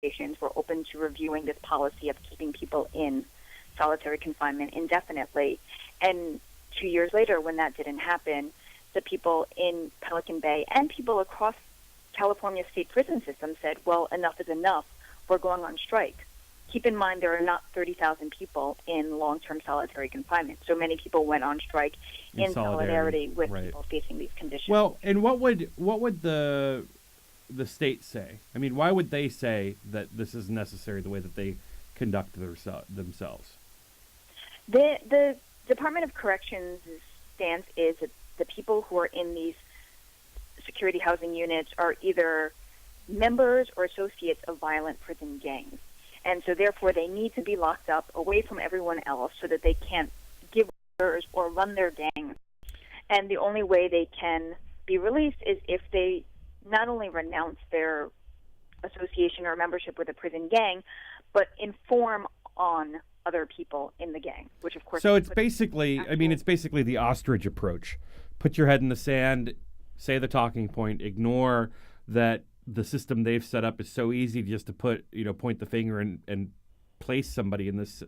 organizations were open to reviewing this policy of keeping people in solitary confinement indefinitely. And 2 years later, when that didn't happen, the people in Pelican Bay and people across California state prison system said, well, enough is enough. We're going on strike. Keep in mind there are not 30,000 people in long-term solitary confinement. So many people went on strike in solidarity with people facing these conditions. Well, and what would the state say? I mean, why would they say that this is necessary the way that they conduct themselves? The Department of Corrections' stance is that the people who are in these security housing units are either members or associates of violent prison gangs. And so, therefore, they need to be locked up away from everyone else so that they can't give orders or run their gangs. And the only way they can be released is if they not only renounce their association or membership with a prison gang, but inform on other people in the gang, which, of course... So it's basically, it's basically the ostrich approach. Put your head in the sand, say the talking point, ignore that the system they've set up is so easy just to point the finger and place somebody in this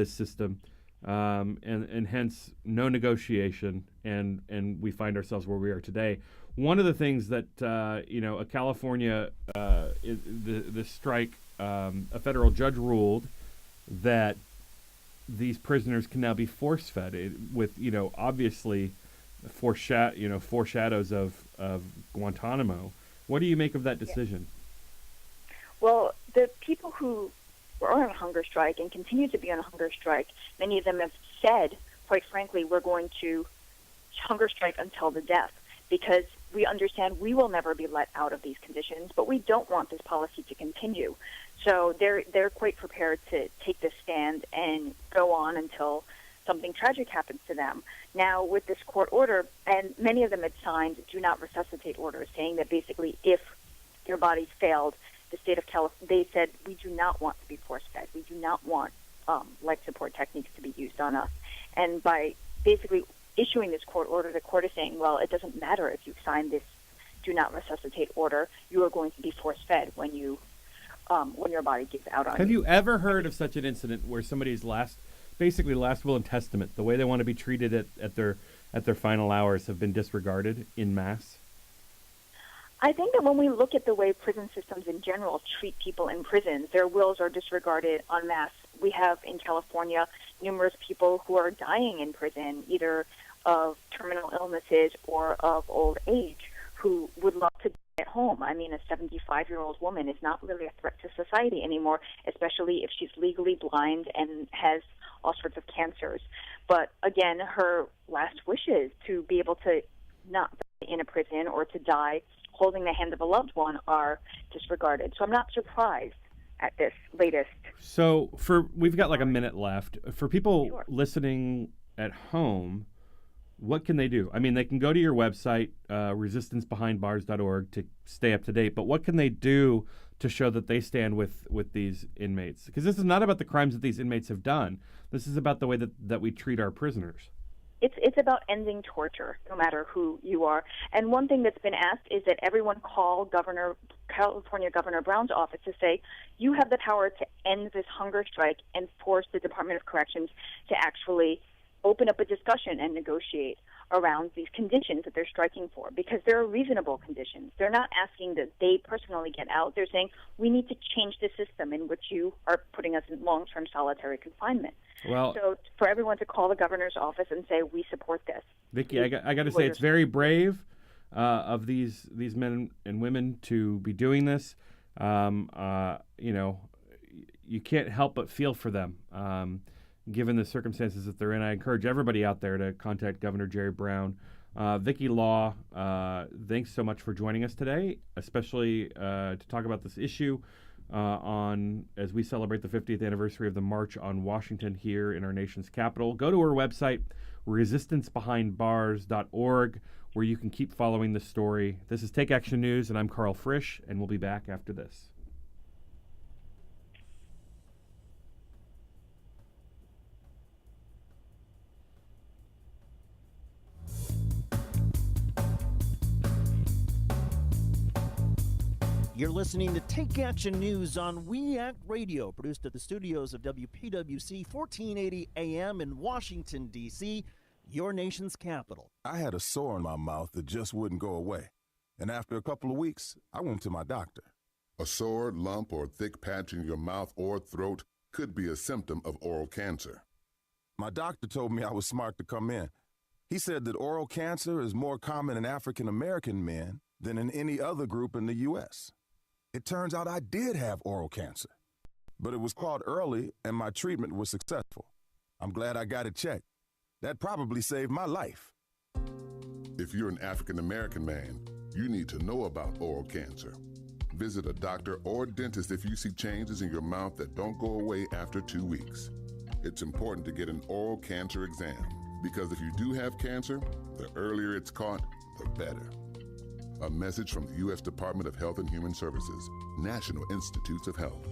system, and hence no negotiation, and we find ourselves where we are today. One of the things that a California the strike, a federal judge ruled that these prisoners can now be force fed with obviously foreshadows of Guantanamo. What do you make of that decision? Well, the people who were on a hunger strike and continue to be on a hunger strike, many of them have said, quite frankly, we're going to hunger strike until the death, because we understand we will never be let out of these conditions, but we don't want this policy to continue. So they're quite prepared to take this stand and go on until something tragic happens to them. Now, with this court order, and many of them had signed do not resuscitate orders, saying that basically if their bodies failed, the state of California, they said, we do not want to be force-fed. We do not want life support techniques to be used on us. And by basically issuing this court order, the court is saying, well, it doesn't matter if you sign this do not resuscitate order, you are going to be force-fed when your body gives out on you. Have you ever heard of such an incident where somebody's last will and testament, the way they want to be treated at their final hours, have been disregarded in mass? I think that when we look at the way prison systems in general treat people in prisons, their wills are disregarded en masse. We have in California numerous people who are dying in prison, either of terminal illnesses or of old age, who would love to die at home. I mean, a 75-year-old woman is not really a threat to society anymore, especially if she's legally blind and has all sorts of cancers. But again, her last wishes to be able to not die in a prison or to die holding the hand of a loved one are disregarded. So I'm not surprised at this latest. So we've got like a minute left. For people listening at home, what can they do? I mean, they can go to your website, resistancebehindbars.org, to stay up to date. But what can they do to show that they stand with these inmates? Because this is not about the crimes that these inmates have done. This is about the way that we treat our prisoners. It's about ending torture, no matter who you are. And one thing that's been asked is that everyone call California Governor Brown's office to say, you have the power to end this hunger strike and force the Department of Corrections to actually open up a discussion and negotiate around these conditions that they're striking for, because they're reasonable conditions. They're not asking that they personally get out. They're saying, we need to change the system in which you are putting us in long-term solitary confinement. Well, so for everyone to call the governor's office and say, we support this. Vicki, I got to say, it's very brave of these men and women to be doing this. You can't help but feel for them. Given the circumstances that they're in, I encourage everybody out there to contact Governor Jerry Brown. Vicki Law, thanks so much for joining us today, especially to talk about this issue as we celebrate the 50th anniversary of the March on Washington here in our nation's capital. Go to our website, resistancebehindbars.org, where you can keep following this story. This is Take Action News, and I'm Carl Frisch, and we'll be back after this. You're listening to Take Action News on We Act Radio, produced at the studios of WPWC 1480 AM in Washington, D.C., your nation's capital. I had a sore in my mouth that just wouldn't go away. And after a couple of weeks, I went to my doctor. A sore, lump, or thick patch in your mouth or throat could be a symptom of oral cancer. My doctor told me I was smart to come in. He said that oral cancer is more common in African American men than in any other group in the U.S. It turns out I did have oral cancer, but it was caught early and my treatment was successful. I'm glad I got it checked. That probably saved my life. If you're an African American man, you need to know about oral cancer. Visit a doctor or dentist if you see changes in your mouth that don't go away after 2 weeks. It's important to get an oral cancer exam because if you do have cancer, the earlier it's caught, the better. A message from the U.S. Department of Health and Human Services, National Institutes of Health.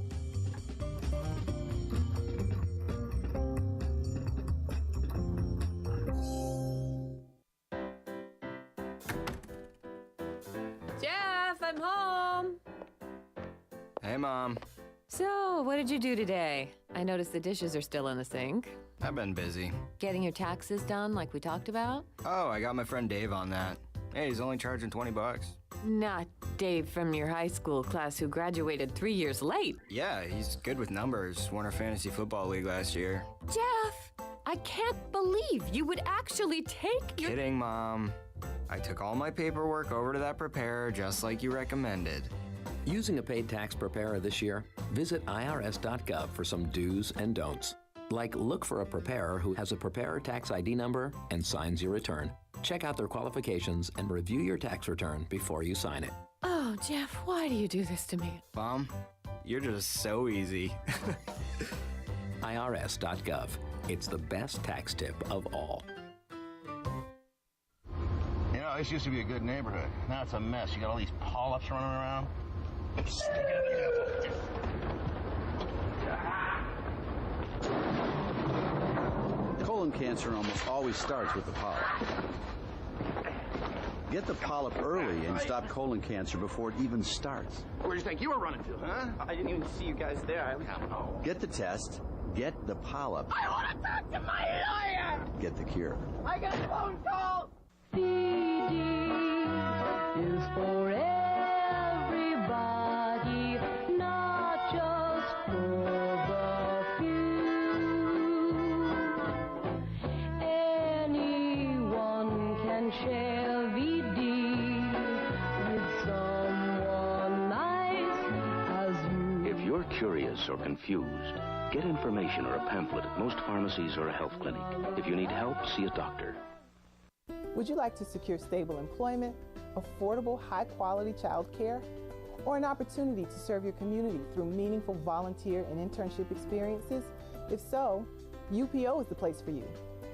Jeff, I'm home. Hey, Mom. So, what did you do today? I noticed the dishes are still in the sink. I've been busy. Getting your taxes done like we talked about? Oh, I got my friend Dave on that. Hey, he's only charging $20. Not Dave from your high school class who graduated 3 years late. Yeah, he's good with numbers. Won our fantasy football league last year. Jeff, I can't believe you would actually take your... Kidding, Mom. I took all my paperwork over to that preparer just like you recommended. Using a paid tax preparer this year? Visit irs.gov for some do's and don'ts. Like look for a preparer who has a preparer tax ID number and signs your return. Check out their qualifications and review your tax return before you sign it. Oh, Jeff, why do you do this to me? Mom, you're just so easy. irs.gov. It's the best tax tip of all. You know, this used to be a good neighborhood. Now it's a mess. You got all these polyps running around. Stick it in the Colon cancer almost always starts with the polyp. Get the polyp early and stop colon cancer before it even starts. Where do you think you were running to, huh? I didn't even see you guys there. I don't know. Get the test, get the polyp. I want to talk to my lawyer! Get the cure. I got a phone call! is for everybody, not just for the few. Anyone can share VD with someone nice as you. If you're curious or confused, get information or a pamphlet at most pharmacies or a health clinic. If you need help, see a doctor. Would you like to secure stable employment, affordable, high-quality child care, or an opportunity to serve your community through meaningful volunteer and internship experiences? If so, UPO is the place for you.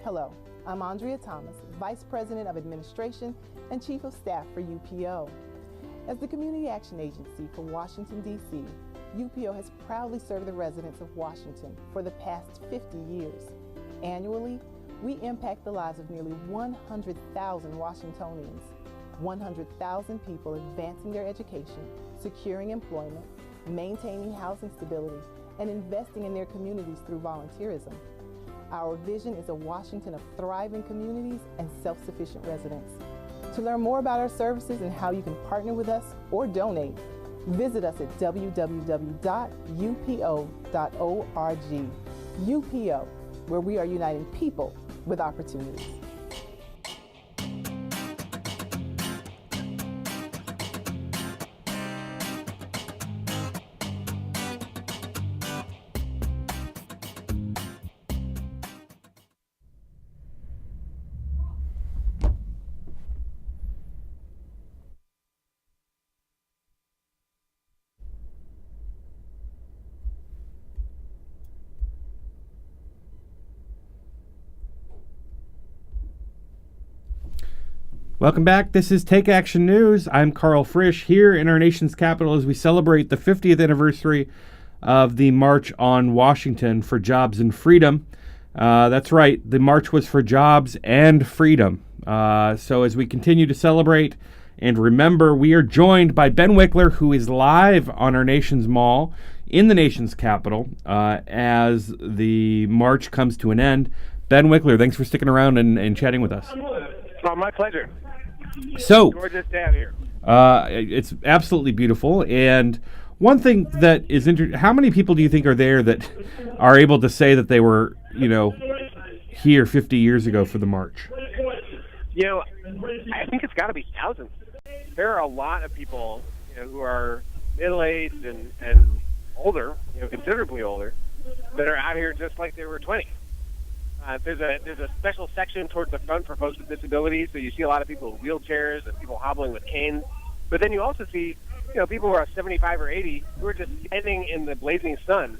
Hello, I'm Andrea Thomas, Vice President of Administration and Chief of Staff for UPO. As the Community Action Agency for Washington, D.C., UPO has proudly served the residents of Washington for the past 50 years. Annually, we impact the lives of nearly 100,000 Washingtonians, 100,000 people advancing their education, securing employment, maintaining housing stability, and investing in their communities through volunteerism. Our vision is a Washington of thriving communities and self-sufficient residents. To learn more about our services and how you can partner with us or donate, visit us at www.upo.org. UPO, where we are uniting people with opportunities. Welcome back. This is Take Action News. I'm Carl Frisch here in our nation's capital as we celebrate the 50th anniversary of the March on Washington for Jobs and Freedom. That's right. The march was for jobs and freedom. So as we continue to celebrate And remember, we are joined by Ben Wickler, who is live on our nation's mall in the nation's capital as the march comes to an end. Ben Wickler, thanks for sticking around and chatting with us. Oh, my pleasure. So, gorgeous day out here. It's absolutely beautiful. And one thing that is interesting, how many people do you think are there that are able to say that they were, here 50 years ago for the march? I think it's got to be thousands. There are a lot of people, who are middle-aged and older, considerably older, that are out here just like they were 20. There's a special section towards the front for folks with disabilities, so you see a lot of people with wheelchairs and people hobbling with canes. But then you also see, people who are 75 or 80 who are just standing in the blazing sun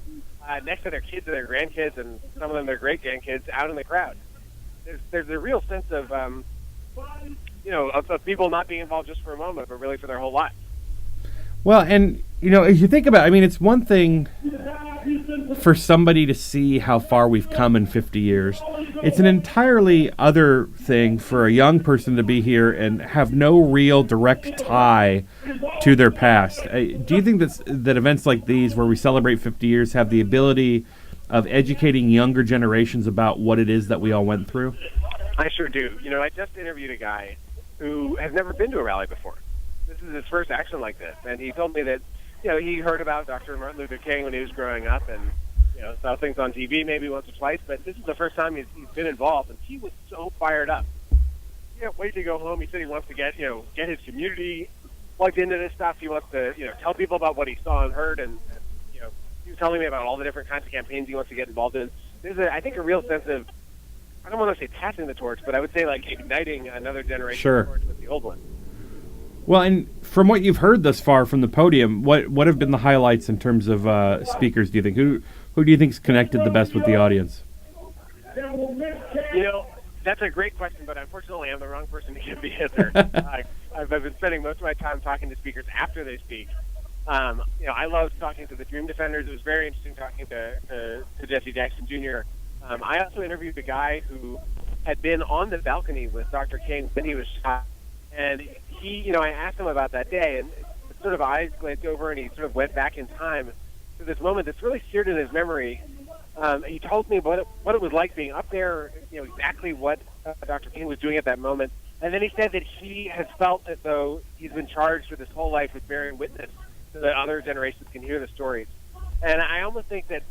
next to their kids and their grandkids and some of them their great-grandkids out in the crowd. There's a real sense of, of people not being involved just for a moment, but really for their whole life. Well, and, as you think about it, it's one thing for somebody to see how far we've come in 50 years. It's an entirely other thing for a young person to be here and have no real direct tie to their past. Do you think that events like these, where we celebrate 50 years, have the ability of educating younger generations about what it is that we all went through? I sure do. I just interviewed a guy who has never been to a rally before. This is his first action like this, and he told me that, he heard about Dr. Martin Luther King when he was growing up, and saw things on TV maybe once or twice, but this is the first time he's been involved, and he was so fired up. He can't wait to go home. He said he wants to get his community plugged into this stuff. He wants to tell people about what he saw and heard, and he was telling me about all the different kinds of campaigns he wants to get involved in. There's I think a real sense of, I don't want to say passing the torch, but I would say like igniting another generation torch with the old one. Well, and from what you've heard thus far from the podium, what have been the highlights in terms of speakers, do you think? Who do you think's connected the best with the audience? That's a great question, but unfortunately I'm the wrong person to give the answer. I've been spending most of my time talking to speakers after they speak. I loved talking to the Dream Defenders. It was very interesting talking to Jesse Jackson Jr. I also interviewed a guy who had been on the balcony with Dr. King when he was shot. And he, I asked him about that day, and sort of eyes glanced over, and he sort of went back in time to this moment that's really seared in his memory. He told me what it was like being up there, exactly what Dr. King was doing at that moment. And then he said that he has felt as though he's been charged with his whole life with bearing witness so that other generations can hear the stories. And I almost think that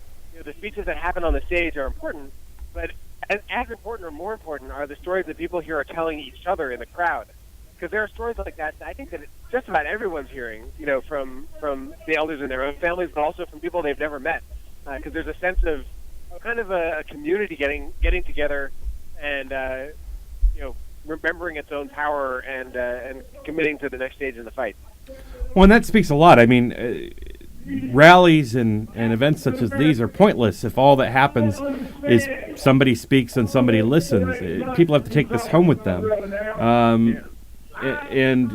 the speeches that happen on the stage are important, but as important or more important are the stories that people here are telling each other in the crowd. Because there are stories like that I think that just about everyone's hearing, from the elders in their own families, but also from people they've never met. Because there's a sense of kind of a community getting together and, remembering its own power and committing to the next stage in the fight. Well, and that speaks a lot. Rallies and events such as these are pointless if all that happens is somebody speaks and somebody listens. People have to take this home with them. And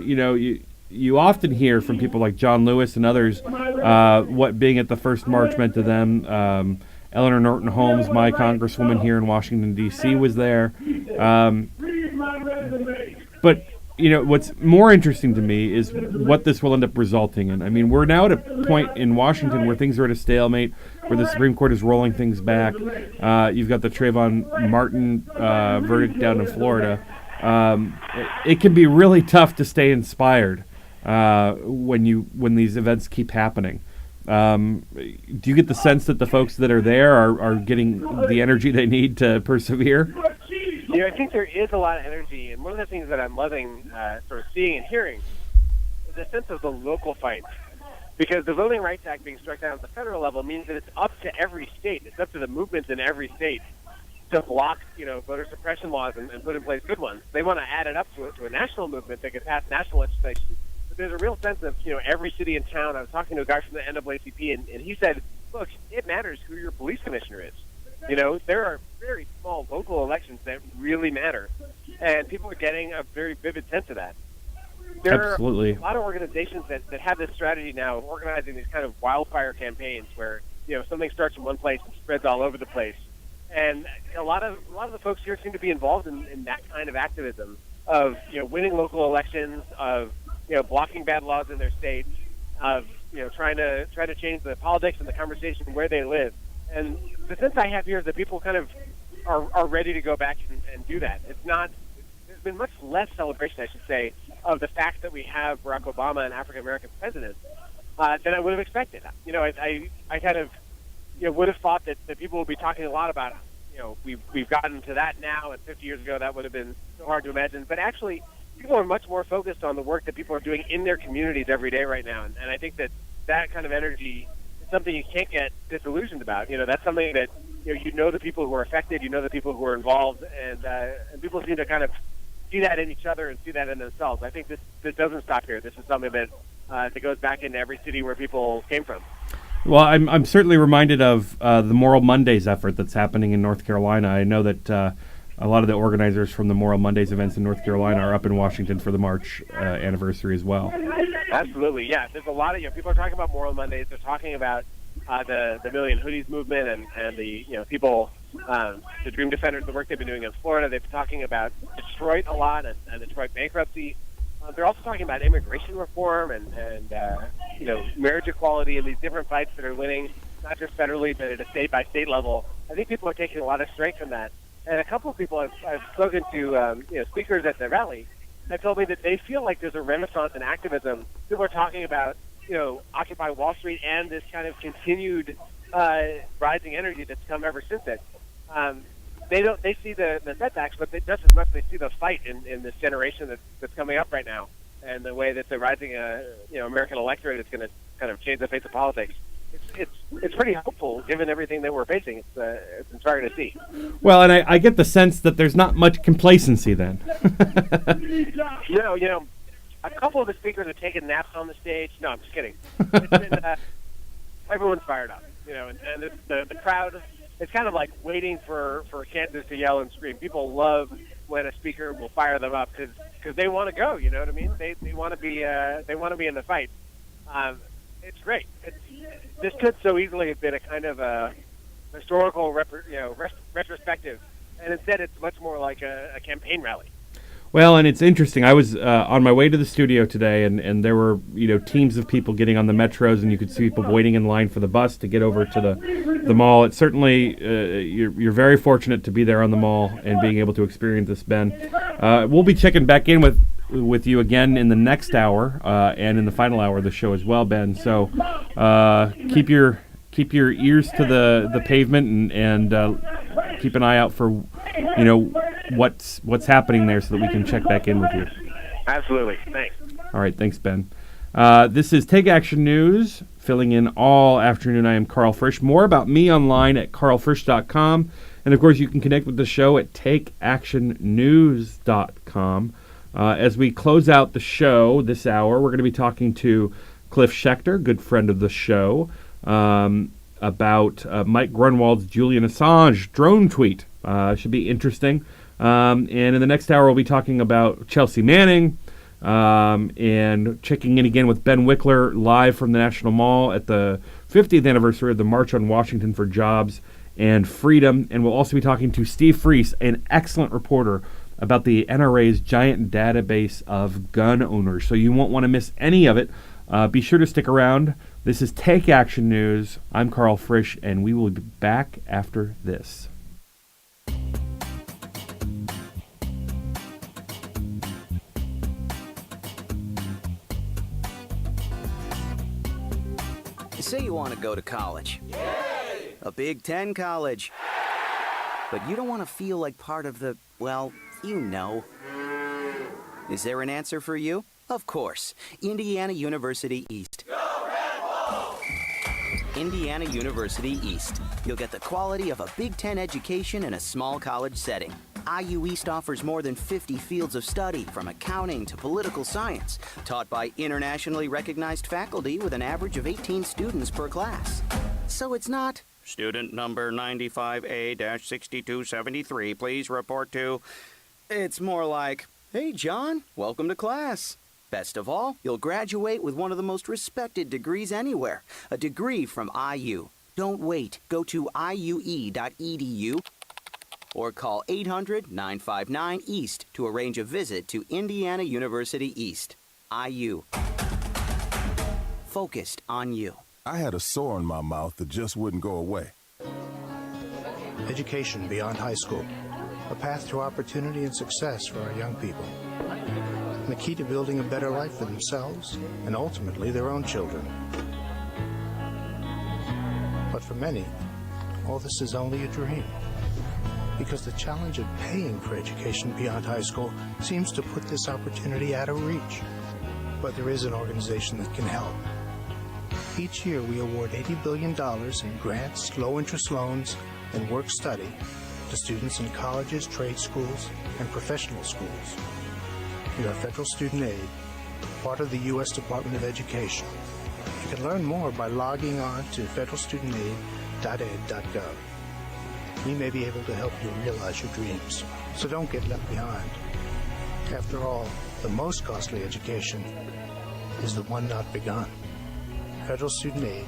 you often hear from people like John Lewis and others what being at the first march meant to them. Eleanor Norton Holmes, my congresswoman here in Washington, D.C., was there. But, what's more interesting to me is what this will end up resulting in. We're now at a point in Washington where things are at a stalemate, where the Supreme Court is rolling things back. You've got the Trayvon Martin verdict down in Florida. It can be really tough to stay inspired when these events keep happening. Do you get the sense that the folks that are there are getting the energy they need to persevere? I think there is a lot of energy, and one of the things that I'm loving sort of seeing and hearing is a sense of the local fight. Because the Voting Rights Act being struck down at the federal level means that it's up to every state, it's up to the movements in every state to block, voter suppression laws and put in place good ones. They want to add it up to a national movement that could pass national legislation. But there's a real sense of, every city and town. I was talking to a guy from the NAACP, and he said, look, it matters who your police commissioner is. There are very small local elections that really matter, and people are getting a very vivid sense of that. There Absolutely. are a lot of organizations that have this strategy now of organizing these kind of wildfire campaigns where, something starts in one place and spreads all over the place. And a lot of the folks here seem to be involved in that kind of activism, of winning local elections, of blocking bad laws in their states, of trying to change the politics and the conversation where they live. And the sense I have here is that people kind of are ready to go back and do that. It's not. There's been much less celebration, I should say, of the fact that we have Barack Obama, an African American president, than I would have expected. I kind of would have thought that people would be talking a lot about we've gotten to that now, and 50 years ago that would have been so hard to imagine. But actually, people are much more focused on the work that people are doing in their communities every day right now, and I think that kind of energy is something you can't get disillusioned about. That's something that the people who are affected, the people who are involved, and people seem to kind of see that in each other and see that in themselves. I think this doesn't stop here. This is something that goes back into every city where people came from. Well, I'm certainly reminded of the Moral Mondays effort that's happening in North Carolina. I know that a lot of the organizers from the Moral Mondays events in North Carolina are up in Washington for the March anniversary as well. Absolutely, yeah. There's a lot of people are talking about Moral Mondays. They're talking about the Million Hoodies movement and the people, the Dream Defenders, the work they've been doing in Florida. They've been talking about Detroit a lot and Detroit bankruptcy. They're also talking about immigration reform and marriage equality and these different fights that are winning, not just federally, but at a state-by-state level. I think people are taking a lot of strength from that. And a couple of people I've spoken to, speakers at the rally, have told me that they feel like there's a renaissance in activism. People are talking about, Occupy Wall Street and this kind of continued rising energy that's come ever since it. They see the setbacks, but just as much they see the fight in this generation that's coming up right now, and the way that the rising American electorate is going to kind of change the face of politics. It's pretty hopeful given everything that we're facing. It's inspiring to see. Well, and I get the sense that there's not much complacency then. A couple of the speakers have taken naps on the stage. No, I'm just kidding. It's been, everyone's fired up, and the crowd. It's kind of like waiting for Kansas to yell and scream. People love when a speaker will fire them up because they want to go. You know what I mean? They want to be in the fight. It's great. This could so easily have been a kind of a historical retrospective, and instead it's much more like a campaign rally. Well, and it's interesting. I was on my way to the studio today, and there were teams of people getting on the metros, and you could see people waiting in line for the bus to get over to the mall. It's certainly you're very fortunate to be there on the mall and being able to experience this, Ben. We'll be checking back in with you again in the next hour and in the final hour of the show as well, Ben. So keep your ears to the pavement and keep an eye out for what's happening there so that we can check back in with you. Absolutely. Thanks. All right. Thanks, Ben. This is Take Action News, filling in all afternoon. I am Carl Frisch. More about me online at carlfrisch.com. And, of course, you can connect with the show at takeactionnews.com. As we close out the show this hour, we're going to be talking to Cliff Schechter, good friend of the show, about Mike Grunwald's Julian Assange drone tweet. Should be interesting. And in the next hour, we'll be talking about Chelsea Manning and checking in again with Ben Wickler live from the National Mall at the 50th anniversary of the March on Washington for Jobs and Freedom. And we'll also be talking to Steve Freese, an excellent reporter, about the NRA's giant database of gun owners. So you won't want to miss any of it. Be sure to stick around. This is Take Action News. I'm Carl Frisch, and we will be back after this. Say you want to go to college. Yay! A Big Ten college. But you don't want to feel like part of the, well, you know. Is there an answer for you? Of course. Indiana University East. Go Red Wolves! Indiana University East. You'll get the quality of a Big Ten education in a small college setting. IU East offers more than 50 fields of study, from accounting to political science, taught by internationally recognized faculty with an average of 18 students per class. So it's not, student number 95A-6273, please report to. It's more like, hey, John, welcome to class. Best of all, you'll graduate with one of the most respected degrees anywhere, a degree from IU. Don't wait. Go to iue.edu or call 800-959-EAST to arrange a visit to Indiana University East. IU. Focused on you. I had a sore in my mouth that just wouldn't go away. Education beyond high school. A path to opportunity and success for our young people. And the key to building a better life for themselves and ultimately their own children. But for many, all this is only a dream. Because the challenge of paying for education beyond high school seems to put this opportunity out of reach. But there is an organization that can help. Each year we award $80 billion in grants, low-interest loans, and work study to students in colleges, trade schools, and professional schools. We are federal student aid, part of the U.S. Department of Education. You can learn more by logging on to federalstudentaid.ed.gov. We may be able to help you realize your dreams, so don't get left behind. After all, the most costly education is the one not begun. Federal Student Aid.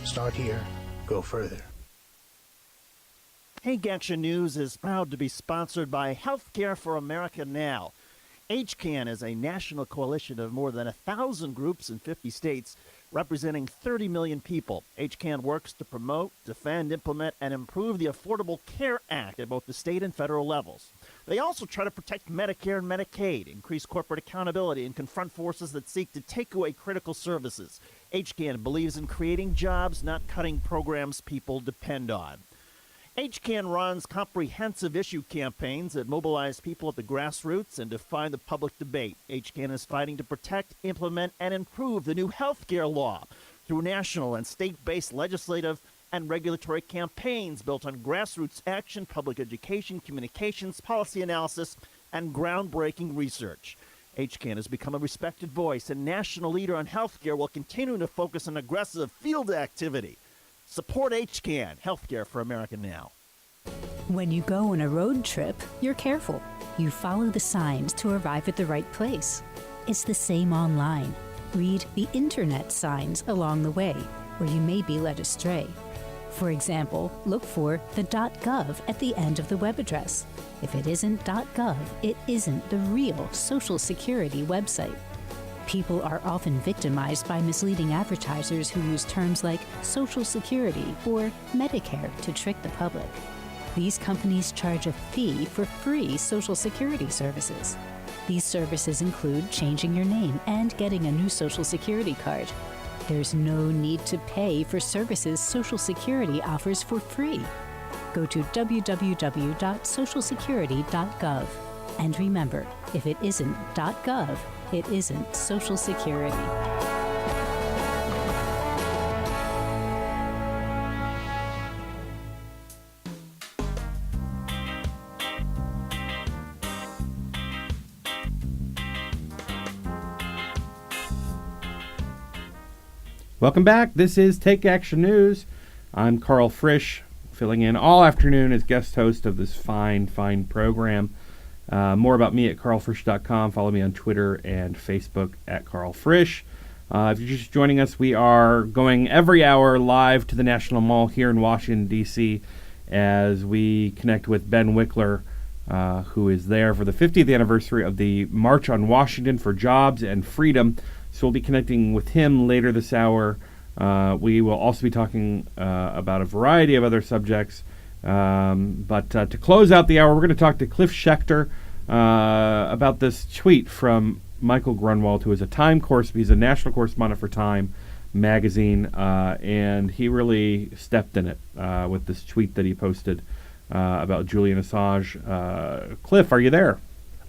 Start here, go further. Take Action News is proud to be sponsored by Healthcare for America Now. HCAN is a national coalition of more than 1,000 groups in 50 states, representing 30 million people. HCAN works to promote, defend, implement, and improve the Affordable Care Act at both the state and federal levels. They also try to protect Medicare and Medicaid, increase corporate accountability, and confront forces that seek to take away critical services. HCAN believes in creating jobs, not cutting programs people depend on. HCAN runs comprehensive issue campaigns that mobilize people at the grassroots and define the public debate. HCAN is fighting to protect, implement, and improve the new health care law through national and state-based legislative and regulatory campaigns built on grassroots action, public education, communications, policy analysis, and groundbreaking research. HCAN has become a respected voice and national leader on health care while continuing to focus on aggressive field activity. Support HCAN, Healthcare for America Now. When you go on a road trip, you're careful. You follow the signs to arrive at the right place. It's the same online. Read the internet signs along the way, or you may be led astray. For example, look for the .gov at the end of the web address. If it isn't .gov, it isn't the real Social Security website. People are often victimized by misleading advertisers who use terms like Social Security or Medicare to trick the public. These companies charge a fee for free Social Security services. These services include changing your name and getting a new Social Security card. There's no need to pay for services Social Security offers for free. Go to www.socialsecurity.gov. And remember, if it isn't .gov, it isn't Social Security. Welcome back. This is Take Action News. I'm Carl Frisch, filling in all afternoon as guest host of this fine program. More about me at carlfrisch.com. Follow me on Twitter and Facebook at Carl Frisch. If you're just joining us, we are going every hour live to the National Mall here in Washington, D.C. as we connect with Ben Wickler, who is there for the 50th anniversary of the March on Washington for Jobs and Freedom. So we'll be connecting with him later this hour. We will also be talking about a variety of other subjects. But to close out the hour, we're going to talk to Cliff Schechter about this tweet from Michael Grunwald, who is he's a national correspondent for Time magazine, and he really stepped in it with this tweet that he posted about Julian Assange. Cliff, are you there?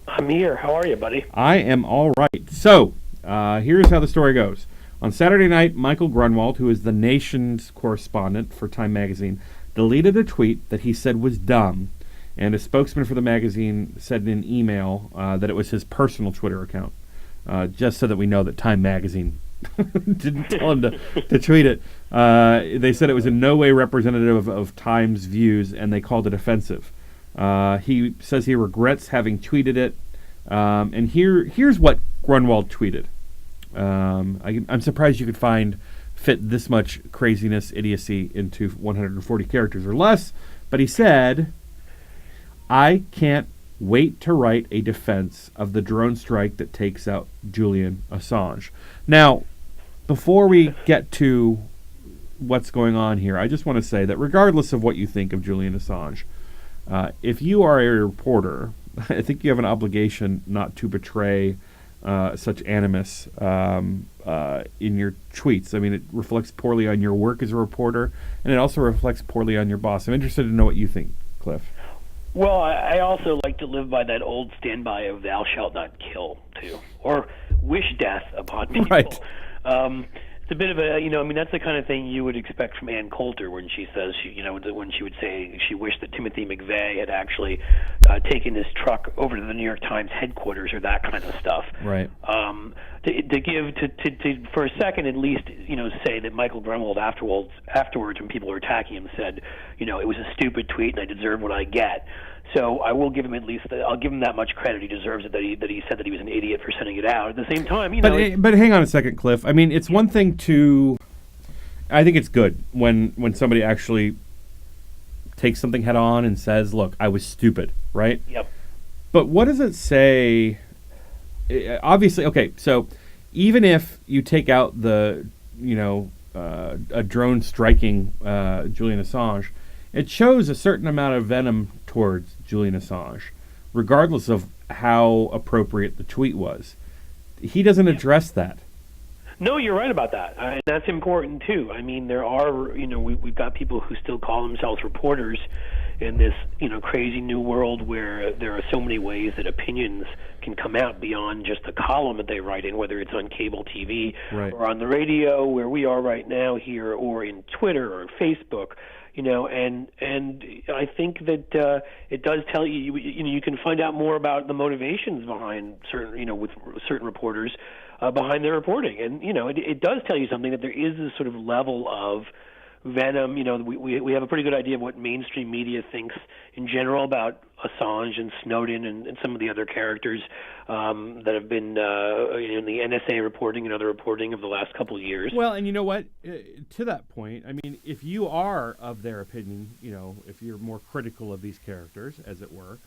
I'm here. How are you, buddy? I am all right. So here's how the story goes. On Saturday night, Michael Grunwald, who is the nation's correspondent for Time magazine, deleted a tweet that he said was dumb, and a spokesman for the magazine said in an email that it was his personal Twitter account, just so that we know that Time magazine didn't tell him to tweet it. They said it was in no way representative of Time's views, and they called it offensive. He says he regrets having tweeted it, and here's what Grunwald tweeted. I'm surprised you could fit this much craziness, idiocy into 140 characters or less, but he said, I can't wait to write a defense of the drone strike that takes out Julian Assange. Now, before we get to what's going on here, I just want to say that regardless of what you think of Julian Assange, if you are a reporter, I think you have an obligation not to betray such animus in your tweets. I mean, it reflects poorly on your work as a reporter, and it also reflects poorly on your boss. I'm interested to know what you think, Cliff. Well, I also like to live by that old standby of thou shalt not kill, too, or wish death upon people. Right. It's a bit of a, that's the kind of thing you would expect from Ann Coulter when she says, when she would say she wished that Timothy McVeigh had actually taken his truck over to the New York Times headquarters or that kind of stuff. Right. To for a second at least, say that Michael Grunwald afterwards when people were attacking him said, it was a stupid tweet and I deserve what I get. So I will give him I'll give him that much credit. He deserves it that he said that he was an idiot for sending it out. At the same time, But hang on a second, Cliff. I mean, it's one thing to. I think it's good when somebody actually takes something head on and says, "Look, I was stupid," right? Yep. But what does it say? Obviously, okay. So even if you take out the, a drone striking Julian Assange, it shows a certain amount of venom towards Julian Assange, regardless of how appropriate the tweet was. He doesn't address that. No, you're right about that, and that's important too. I mean, there are, we've got people who still call themselves reporters in this, crazy new world where there are so many ways that opinions can come out beyond just the column that they write in, whether it's on cable TV or on the radio, where we are right now here, or in Twitter or Facebook. And I think that it does tell you, you can find out more about the motivations behind certain, with certain reporters behind their reporting. And, it does tell you something, that there is this sort of level of venom. We have a pretty good idea of what mainstream media thinks in general about Assange and Snowden and some of the other characters that have been in the NSA reporting and other reporting of the last couple of years. Well, and you know what? To that point, I mean, if you are of their opinion, if you're more critical of these characters, as it were,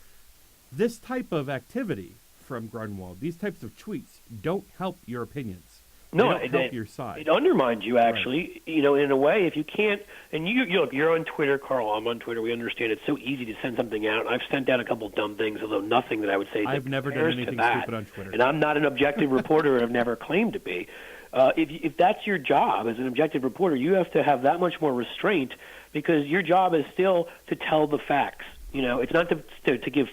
this type of activity from Grunwald, these types of tweets, don't help your opinions. No, it help your side. It undermines you, actually. Right. In a way, if you can't, and you're on Twitter, Carl. I'm on Twitter. We understand it's so easy to send something out. I've sent out a couple dumb things, although nothing that I would say. I've never done anything stupid on Twitter, and I'm not an objective reporter, and I've never claimed to be. If that's your job as an objective reporter, you have to have that much more restraint, because your job is still to tell the facts. It's not to give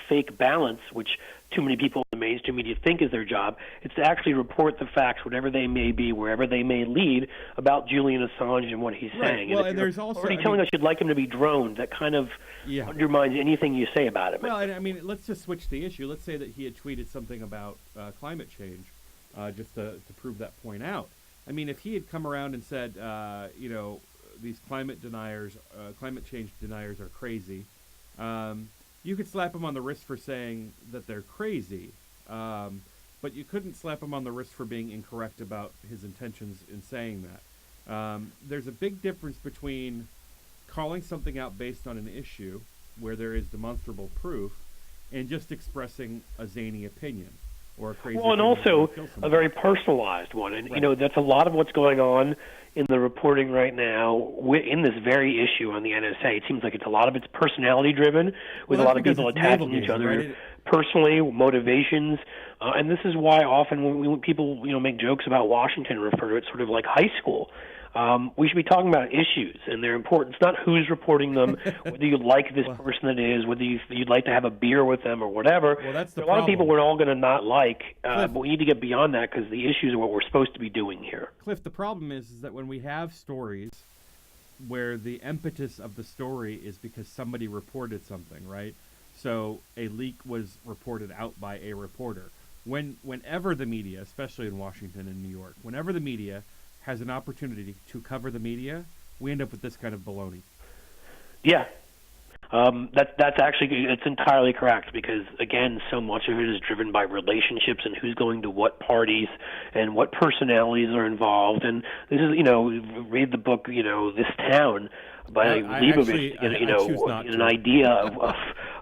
fake balance, which too many people in the mainstream media think is their job. It's to actually report the facts, whatever they may be, wherever they may lead, about Julian Assange and what he's saying. Well, and there's also already telling us you'd like him to be droned, that kind of undermines anything you say about him. Well, I mean, let's just switch the issue. Let's say that he had tweeted something about climate change, just to prove that point out. I mean, if he had come around and said, these climate change deniers are crazy, you could slap him on the wrist for saying that they're crazy, but you couldn't slap him on the wrist for being incorrect about his intentions in saying that. There's a big difference between calling something out based on an issue where there is demonstrable proof and just expressing a zany opinion or a crazy and also a very personalized one. And, that's a lot of what's going on in the reporting right now in this very issue on the NSA. It seems like a lot of it's personality-driven, with a lot of people attacking each other personally, motivations. And this is why often when people make jokes about Washington, refer to it sort of like high school. We should be talking about issues, and they're important. It's not who's reporting them, whether you like this person that is, whether you'd like to have a beer with them or whatever. Well, that's the a lot of people we're all going to not like, but we need to get beyond that, because the issues are what we're supposed to be doing here. Cliff, the problem is that when we have stories where the impetus of the story is because somebody reported something, right? So a leak was reported out by a reporter. Whenever the media, especially in Washington and New York, whenever the media has an opportunity to cover the media, we end up with this kind of baloney. Yeah. That's entirely correct, because, again, so much of it is driven by relationships and who's going to what parties and what personalities are involved. And this is, read the book, This Town by Leibovitz, an idea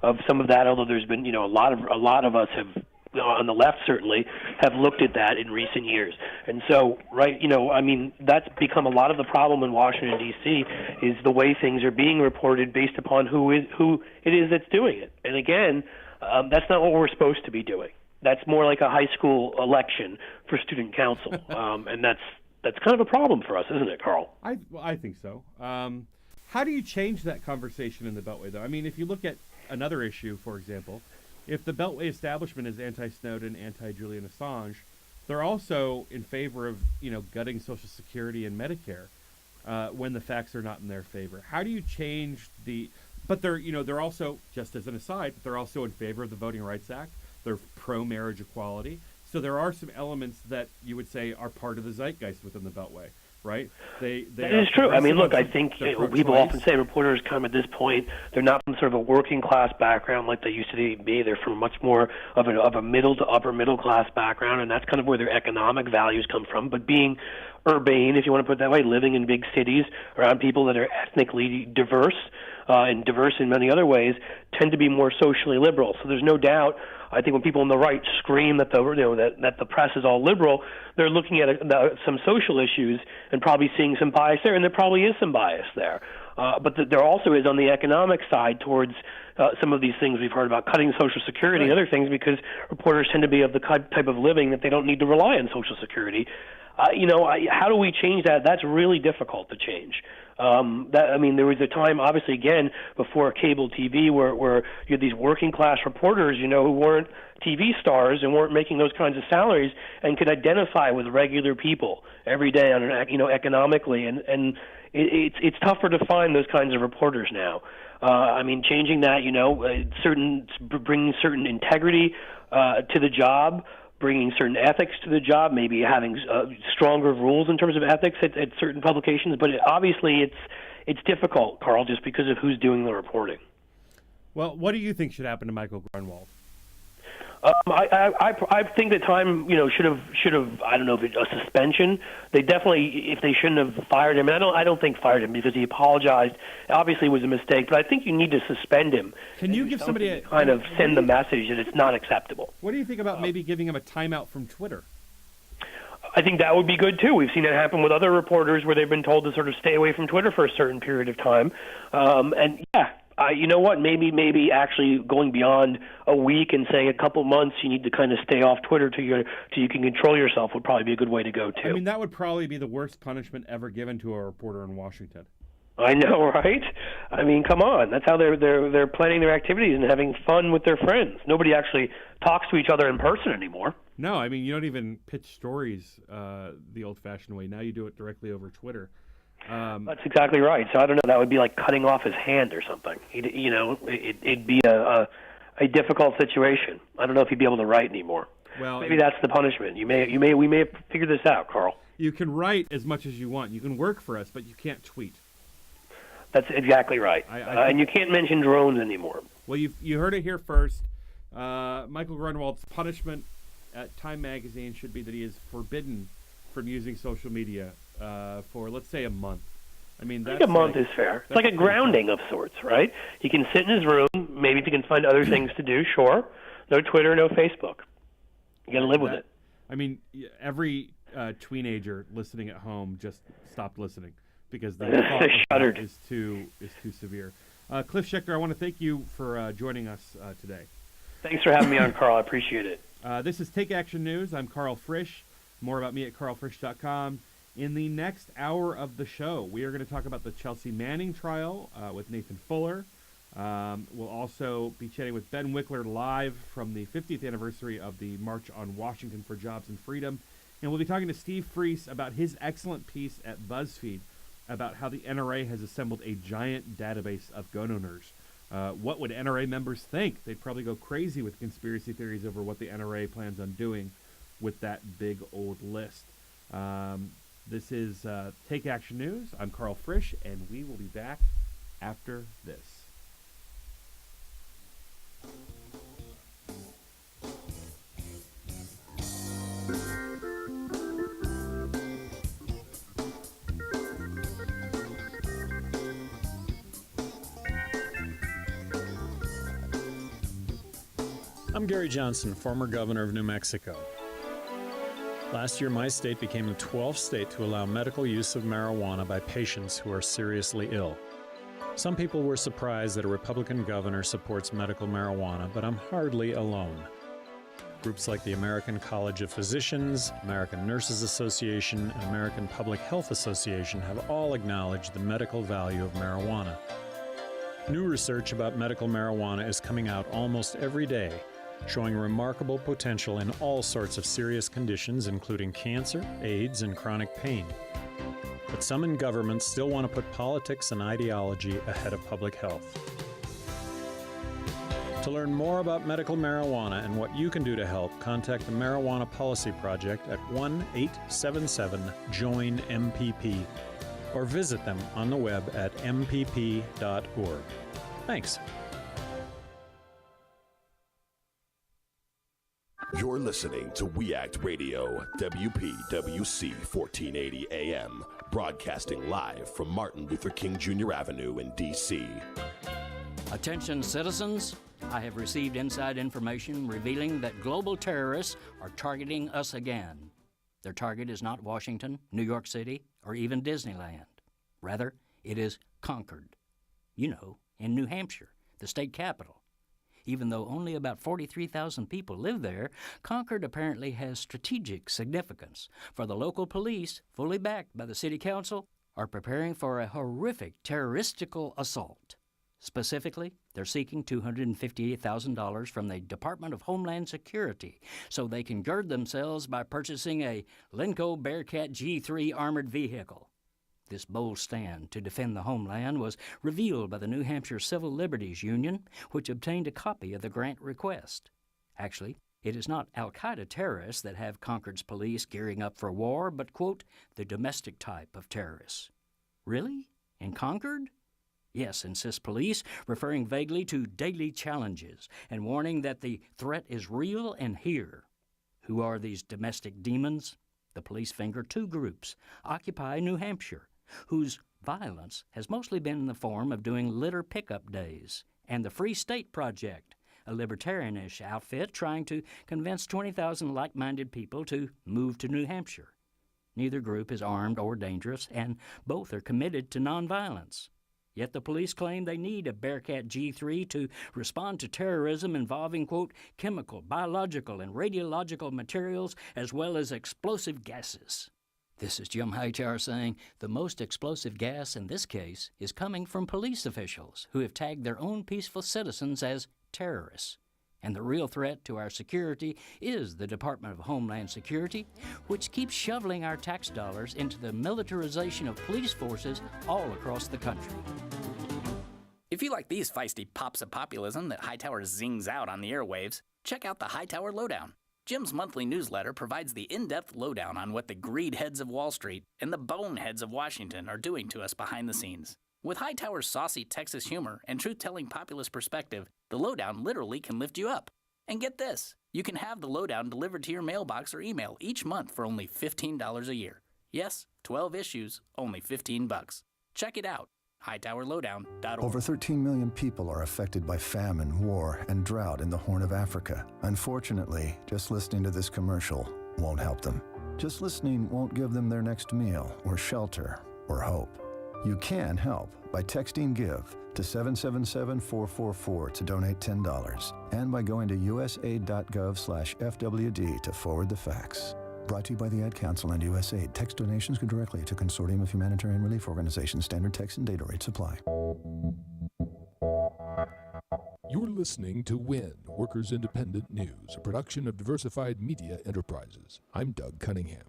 of some of that. Although there's been, a lot of us have, on the left certainly, have looked at that in recent years. And so, that's become a lot of the problem in Washington, D.C., is the way things are being reported based upon who it is that's doing it. And again, that's not what we're supposed to be doing. That's more like a high school election for student council. And that's kind of a problem for us, isn't it, Carl? I think so. How do you change that conversation in the Beltway, though? I mean, if you look at another issue, for example, if the Beltway establishment is anti-Snowden, anti-Julian Assange, they're also in favor of, gutting Social Security and Medicare when the facts are not in their favor. How do you change but they're also, just as an aside, they're also in favor of the Voting Rights Act. They're pro-marriage equality. So there are some elements that you would say are part of the zeitgeist within the Beltway, right? That is true. I mean, look, I think people often say reporters come at this point, they're not from sort of a working class background like they used to be. They're from much more of a middle to upper middle class background, and that's kind of where their economic values come from. But being urbane, if you want to put it that way, living in big cities around people that are ethnically diverse and diverse in many other ways, tend to be more socially liberal. So there's no doubt. I think when people on the right scream that the press is all liberal, they're looking at some social issues and probably seeing some bias there, and there probably is some bias there. But there also is on the economic side towards some of these things we've heard about, cutting Social Security and other things, because reporters tend to be of the type of living that they don't need to rely on Social Security. How do we change that? That's really difficult to change. There was a time, obviously, again, before cable TV, where you had these working class reporters, who weren't TV stars and weren't making those kinds of salaries and could identify with regular people every day on economically, and it's tougher to find those kinds of reporters now. Changing that, bringing certain integrity to the job, bringing certain ethics to the job, maybe having stronger rules in terms of ethics at certain publications. But obviously it's difficult, Carl, just because of who's doing the reporting. Well, what do you think should happen to Michael Grunwald? I think that Time, should have. I don't know if it's a suspension. They definitely, if they shouldn't have fired him. And I don't think fired him because he apologized. Obviously, it was a mistake. But I think you need to suspend him. Can you give somebody a kind of send the message that it's not acceptable? What do you think about maybe giving him a timeout from Twitter? I think that would be good too. We've seen it happen with other reporters where they've been told to sort of stay away from Twitter for a certain period of time. You know what? Maybe actually going beyond a week and saying a couple months, you need to kind of stay off Twitter till you can control yourself would probably be a good way to go too. I mean, that would probably be the worst punishment ever given to a reporter in Washington. I know, right? I mean, come on. That's how they're planning their activities and having fun with their friends. Nobody actually talks to each other in person anymore. No, I mean, you don't even pitch stories the old-fashioned way. Now you do it directly over Twitter. That's exactly right. So I don't know. That would be like cutting off his hand or something. It'd be a difficult situation. I don't know if he'd be able to write anymore. Well, maybe that's the punishment. We may have figured this out, Carl. You can write as much as you want. You can work for us, but you can't tweet. That's exactly right. And you can't mention drones anymore. Well, you heard it here first. Michael Grunwald's punishment at Time Magazine should be that he is forbidden from using social media for, let's say, a month. I mean, I think a month is fair. It's like a grounding of sorts, right? He can sit in his room. Maybe if he can find other things to do, sure. No Twitter, no Facebook. You got to live with it. I mean, every teenager listening at home just stopped listening because the thought shuddered. Is too severe. Cliff Schechter, I want to thank you for joining us today. Thanks for having me on, Carl. I appreciate it. This is Take Action News. I'm Carl Frisch. More about me at carlfrisch.com. In the next hour of the show, we are going to talk about the Chelsea Manning trial with Nathan Fuller. We'll also be chatting with Ben Wickler live from the 50th anniversary of the March on Washington for Jobs and Freedom. And we'll be talking to Steve Freese about his excellent piece at BuzzFeed about how the NRA has assembled a giant database of gun owners. What would NRA members think? They'd probably go crazy with conspiracy theories over what the NRA plans on doing with that big old list. This is Take Action News. I'm Carl Frisch, and we will be back after this. I'm Gary Johnson, former governor of New Mexico. Last year, my state became the 12th state to allow medical use of marijuana by patients who are seriously ill. Some people were surprised that a Republican governor supports medical marijuana, but I'm hardly alone. Groups like the American College of Physicians, American Nurses Association, and American Public Health Association have all acknowledged the medical value of marijuana. New research about medical marijuana is coming out almost every day, showing remarkable potential in all sorts of serious conditions, including cancer, AIDS, and chronic pain. But some in government still want to put politics and ideology ahead of public health. To learn more about medical marijuana and what you can do to help, contact the Marijuana Policy Project at 1-877-JOIN-MPP or visit them on the web at mpp.org. Thanks. You're listening to We Act Radio, WPWC 1480 AM, broadcasting live from Martin Luther King Jr. Avenue in D.C. Attention citizens, I have received inside information revealing that global terrorists are targeting us again. Their target is not Washington, New York City, or even Disneyland. Rather, it is Concord. You know, in New Hampshire, the state capital. Even though only about 43,000 people live there, Concord apparently has strategic significance, for the local police, fully backed by the city council, are preparing for a horrific terroristical assault. Specifically, they're seeking $258,000 from the Department of Homeland Security so they can gird themselves by purchasing a Lenco Bearcat G3 armored vehicle. This bold stand to defend the homeland was revealed by the New Hampshire Civil Liberties Union, which obtained a copy of the grant request. Actually, it is not al-Qaeda terrorists that have Concord's police gearing up for war, but, quote, the domestic type of terrorists. Really? In Concord? Yes, insists police, referring vaguely to daily challenges and warning that the threat is real and here. Who are these domestic demons? The police finger two groups, Occupy New Hampshire, whose violence has mostly been in the form of doing litter pickup days, and the Free State Project, a libertarianish outfit trying to convince 20,000 like-minded people to move to New Hampshire. Neither group is armed or dangerous, and both are committed to nonviolence. Yet the police claim they need a Bearcat G3 to respond to terrorism involving, quote, chemical, biological, and radiological materials, as well as explosive gases. This is Jim Hightower saying the most explosive gas in this case is coming from police officials who have tagged their own peaceful citizens as terrorists. And the real threat to our security is the Department of Homeland Security, which keeps shoveling our tax dollars into the militarization of police forces all across the country. If you like these feisty pops of populism that Hightower zings out on the airwaves, check out the Hightower Lowdown. Jim's monthly newsletter provides the in-depth lowdown on what the greed heads of Wall Street and the boneheads of Washington are doing to us behind the scenes. With Hightower's saucy Texas humor and truth-telling populist perspective, the lowdown literally can lift you up. And get this, you can have the lowdown delivered to your mailbox or email each month for only $15 a year. Yes, 12 issues, only $15. Check it out, hightowerlowdown.org. Over 13 million people are affected by famine, war, and drought in the Horn of Africa. Unfortunately, just listening to this commercial won't help them. Just listening won't give them their next meal, or shelter, or hope. You can help by texting GIVE to 777-444 to donate $10 and by going to usaid.gov/FWD to forward the facts. Brought to you by the Ad Council and USAID. Text donations go directly to Consortium of Humanitarian Relief Organizations. Standard text and data rates apply. You're listening to WIN, Workers Independent News, a production of Diversified Media Enterprises. I'm Doug Cunningham.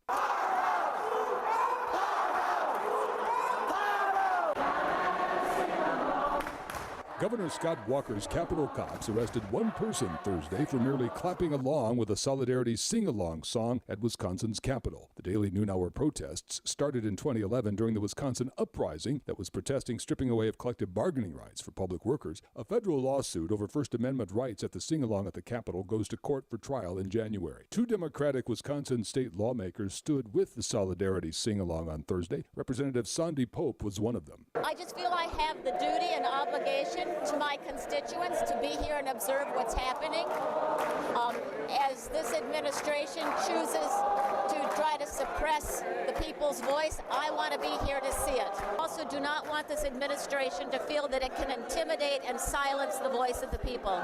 Governor Scott Walker's Capitol cops arrested one person Thursday for merely clapping along with a Solidarity sing-along song at Wisconsin's Capitol. The daily noon-hour protests started in 2011 during the Wisconsin uprising that was protesting stripping away of collective bargaining rights for public workers. A federal lawsuit over First Amendment rights at the sing-along at the Capitol goes to court for trial in January. Two Democratic Wisconsin state lawmakers stood with the Solidarity sing-along on Thursday. Representative Sandy Pope was one of them. I just feel I have the duty and obligation to my constituents to be here and observe what's happening. As this administration chooses to try to suppress the people's voice, I want to be here to see it. I also do not want this administration to feel that it can intimidate and silence the voice of the people.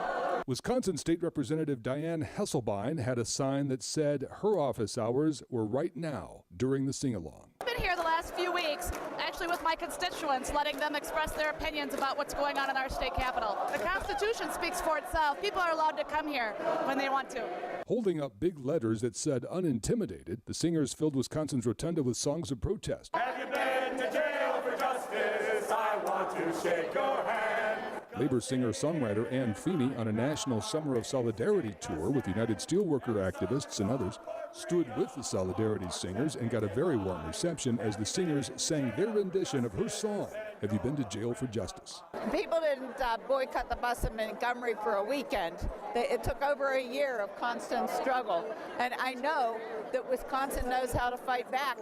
Wisconsin State Representative Diane Hesselbein had a sign that said her office hours were right now during the sing-along. I've been here the last few weeks, actually with my constituents, letting them express their opinions about what's going on in our state capitol. The Constitution speaks for itself. People are allowed to come here when they want to. Holding up big letters that said unintimidated, the singers filled Wisconsin's rotunda with songs of protest. Have you been to jail for justice? I want to shake your hand. Labor singer-songwriter Ann Feeney, on a national Summer of Solidarity tour with United Steelworker activists and others, stood with the Solidarity singers and got a very warm reception as the singers sang their rendition of her song, Have You Been to Jail for Justice? People didn't boycott the bus in Montgomery for a weekend. It took over a year of constant struggle. And I know that Wisconsin knows how to fight back.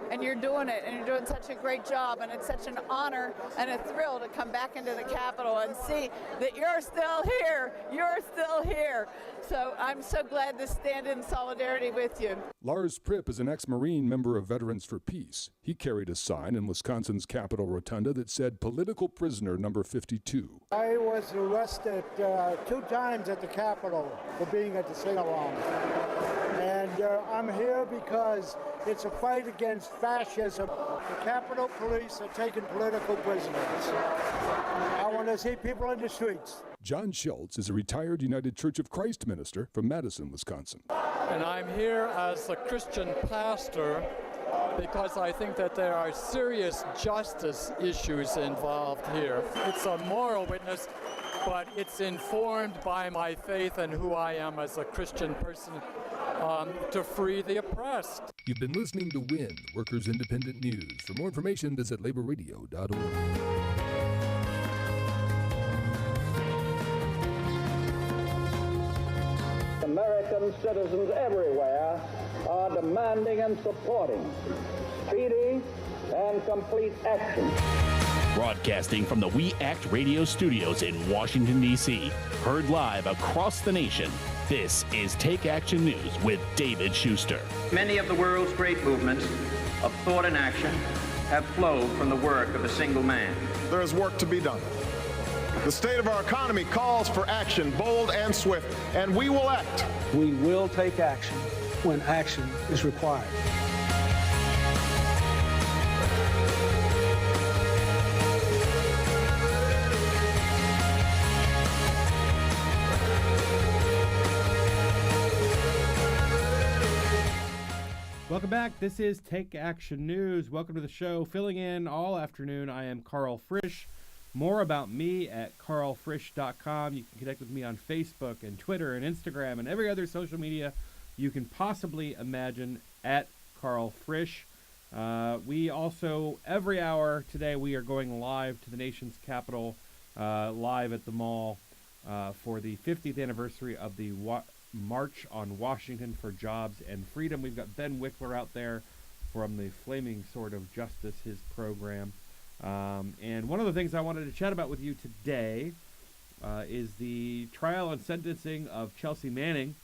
And you're doing it, and you're doing such a great job, and it's such an honor and a thrill to come back into the Capitol and see that you're still here. You're still here. So I'm so glad to stand in solidarity with you. Lars Pripp is an ex-Marine member of Veterans for Peace. He carried a sign in Wisconsin's Capitol Rotunda that said, Political Prisoner Number 52. I was arrested 2 times at the Capitol for being at the sing-along. And I'm here because it's a fight against fascism. The Capitol Police are taking political prisoners. I want to see people in the streets. John Schultz is a retired United Church of Christ minister from Madison, Wisconsin. And I'm here as a Christian pastor because I think that there are serious justice issues involved here. It's a moral witness, but it's informed by my faith and who I am as a Christian person to free the oppressed. You've been listening to WIN, Workers Independent News. For more information, visit laborradio.org. American citizens everywhere are demanding and supporting speedy and complete action. Broadcasting from the We Act Radio studios in Washington, D.C. Heard live across the nation, this is Take Action News with David Shuster. Many of the world's great movements of thought and action have flowed from the work of a single man. There is work to be done. The state of our economy calls for action, bold and swift, and we will act. We will take action when action is required. Welcome back. This is Take Action News. Welcome to the show. Filling in all afternoon, I am Carl Frisch. More about me at carlfrisch.com. You can connect with me on Facebook and Twitter and Instagram and every other social media you can possibly imagine at Carl Frisch. We also, every hour today, we are going live to the nation's capital, live at the mall for the 50th anniversary of the March on Washington for Jobs and Freedom. We've got Ben Wickler out there from the Flaming Sword of Justice, his program. And one of the things I wanted to chat about with you today is the trial and sentencing of Chelsea Manning.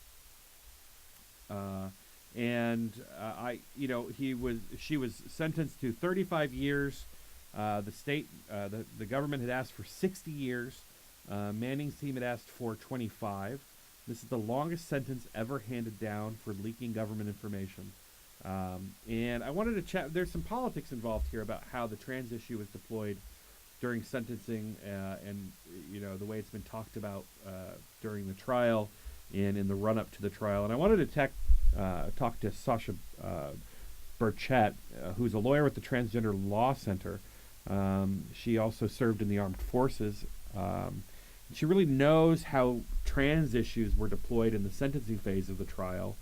She was sentenced to 35 years. The government had asked for 60 years. Manning's team had asked for 25. This is the longest sentence ever handed down for leaking government information. And I wanted to chat. There's some politics involved here about how the trans issue was deployed during sentencing, and the way it's been talked about during the trial and in the run-up to the trial. And I wanted to talk to Sasha Burchett, who's a lawyer with the Transgender Law Center. She also served in the armed forces. She really knows how trans issues were deployed in the sentencing phase of the trial.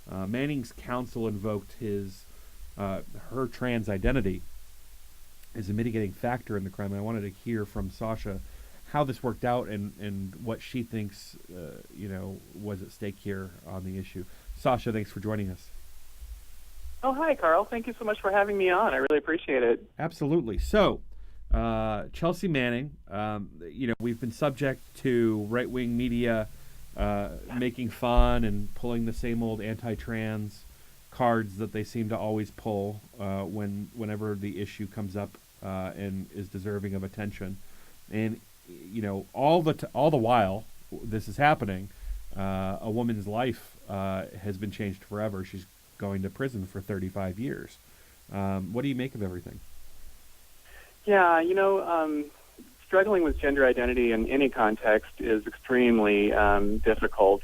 Manning's counsel invoked her trans identity as a mitigating factor in the crime. And I wanted to hear from Sasha how this worked out and what she thinks was at stake here on the issue. Sasha, thanks for joining us. Oh, hi, Carl. Thank you so much for having me on. I really appreciate it. Absolutely. So, Chelsea Manning, we've been subject to right-wing media making fun and pulling the same old anti-trans cards that they seem to always pull whenever the issue comes up and is deserving of attention. And all the while this is happening, a woman's life has been changed forever. She's going to prison for 35 years. What do you make of everything? Yeah, struggling with gender identity in any context is extremely difficult.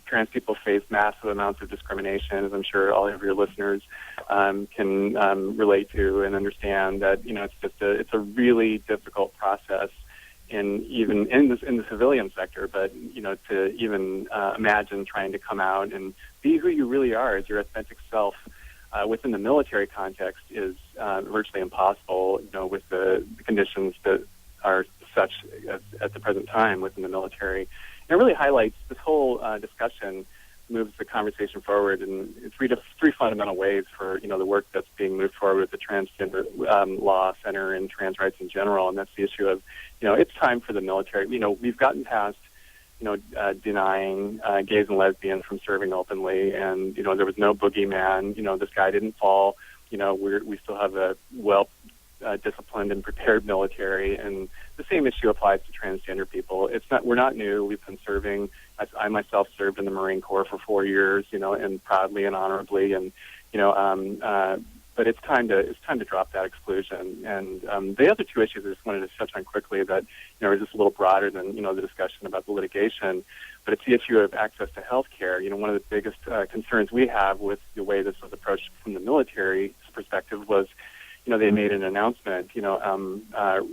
Trans people face massive amounts of discrimination, as I'm sure all of your listeners can relate to and understand. That it's a really difficult process, in the civilian sector. But to even imagine trying to come out and be who you really are as your authentic self within the military context is virtually impossible, with the conditions that are such at the present time within the military. And it really highlights this whole discussion, moves the conversation forward in three fundamental ways for, the work that's being moved forward with the Transgender Law Center and trans rights in general. And that's the issue of, it's time for the military. We've gotten past denying gays and lesbians from serving openly, and there was no boogeyman. This guy didn't fall. We still have a disciplined and prepared military, and the same issue applies to transgender people. We're not new. We've been serving. I myself served in the Marine Corps for 4 years, and proudly and honorably, and but it's time to drop that exclusion. And the other two issues I just wanted to touch on quickly that are just a little broader than the discussion about the litigation, but it's the issue of access to health care. One of the biggest concerns we have with the way this was approached from the military's perspective was, they made an announcement,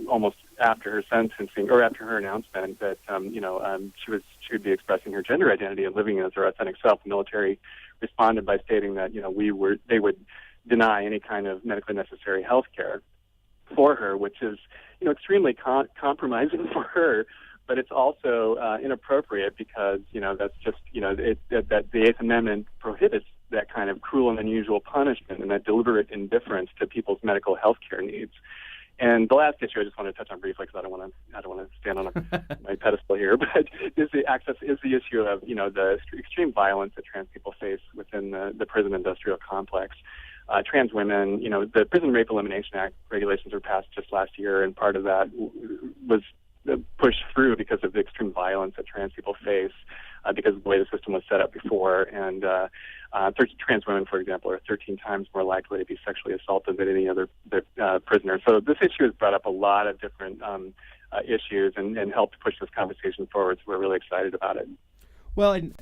almost after her sentencing or after her announcement that she would be expressing her gender identity and living as her authentic self. The military responded by stating that they would deny any kind of medically necessary health care for her, which is extremely compromising for her, but it's also inappropriate because that's just that the Eighth Amendment prohibits that kind of cruel and unusual punishment and that deliberate indifference to people's medical health care needs. And the last issue I just want to touch on briefly, because I don't want to stand on my pedestal here, but is the issue of the extreme violence that trans people face within the prison industrial complex. Trans women, the Prison Rape Elimination Act regulations were passed just last year, and part of that was pushed through because of the extreme violence that trans people face because of the way the system was set up before. And trans women, for example, are 13 times more likely to be sexually assaulted than any other prisoner. So this issue has brought up a lot of different issues and helped push this conversation forward. So we're really excited about it. Well, and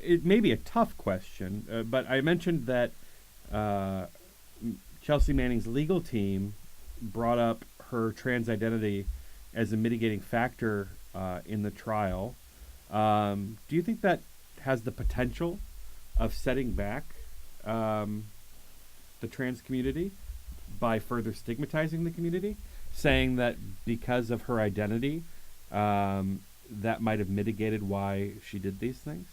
it may be a tough question, but I mentioned that Chelsea Manning's legal team brought up her trans identity as a mitigating factor in the trial. Do you think that has the potential of setting back the trans community by further stigmatizing the community, saying that because of her identity, that might have mitigated why she did these things?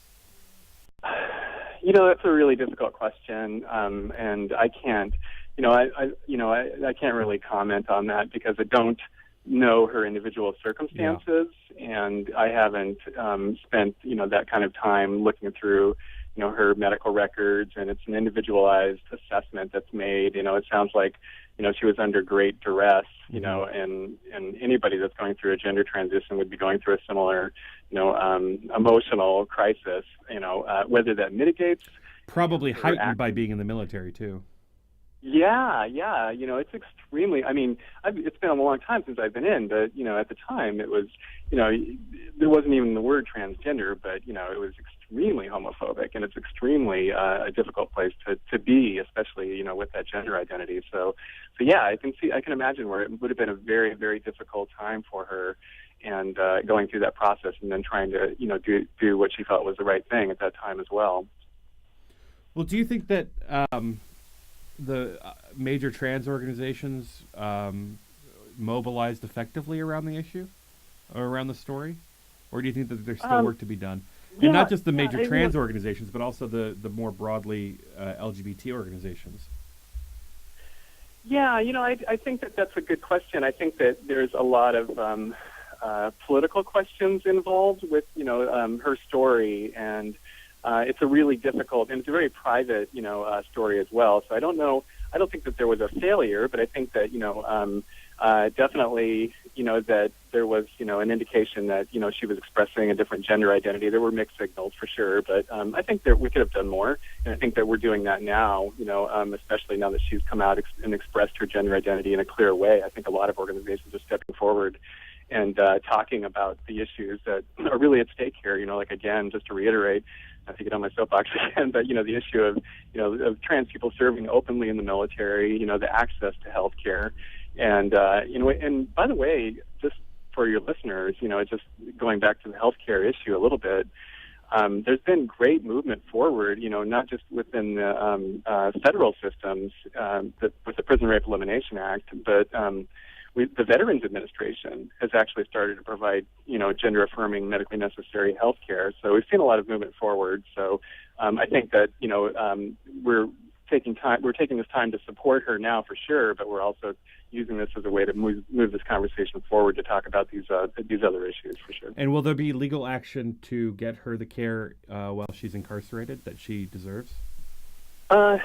That's a really difficult question, and I can't, I can't really comment on that because I don't know her individual circumstances, and I haven't spent, that kind of time looking through, her medical records, and it's an individualized assessment that's made. It sounds like, she was under great duress, and anybody that's going through a gender transition would be going through a similar, emotional crisis, whether that mitigates. Probably heightened by being in the military, too. Yeah, it's extremely, it's been a long time since I've been in, but, at the time it was, there wasn't even the word transgender, but, it was extremely homophobic, and it's extremely a difficult place to be, especially, with that gender identity. So yeah, I can imagine where it would have been a very, very difficult time for her, and going through that process and then trying to, do what she felt was the right thing at that time as well. Well, do you think that the major trans organizations mobilized effectively around the issue or around the story? Or do you think that there's still work to be done? And not just the major trans organizations, but also the more broadly LGBT organizations. Yeah, I think that that's a good question. I think that there's a lot of political questions involved with, her story, and it's a really difficult, and it's a very private, story as well. So I don't think that there was a failure, but I think that, definitely, that there was, an indication that, she was expressing a different gender identity. There were mixed signals for sure, but I think that we could have done more, and I think that we're doing that now, especially now that she's come out and expressed her gender identity in a clear way. I think a lot of organizations are stepping forward and talking about the issues that are really at stake here. Again, just to reiterate, not to get on my soapbox again, but the issue of trans people serving openly in the military, the access to health care. And, and by the way, just for your listeners, just going back to the healthcare issue a little bit, there's been great movement forward, not just within the federal systems with the Prison Rape Elimination Act, but the Veterans Administration has actually started to provide, gender-affirming medically necessary health care. So we've seen a lot of movement forward. So I think that, we're taking this time to support her now for sure, but we're also using this as a way to move this conversation forward to talk about these other issues for sure. And will there be legal action to get her the care while she's incarcerated that she deserves? It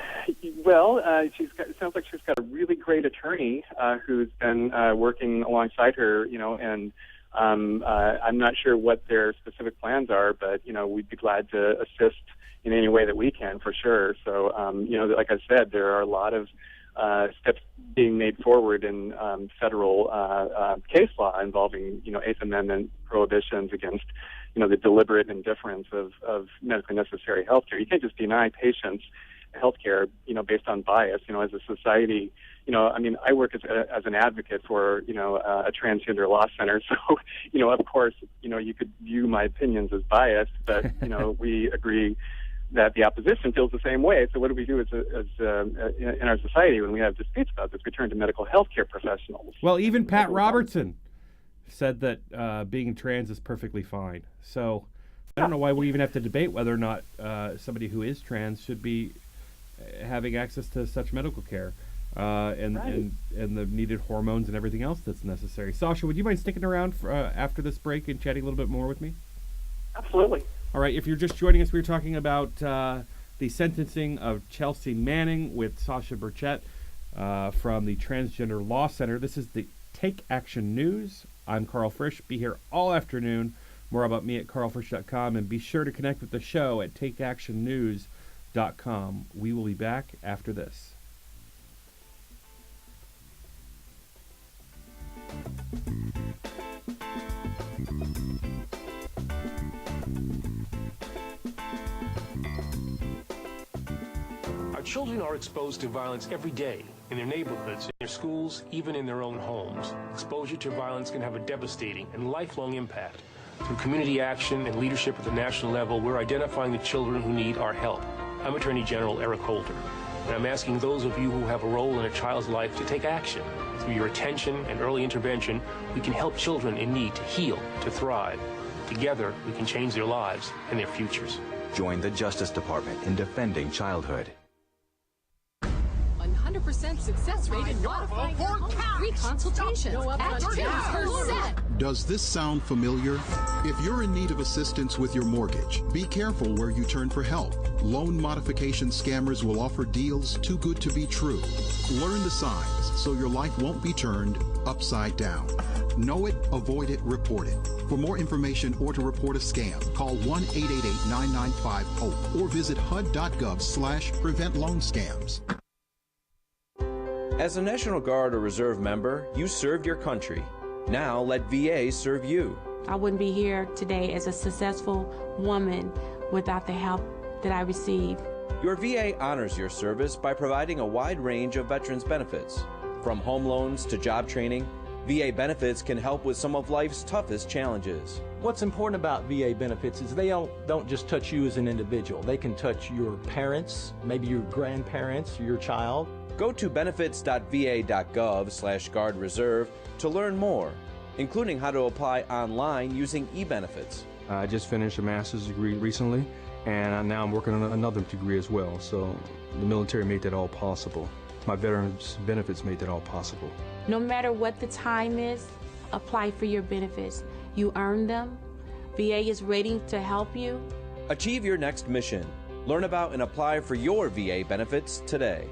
sounds like she's got a really great attorney who's been working alongside her, and I'm not sure what their specific plans are, but, we'd be glad to assist in any way that we can for sure. So, like I said, there are a lot of steps being made forward in federal case law involving, Eighth Amendment prohibitions against, the deliberate indifference of medically necessary health care. You can't just deny patients healthcare, based on bias. As a society, I work as an advocate for, a transgender law center. So, of course, you could view my opinions as biased, but, we agree that the opposition feels the same way. So what do we do as in our society when we have disputes about this? We turn to medical health care professionals. Well, even Pat Robertson said that being trans is perfectly fine. So I don't know why we even have to debate whether or not somebody who is trans should be having access to such medical care and the needed hormones and everything else that's necessary. Sasha, would you mind sticking around for, after this break and chatting a little bit more with me? Absolutely. All right, if you're just joining us, we were talking about the sentencing of Chelsea Manning with Sasha Burchett from the Transgender Law Center. This is the Take Action News. I'm Carl Frisch. Be here all afternoon. More about me at carlfrisch.com, and be sure to connect with the show at takeactionnews.com. We will be back after this. Our children are exposed to violence every day in their neighborhoods, in their schools, even in their own homes. Exposure to violence can have a devastating and lifelong impact. Through community action and leadership at the national level, we're identifying the children who need our help. I'm Attorney General Eric Holder, and I'm asking those of you who have a role in a child's life to take action. Through your attention and early intervention, we can help children in need to heal, to thrive. Together, we can change their lives and their futures. Join the Justice Department in defending childhood. 100% success rate in modifying your home. Free consultation at 10%. Does this sound familiar? If you're in need of assistance with your mortgage, be careful where you turn for help. Loan modification scammers will offer deals too good to be true. Learn the signs so your life won't be turned upside down. Know it, avoid it, report it. For more information or to report a scam, call 1-888-995-HOPE or visit HUD.gov/prevent-loan-scams. As a National Guard or Reserve member, you served your country. Now let VA serve you. I wouldn't be here today as a successful woman without the help that I received. Your VA honors your service by providing a wide range of veterans benefits. From home loans to job training, VA benefits can help with some of life's toughest challenges. What's important about VA benefits is they don't just touch you as an individual. They can touch your parents, maybe your grandparents, your child. Go to benefits.va.gov/Guard Reserve to learn more, including how to apply online using e-benefits. I just finished a master's degree recently, and now I'm working on another degree as well, so the military made that all possible. My veterans benefits made that all possible. No matter what the time is, apply for your benefits. You earn them. VA is ready to help you. Achieve your next mission. Learn about and apply for your VA benefits today.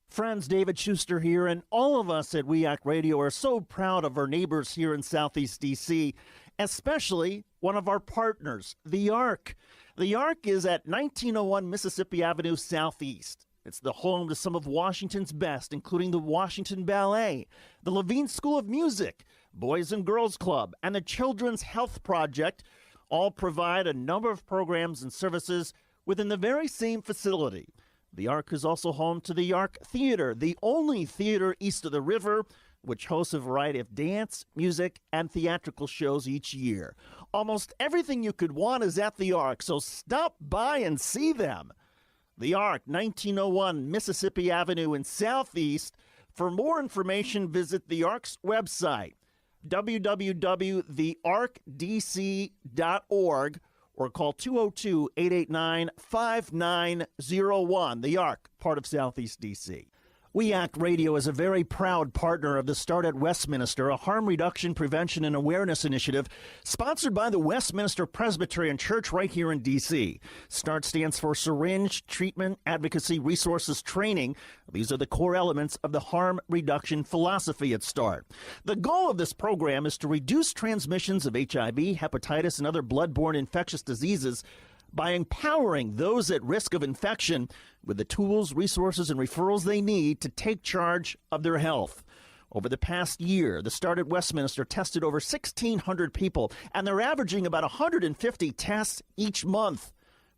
Friends, David Shuster here, and all of us at We Act Radio are so proud of our neighbors here in Southeast D.C., especially one of our partners, the ARC. The ARC is at 1901 Mississippi Avenue Southeast. It's the home to some of Washington's best, including the Washington Ballet, the Levine School of Music, Boys and Girls Club, and the Children's Health Project. All provide a number of programs and services within the very same facility. The ARC is also home to the ARC Theater, the only theater east of the river, which hosts a variety of dance, music, and theatrical shows each year. Almost everything you could want is at the ARC, so stop by and see them. The ARC, 1901 Mississippi Avenue in Southeast. For more information, visit the ARC's website, www.thearcdc.org, or call 202-889-5901. The ARC, part of Southeast D.C. We Act Radio is a very proud partner of the Start at Westminster, a harm reduction, prevention, and awareness initiative sponsored by the Westminster Presbyterian Church right here in D.C. START stands for Syringe, Treatment, Advocacy, Resources, Training. These are the core elements of the harm reduction philosophy at START. The goal of this program is to reduce transmissions of HIV, hepatitis, and other bloodborne infectious diseases by empowering those at risk of infection with the tools, resources, and referrals they need to take charge of their health. Over the past year, the Start at Westminster tested over 1,600 people, and they're averaging about 150 tests each month.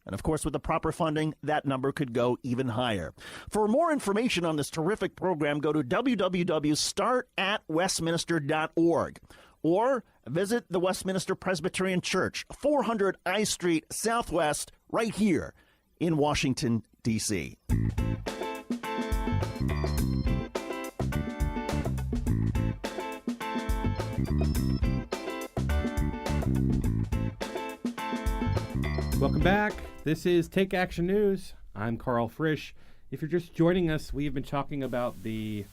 And of course, with the proper funding, that number could go even higher. For more information on this terrific program, go to www.startatwestminster.org. Or visit the Westminster Presbyterian Church, 400 I Street Southwest, right here in Washington, D.C. Welcome back. This is Take Action News. I'm Carl Frisch. If you're just joining us, we've been talking about the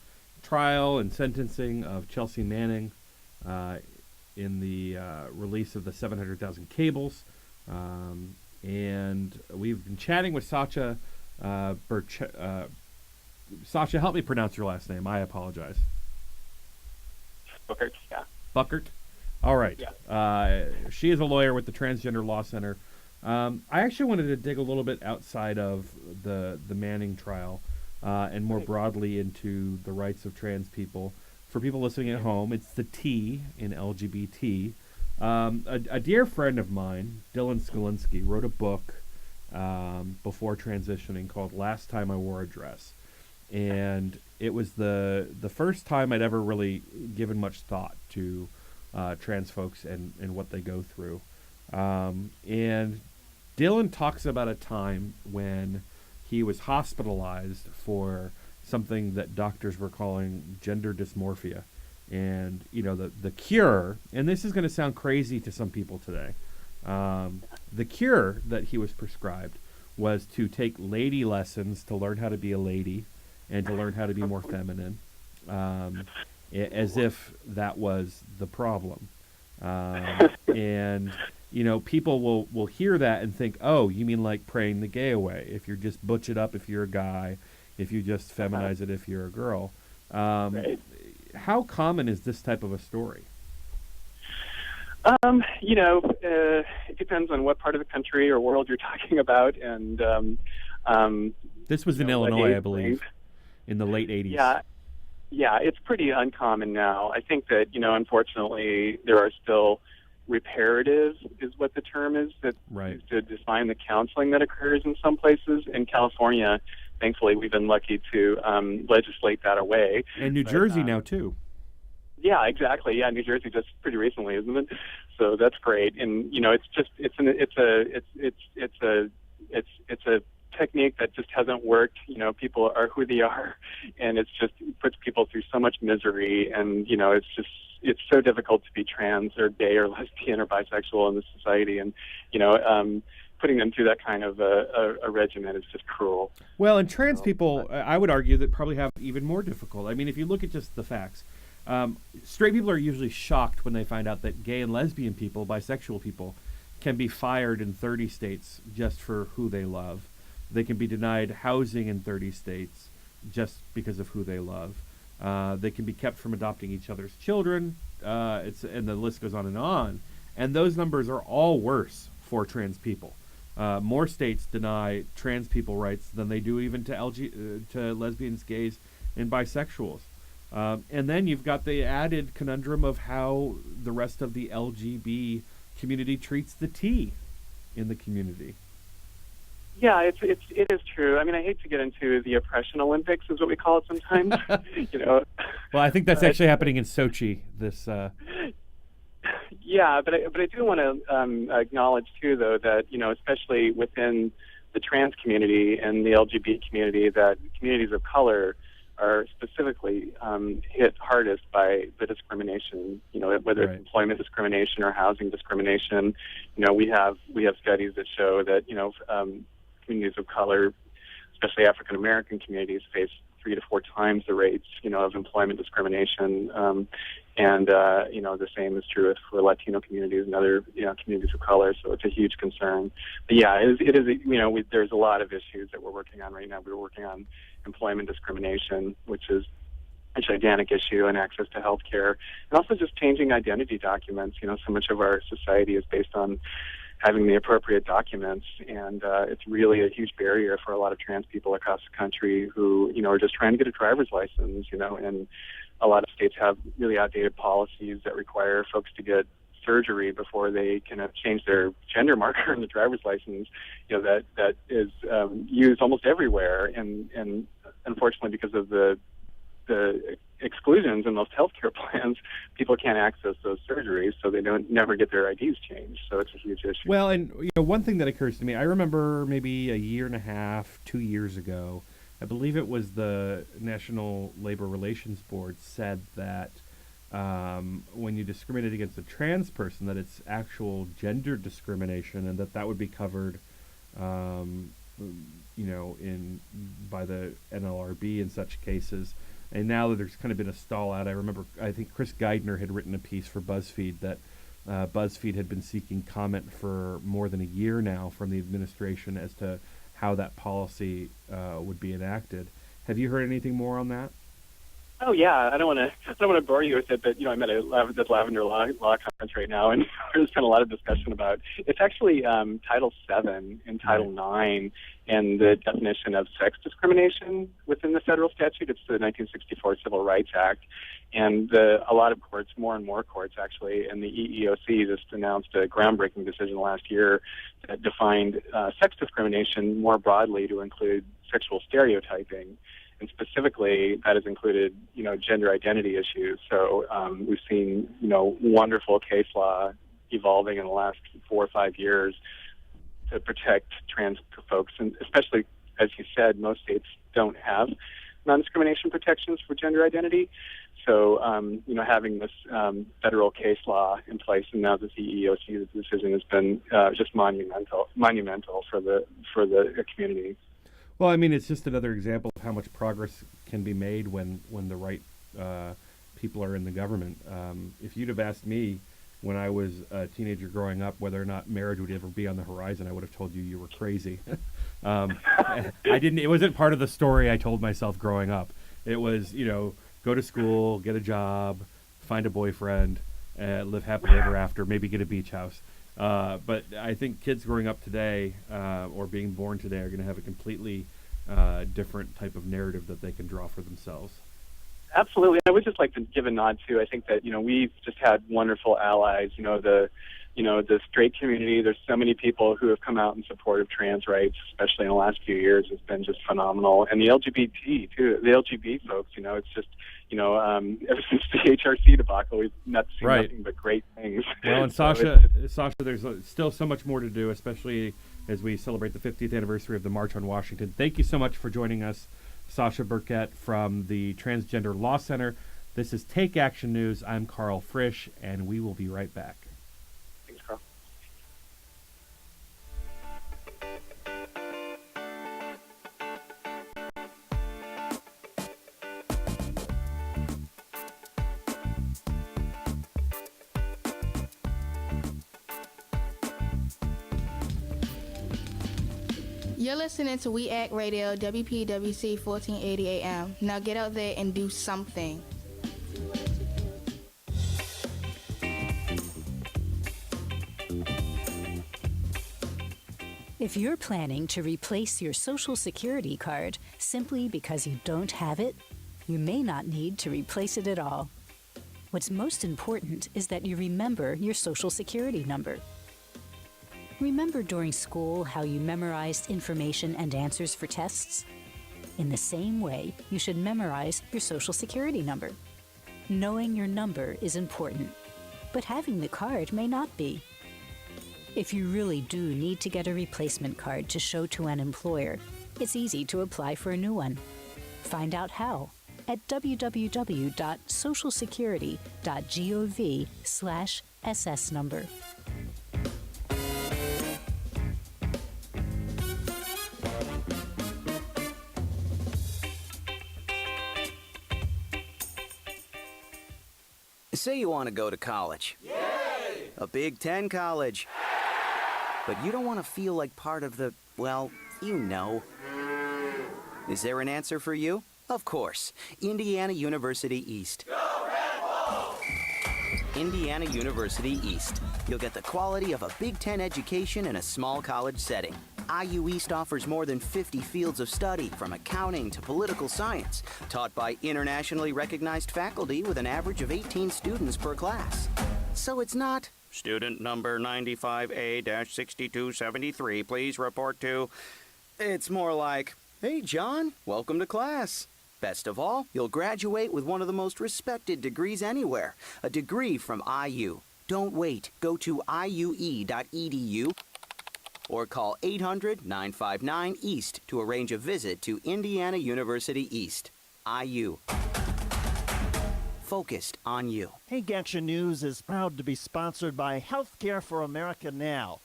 trial and sentencing of Chelsea Manning in the release of the 700,000 cables. And we've been chatting with Sasha Sasha, help me pronounce your last name. I apologize. Buckert, yeah. Buckert? All right. Yeah. She is a lawyer with the Transgender Law Center. I actually wanted to dig a little bit outside of the Manning trial and more broadly into the rights of trans people. For people listening at home, it's the T in LGBT. A dear friend of mine, Dylan Skalinsky, wrote a book before transitioning called Last Time I Wore a Dress. And it was the first time I'd ever really given much thought to trans folks and what they go through. And Dylan talks about a time when he was hospitalized for something that doctors were calling gender dysmorphia. And, you know, the cure, and this is going to sound crazy to some people today, the cure that he was prescribed was to take lady lessons to learn how to be a lady and to learn how to be more feminine, as if that was the problem. And, you know, people will hear that and think, oh, you mean like praying the gay away. If you just butch it up if you're a guy, if you just feminize it if you're a girl. Right. How common is this type of a story? You know, it depends on what part of the country or world you're talking about. And this was in Illinois, I believe, in the late 80s. Yeah, it's pretty uncommon now. I think that, you know, unfortunately, there are still reparatives, is what the term is, that right. to define the counseling that occurs in some places. In California, thankfully, we've been lucky to legislate that away. And New Jersey now too. Yeah, exactly. Yeah, New Jersey just pretty recently, isn't it? So that's great. And you know, it's a technique that just hasn't worked. You know, people are who they are, and it puts people through so much misery. And you know, it's so difficult to be trans or gay or lesbian or bisexual in this society. And you know, putting them through that kind of a regimen is just cruel. Well, and trans people, I would argue, that probably have even more difficult. I mean, if you look at just the facts, straight people are usually shocked when they find out that gay and lesbian people, bisexual people, can be fired in 30 states just for who they love. They can be denied housing in 30 states just because of who they love. They can be kept from adopting each other's children, and the list goes on and on. And those numbers are all worse for trans people. More states deny trans people rights than they do even to lesbians, gays, and bisexuals. And then you've got the added conundrum of how the rest of the LGBT community treats the T in the community. Yeah, it is true. I mean, I hate to get into the oppression Olympics, is what we call it sometimes. Well, I think that's actually happening in Sochi. This. Yeah, but I do want to acknowledge too, though, that especially within the trans community and the LGBT community, that communities of color are specifically hit hardest by the discrimination. Whether it's employment discrimination or housing discrimination. We have studies that show that communities of color, especially African American communities, face 3 to 4 times the rates, of employment discrimination, and the same is true for Latino communities and other communities of color. So it's a huge concern. But yeah, it is. There's a lot of issues that we're working on right now. We're working on employment discrimination, which is a gigantic issue, and access to health care, and also just changing identity documents. So much of our society is based on having the appropriate documents, and it's really a huge barrier for a lot of trans people across the country who, are just trying to get a driver's license, and a lot of states have really outdated policies that require folks to get surgery before they can change their gender marker in the driver's license, that is used almost everywhere, and unfortunately because of the exclusions in most healthcare plans, people can't access those surgeries, so they never get their IDs changed. So it's a huge issue. Well, and one thing that occurs to me, I remember maybe a year and a half, 2 years ago, I believe it was the National Labor Relations Board said that when you discriminate against a trans person, that it's actual gender discrimination, and that would be covered, by the NLRB in such cases. And now that there's kind of been a stall out, I think Chris Geidner had written a piece for BuzzFeed that BuzzFeed had been seeking comment for more than a year now from the administration as to how that policy would be enacted. Have you heard anything more on that? Oh yeah, I don't want to bore you with it, but I'm at this Lavender Law Conference right now, and there's been a lot of discussion about it's actually Title VII and Title IX and the definition of sex discrimination within the federal statute. It's the 1964 Civil Rights Act, and a lot of courts, more and more courts actually, and the EEOC just announced a groundbreaking decision last year that defined sex discrimination more broadly to include sexual stereotyping. And specifically, that has included, gender identity issues. So we've seen, wonderful case law evolving in the last 4 or 5 years to protect trans folks. And especially, as you said, most states don't have non-discrimination protections for gender identity. So, having this federal case law in place, and now this EEOC decision has been just monumental for the community. Well, I mean, it's just another example of how much progress can be made when the right people are in the government. If you'd have asked me when I was a teenager growing up whether or not marriage would ever be on the horizon, I would have told you were crazy. It wasn't part of the story I told myself growing up. It was, go to school, get a job, find a boyfriend, live happily ever after, maybe get a beach house. But I think kids growing up today or being born today are going to have a completely different type of narrative that they can draw for themselves. Absolutely. I would just like to give a nod too. I think that we've just had wonderful allies. The straight community. There's so many people who have come out in support of trans rights, especially in the last few years. It's been just phenomenal. And the LGBT too. The LGBT folks. It's just ever since the HRC debacle, we've not seen nothing but great things. Well, and Sasha, there's still so much more to do, especially as we celebrate the 50th anniversary of the March on Washington. Thank you so much for joining us, Sasha Burkett from the Transgender Law Center. This is Take Action News. I'm Carl Frisch, and we will be right back. Thanks, Carl. You're listening to We Act Radio, WPWC 1480 AM. Now get out there and do something. If you're planning to replace your Social Security card simply because you don't have it, you may not need to replace it at all. What's most important is that you remember your Social Security number. Remember during school how you memorized information and answers for tests? In the same way, you should memorize your Social Security number. Knowing your number is important, but having the card may not be. If you really do need to get a replacement card to show to an employer, it's easy to apply for a new one. Find out how at www.socialsecurity.gov/SS number. Say you want to go to college. Yay! A Big Ten college. But you don't want to feel like part of the, well, you know. Is there an answer for you? Of course. Indiana University East. Go Red Wolves! Indiana University East. You'll get the quality of a Big Ten education in a small college setting. IU East offers more than 50 fields of study, from accounting to political science, taught by internationally recognized faculty with an average of 18 students per class. So it's not student number 95A-6273, please report to. It's more like, hey, John, welcome to class. Best of all, you'll graduate with one of the most respected degrees anywhere, a degree from IU. Don't wait. Go to iue.edu or call 800-959-EAST to arrange a visit to Indiana University East. IU. Focused on you. Take Action News is proud to be sponsored by Healthcare for America Now.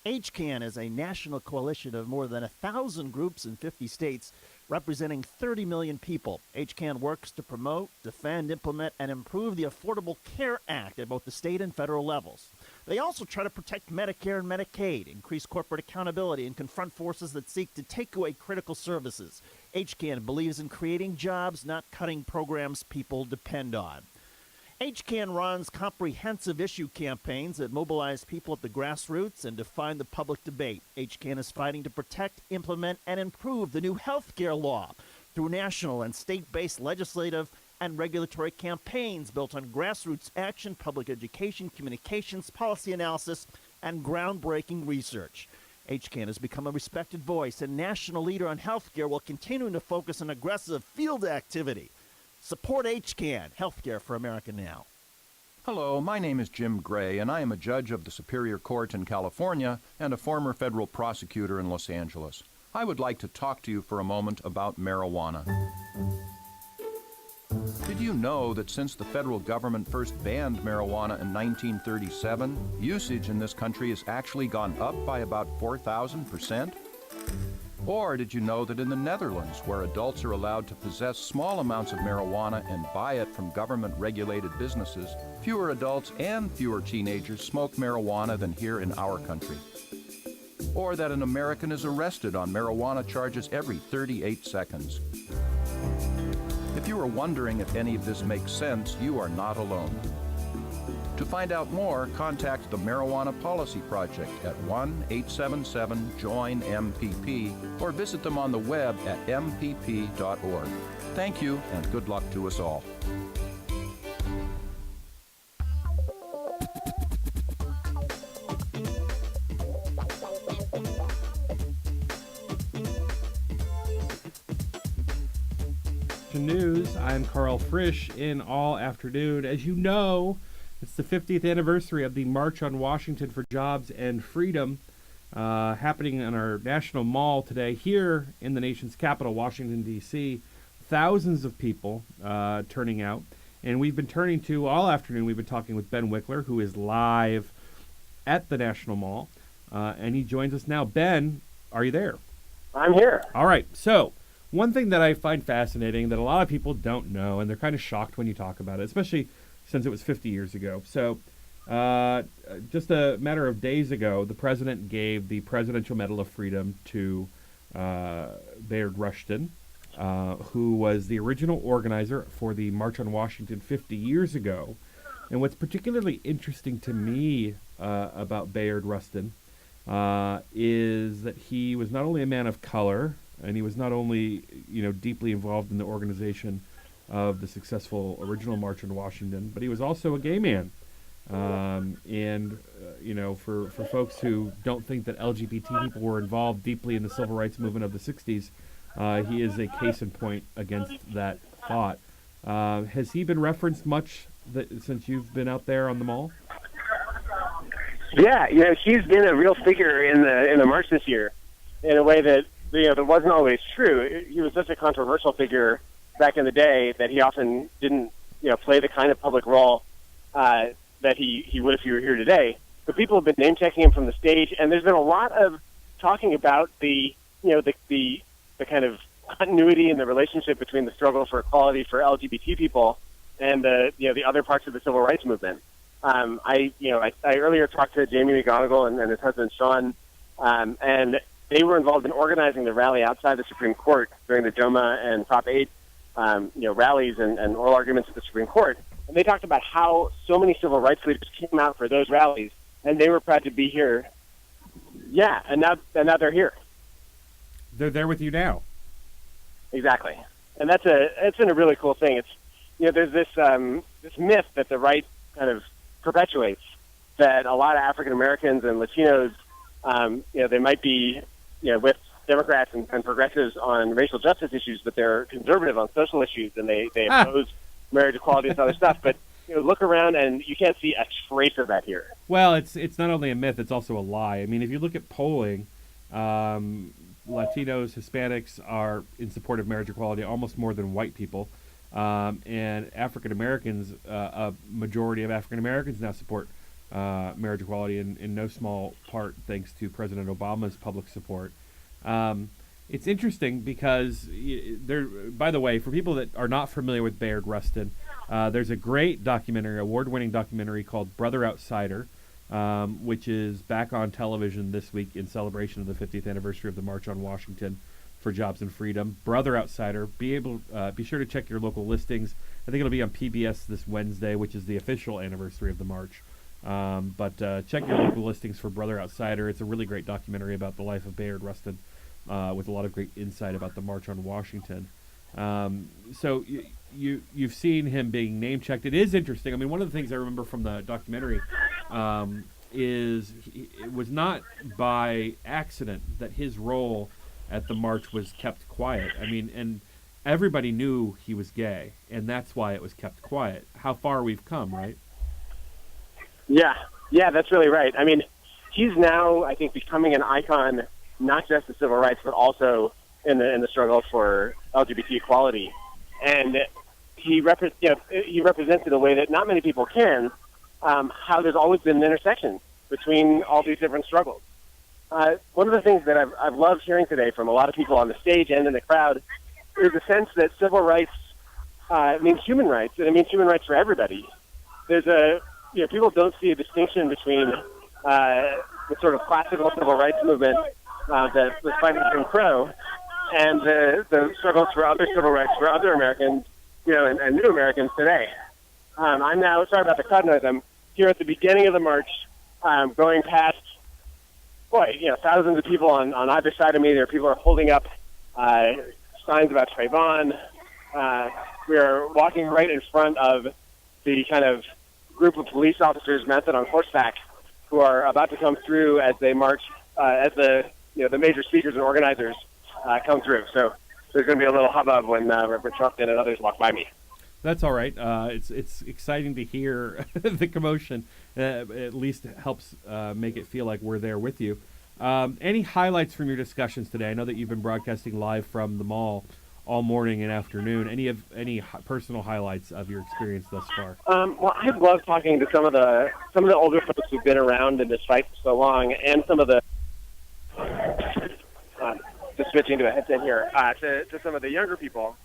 HCAN is a national coalition of more than 1,000 groups in 50 states, representing 30 million people. HCAN works to promote, defend, implement, and improve the Affordable Care Act at both the state and federal levels. They also try to protect Medicare and Medicaid, increase corporate accountability, and confront forces that seek to take away critical services. HCAN believes in creating jobs, not cutting programs people depend on. HCAN runs comprehensive issue campaigns that mobilize people at the grassroots and define the public debate. HCAN is fighting to protect, implement, and improve the new health care law through national and state-based legislative and regulatory campaigns built on grassroots action, public education, communications, policy analysis, and groundbreaking research. HCAN has become a respected voice and national leader on health care while continuing to focus on aggressive field activity. Support HCAN, Healthcare for America Now. Hello, my name is Jim Gray, and I am a judge of the Superior Court in California and a former federal prosecutor in Los Angeles. I would like to talk to you for a moment about marijuana. Did you know that since the federal government first banned marijuana in 1937, usage in this country has actually gone up by about 4,000%? Or did you know that in the Netherlands, where adults are allowed to possess small amounts of marijuana and buy it from government-regulated businesses, fewer adults and fewer teenagers smoke marijuana than here in our country? Or that an American is arrested on marijuana charges every 38 seconds? If you are wondering if any of this makes sense, you are not alone. To find out more, contact the Marijuana Policy Project at 1-877-JOIN-MPP or visit them on the web at mpp.org. Thank you, and good luck to us all. News. I'm Carl Frisch in all afternoon. As you know, it's the 50th anniversary of the March on Washington for Jobs and Freedom, happening in our National Mall today here in the nation's capital, Washington, D.C. Thousands of people turning out. And we've been turning to, all afternoon, we've been talking with Ben Wickler, who is live at the National Mall. And he joins us now. Ben, are you there? I'm here. All right. So, one thing that I find fascinating that a lot of people don't know, and they're kind of shocked when you talk about it, especially since it was 50 years ago. So just a matter of days ago, the president gave the Presidential Medal of Freedom to Bayard Rustin, who was the original organizer for the March on Washington 50 years ago. And what's particularly interesting to me about Bayard Rustin is that he was not only a man of color, and he was not only, deeply involved in the organization of the successful original March on Washington, but he was also a gay man. For folks who don't think that LGBT people were involved deeply in the civil rights movement of the 60s, he is a case in point against that thought. Has he been referenced much since you've been out there on the Mall? Yeah, he's been a real figure in the march this year in a way that that wasn't always true. He was such a controversial figure back in the day that he often didn't play the kind of public role that he would if he were here today. But people have been name checking him from the stage, and there's been a lot of talking about the kind of continuity in the relationship between the struggle for equality for LGBT people and the other parts of the civil rights movement. I earlier talked to Jamie McGonigal and his husband Sean, and they were involved in organizing the rally outside the Supreme Court during the DOMA and Prop 8 rallies and oral arguments at the Supreme Court. And they talked about how so many civil rights leaders came out for those rallies, and they were proud to be here. Yeah, and now they're here. They're there with you now. Exactly, and it's been a really cool thing. It's there's this myth that the right kind of perpetuates that a lot of African Americans and Latinos, they might be with Democrats and progressives on racial justice issues, but they're conservative on social issues, and they oppose marriage equality and other stuff. But look around, and you can't see a trace of that here. Well, it's not only a myth; it's also a lie. I mean, if you look at polling, Latinos, Hispanics are in support of marriage equality almost more than white people, and African Americans, a majority of African Americans now support marriage equality, in no small part thanks to President Obama's public support. It's interesting because by the way, for people that are not familiar with Bayard Rustin, there's a great documentary, award-winning documentary called Brother Outsider, which is back on television this week in celebration of the 50th anniversary of the March on Washington for Jobs and Freedom. Brother Outsider. Be sure to check your local listings. I think it'll be on PBS this Wednesday, which is the official anniversary of the march. But check your local listings for Brother Outsider. It's a really great documentary about the life of Bayard Rustin, with a lot of great insight about the March on Washington. So you've seen him being name-checked. It is interesting. I mean, one of the things I remember from the documentary is it was not by accident that his role at the march was kept quiet. I mean, and everybody knew he was gay, and that's why it was kept quiet. How far we've come, right? Yeah, that's really right. I mean, he's now, I think, becoming an icon, not just in civil rights, but also in the struggle for LGBT equality. And he represents in a way that not many people can, how there's always been an intersection between all these different struggles. One of the things that I've loved hearing today from a lot of people on the stage and in the crowd is the sense that civil rights means human rights, and it means human rights for everybody. There's people don't see a distinction between the sort of classical civil rights movement that was fighting Jim Crow and the struggles for other civil rights for other Americans, and new Americans today. I'm now, sorry about the crowd noise, I'm here at the beginning of the march, going past, thousands of people on either side of me. There are people who are holding up signs about Trayvon. We are walking right in front of the kind of group of police officers mounted on horseback who are about to come through as they march, as the major speakers and organizers come through. So there's going to be a little hubbub when Reverend Trump and others walk by me. That's all right. It's exciting to hear the commotion. At least it helps make it feel like we're there with you. Any highlights from your discussions today? I know that you've been broadcasting live from the mall all morning and afternoon. Any personal highlights of your experience thus far? Well, I've loved talking to some of the older folks who've been around in this fight for so long, and some of the just switching to a headset here to some of the younger people.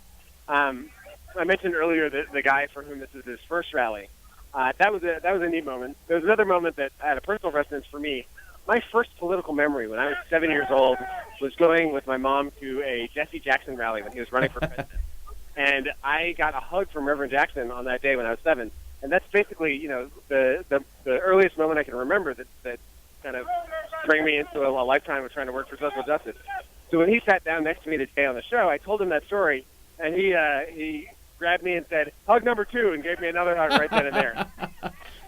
I mentioned earlier the guy for whom this is his first rally. That was a neat moment. There was another moment that had a personal resonance for me. my first political memory when I was 7 years old was going with my mom to a Jesse Jackson rally when he was running for president. And I got a hug from Reverend Jackson on that day when I was 7. And that's basically, the earliest moment I can remember that kind of bring me into a lifetime of trying to work for social justice. So when he sat down next to me today on the show, I told him that story, and he grabbed me and said, "Hug number 2," and gave me another hug right then and there.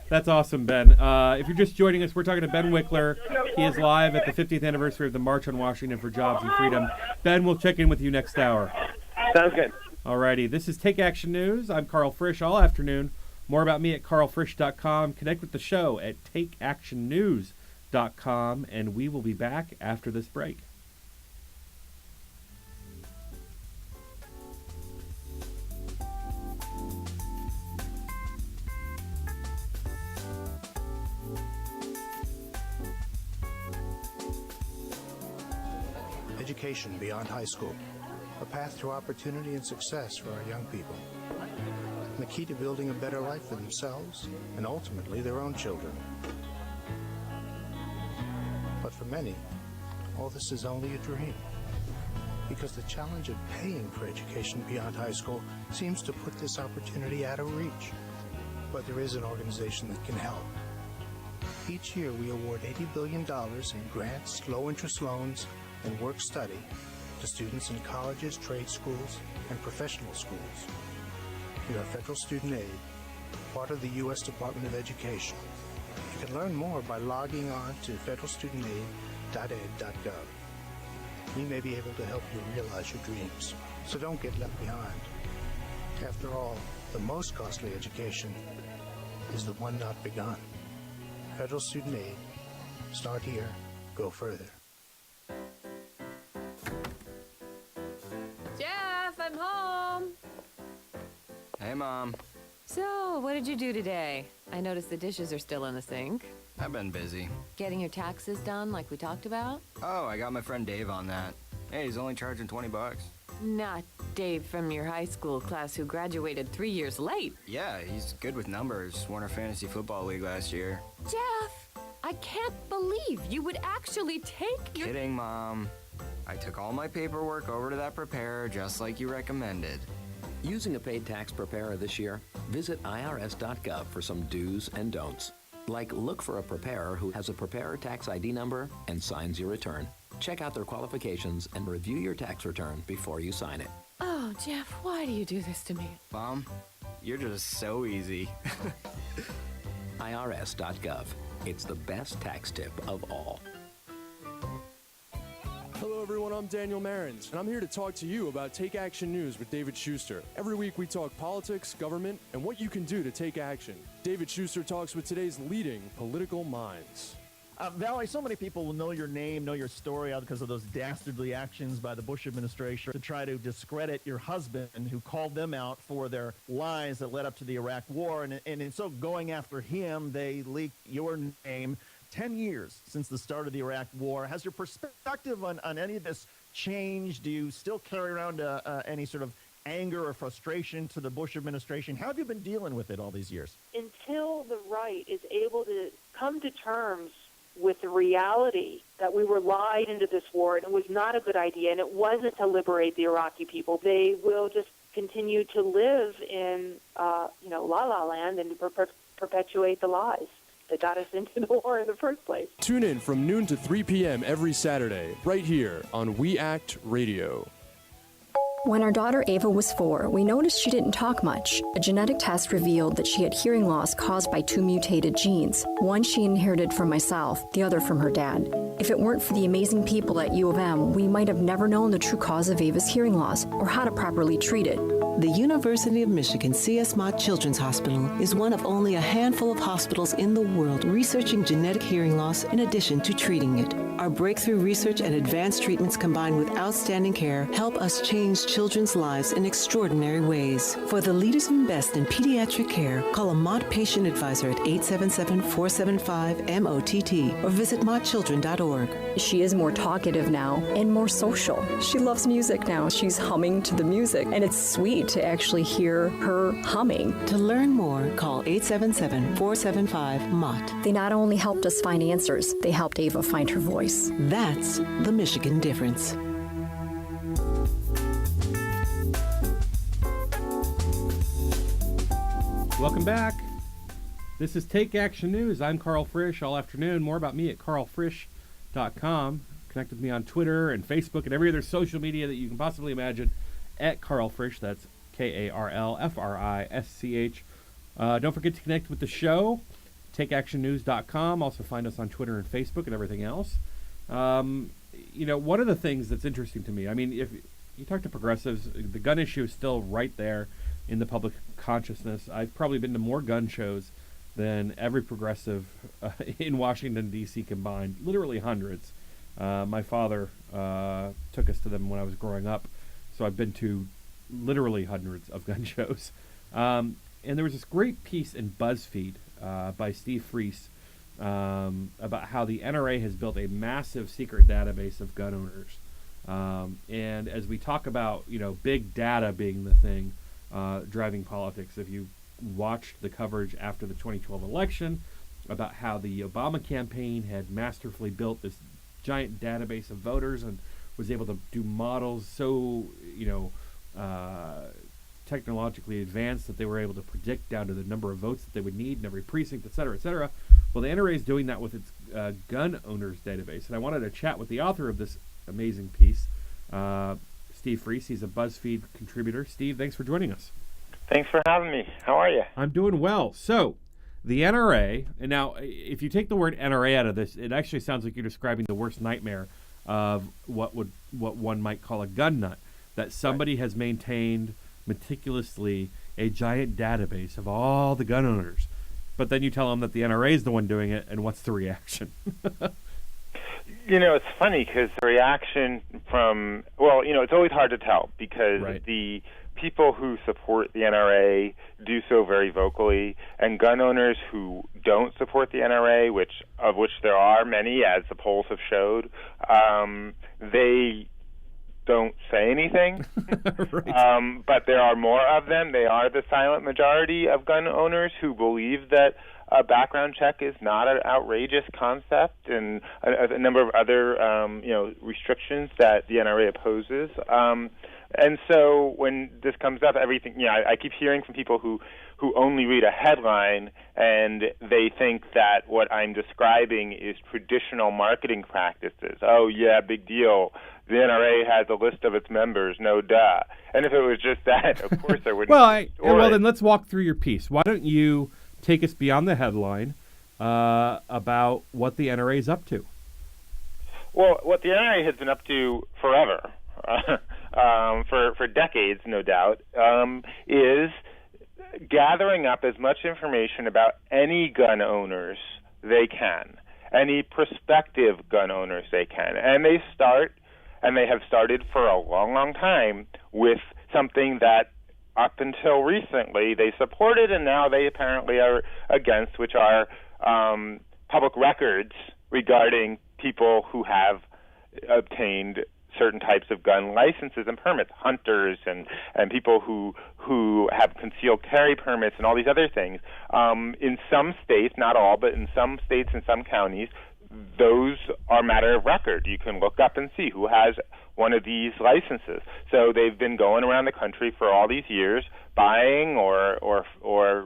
That's awesome, Ben. If you're just joining us, we're talking to Ben Wickler. He is live at the 50th anniversary of the March on Washington for Jobs and Freedom. Ben, we'll check in with you next hour. Sounds good. Alrighty, this is Take Action News. I'm Carl Frisch all afternoon. More about me at carlfrisch.com. Connect with the show at takeactionnews.com, and we will be back after this break. Education beyond high school, a path to opportunity and success for our young people, and the key to building a better life for themselves and ultimately their own children. But for many, all this is only a dream, because the challenge of paying for education beyond high school seems to put this opportunity out of reach. But there is an organization that can help. Each year we award $80 billion in grants, low-interest loans, and work-study to students in colleges, trade schools, and professional schools. We are Federal Student Aid, part of the U.S. Department of Education. You can learn more by logging on to federalstudentaid.ed.gov. We may be able to help you realize your dreams, so don't get left behind. After all, the most costly education is the one not begun. Federal Student Aid. Start here, go further. Jeff, I'm home. Hey, Mom. So, what did you do today? I noticed the dishes are still in the sink. I've been busy. Getting your taxes done like we talked about? Oh, I got my friend Dave on that. Hey, he's only charging $20. Not Dave from your high school class who graduated 3 years late. Yeah, he's good with numbers. Won our fantasy football league last year. Jeff, I can't believe you would actually take your... Kidding, Mom. I took all my paperwork over to that preparer just like you recommended. Using a paid tax preparer this year? Visit irs.gov for some do's and don'ts. Like look for a preparer who has a preparer tax ID number and signs your return. Check out their qualifications and review your tax return before you sign it. Oh, Jeff, why do you do this to me? Mom, you're just so easy. irs.gov. It's the best tax tip of all. Hello everyone, I'm Daniel Marins, and I'm here to talk to you about Take Action News with David Shuster. Every week we talk politics, government, and what you can do to take action. David Shuster talks with today's leading political minds. Valerie, so many people will know your name, know your story because of those dastardly actions by the Bush administration to try to discredit your husband, who called them out for their lies that led up to the Iraq War. And in so going after him, they leaked your name. 10 years since the start of the Iraq War. Has your perspective on any of this changed? Do you still carry around any sort of anger or frustration to the Bush administration? How have you been dealing with it all these years? Until the right is able to come to terms with the reality that we were lied into this war and it was not a good idea and it wasn't to liberate the Iraqi people, they will just continue to live in, la-la land and perpetuate the lies that got us into the war in the first place. Tune in from noon to 3 p.m. every Saturday, right here on We Act Radio. When our daughter Ava was 4, we noticed she didn't talk much. A genetic test revealed that she had hearing loss caused by 2 mutated genes. One she inherited from myself, the other from her dad. If it weren't for the amazing people at U of M, we might have never known the true cause of Ava's hearing loss or how to properly treat it. The University of Michigan C.S. Mott Children's Hospital is one of only a handful of hospitals in the world researching genetic hearing loss in addition to treating it. Our breakthrough research and advanced treatments combined with outstanding care help us change children's lives in extraordinary ways. For the leaders and best in pediatric care, call a Mott Patient Advisor at 877-475-MOTT or visit mottchildren.org. She is more talkative now and more social. She loves music now. She's humming to the music, and it's sweet. need to actually hear her humming. To learn more, call 877-475-MOT. They not only helped us find answers, they helped Ava find her voice. That's the Michigan difference. Welcome back. This is Take Action News. I'm Carl Frisch. All afternoon. More about me at carlfrisch.com. Connect with me on Twitter and Facebook and every other social media that you can possibly imagine at Carl Frisch. That's KarlFrisch. Don't forget to connect with the show. TakeActionNews.com. Also find us on Twitter and Facebook and everything else. One of the things that's interesting to me, I mean, if you talk to progressives, the gun issue is still right there in the public consciousness. I've probably been to more gun shows than every progressive in Washington, D.C. combined, literally hundreds. My father took us to them when I was growing up, so I've been to literally hundreds of gun shows. And there was this great piece in BuzzFeed by Steve Freese about how the NRA has built a massive secret database of gun owners. And as we talk about, big data being the thing driving politics, if you watched the coverage after the 2012 election about how the Obama campaign had masterfully built this giant database of voters and was able to do models so, technologically advanced that they were able to predict down to the number of votes that they would need in every precinct, et cetera, et cetera. Well, the NRA is doing that with its gun owners database. And I wanted to chat with the author of this amazing piece, Steve Freese. He's a BuzzFeed contributor. Steve, thanks for joining us. Thanks for having me. How are you? I'm doing well. So, the NRA, and now if you take the word NRA out of this, it actually sounds like you're describing the worst nightmare of what one might call a gun nut, that somebody has maintained meticulously a giant database of all the gun owners. But then you tell them that the NRA is the one doing it, and what's the reaction? It's funny because the reaction from, it's always hard to tell because the people who support the NRA do so very vocally, and gun owners who don't support the NRA, of which there are many, as the polls have showed, they don't say anything. But there are more of them. They are the silent majority of gun owners who believe that a background check is not an outrageous concept, and a number of other restrictions that the NRA opposes. And so when this comes up, everything, I keep hearing from people who only read a headline and they think that what I'm describing is traditional marketing practices. Oh, yeah, big deal. The NRA has a list of its members, no duh. And if it was just that, of course there wouldn't be a story. Well, then let's walk through your piece. Why don't you take us beyond the headline about what the NRA is up to? Well, what the NRA has been up to forever, for decades, no doubt, is gathering up as much information about any gun owners they can, any prospective gun owners they can. And they have started for a long, long time with something that up until recently they supported and now they apparently are against, which are public records regarding people who have obtained certain types of gun licenses and permits, hunters and people who have concealed carry permits and all these other things. In some states, not all, but in some states and some counties, those are matter of record. You can look up and see who has one of these licenses. So they've been going around the country for all these years, buying or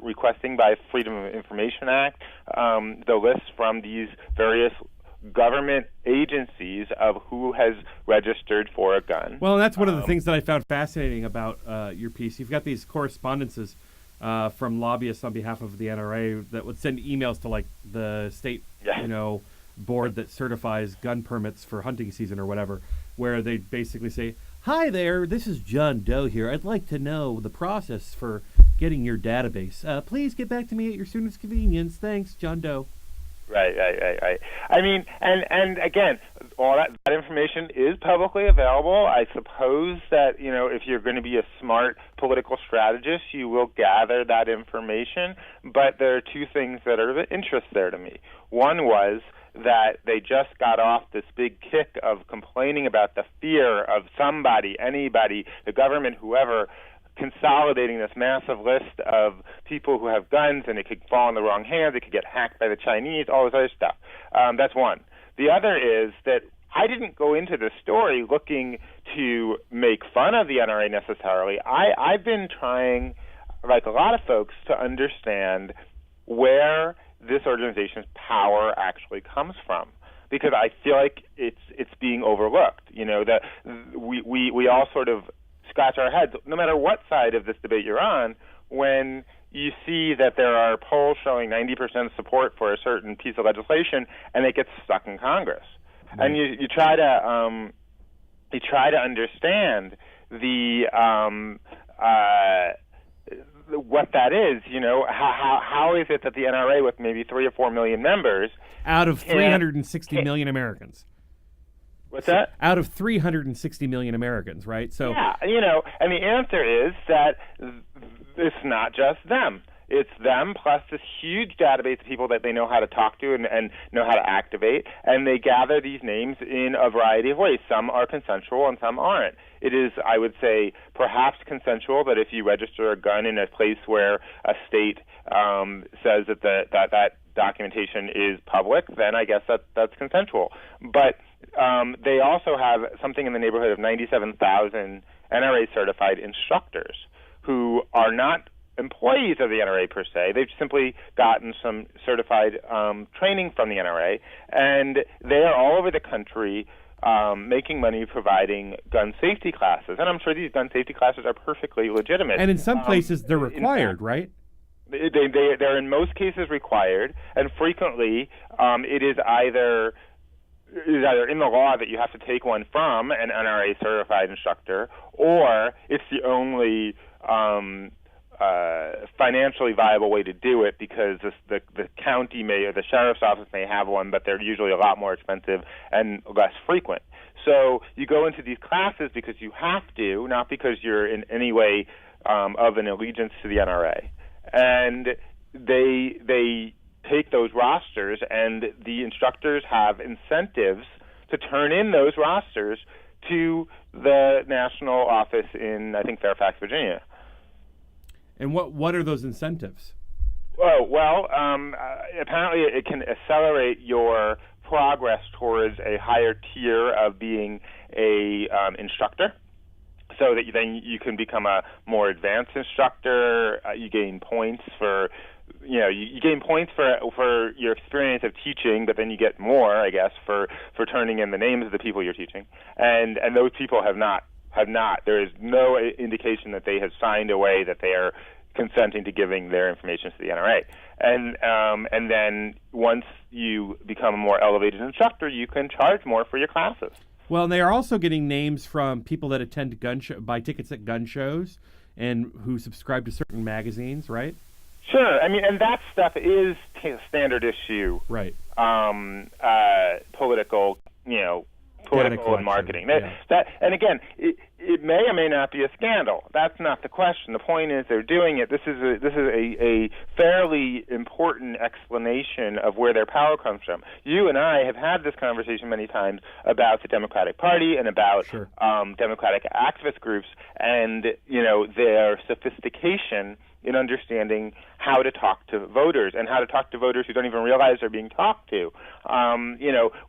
requesting by Freedom of Information Act the lists from these various government agencies of who has registered for a gun. Well, and that's one of the things that I found fascinating about your piece. You've got these correspondences from lobbyists on behalf of the NRA that would send emails to like the state, board that certifies gun permits for hunting season or whatever, where they basically say, "Hi there, this is John Doe here. I'd like to know the process for getting your database. Please get back to me at your soonest convenience. Thanks, John Doe." Right. I mean, and again, all that information is publicly available. I suppose that, if you're going to be a smart political strategist, you will gather that information. But there are two things that are of interest there to me. One was that they just got off this big kick of complaining about the fear of somebody, anybody, the government, whoever, consolidating this massive list of people who have guns, and it could fall in the wrong hands, it could get hacked by the Chinese, all this other stuff. That's one. The other is that I didn't go into this story looking to make fun of the NRA necessarily. I've been trying, like a lot of folks, to understand where this organization's power actually comes from, because I feel like it's being overlooked. You know, that we all sort of scratch our heads, no matter what side of this debate you're on, when you see that there are polls showing 90% support for a certain piece of legislation, and it gets stuck in Congress. Right. And you try to understand the what that is. You know, how is it that the NRA, with maybe 3 or 4 million members, out of 360 million Americans? What's that? Out of 360 million Americans, right? So yeah, you know, and the answer is that it's not just them. It's them plus this huge database of people that they know how to talk to and know how to activate, and they gather these names in a variety of ways. Some are consensual and some aren't. It is, I would say, perhaps consensual that if you register a gun in a place where a state says that that documentation is public, then I guess that's consensual. But they also have something in the neighborhood of 97,000 NRA-certified instructors who are not employees of the NRA per se. They've simply gotten some certified training from the NRA, and they are all over the country making money providing gun safety classes. And I'm sure these gun safety classes are perfectly legitimate. And in some places they're required, right? They're in most cases required, and frequently it is either in the law that you have to take one from an NRA certified instructor, or it's the only financially viable way to do it, because the county may, or the sheriff's office may have one, but they're usually a lot more expensive and less frequent. So you go into these classes because you have to, not because you're in any way of an allegiance to the NRA. And they take those rosters, and the instructors have incentives to turn in those rosters to the national office in, I think, Fairfax, Virginia. And what are those incentives? Oh, well, apparently it can accelerate your progress towards a higher tier of being a instructor, so that then you can become a more advanced instructor. You gain points for, you gain points for your experience of teaching, but then you get more, I guess, for turning in the names of the people you're teaching. And those people have not. There is no indication that they have signed away that they are consenting to giving their information to the NRA. And then once you become a more elevated instructor, you can charge more for your classes. Well, and they are also getting names from people that attend buy tickets at gun shows and who subscribe to certain magazines, right? Sure. I mean, and that stuff is standard issue, right? Political, political and marketing. That, and again, it may or may not be a scandal. That's not the question. The point is they're doing it. This is a fairly important explanation of where their power comes from. You and I have had this conversation many times about the Democratic Party and about Democratic activist groups and their sophistication in understanding how to talk to voters and how to talk to voters who don't even realize they're being talked to.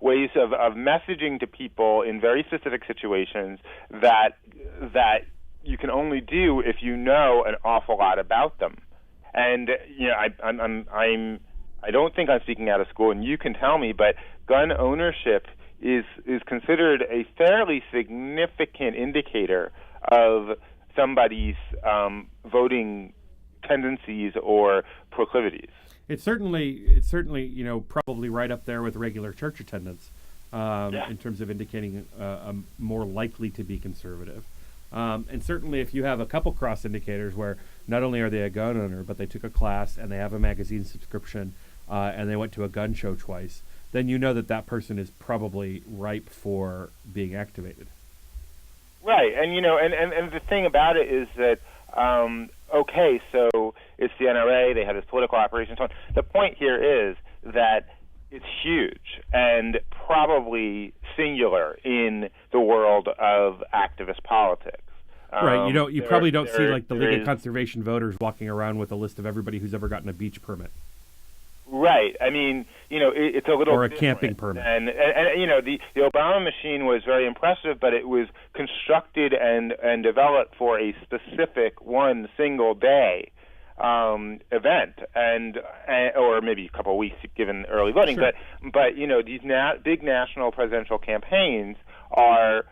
Ways of messaging to people in very specific situations that you can only do if you know an awful lot about them. And I don't think I'm speaking out of school, and you can tell me, but gun ownership is considered a fairly significant indicator of somebody's voting tendencies or proclivities. It's certainly probably right up there with regular church attendance in terms of indicating more likely to be conservative. And certainly if you have a couple cross indicators where not only are they a gun owner, but they took a class and they have a magazine subscription and they went to a gun show twice, then you know that person is probably ripe for being activated. Right, and and the thing about it is that okay, so it's the NRA, they have this political operation and so on. The point here is that it's huge and probably singular in the world of activist politics. Right. You probably don't see like the League of Conservation Voters walking around with a list of everybody who's ever gotten a beach permit. Right. I mean, it's a little or a different. camping permit. And the Obama machine was very impressive, but it was constructed and developed for a specific one single day event, or maybe a couple of weeks given early voting. Sure. But these big national presidential campaigns are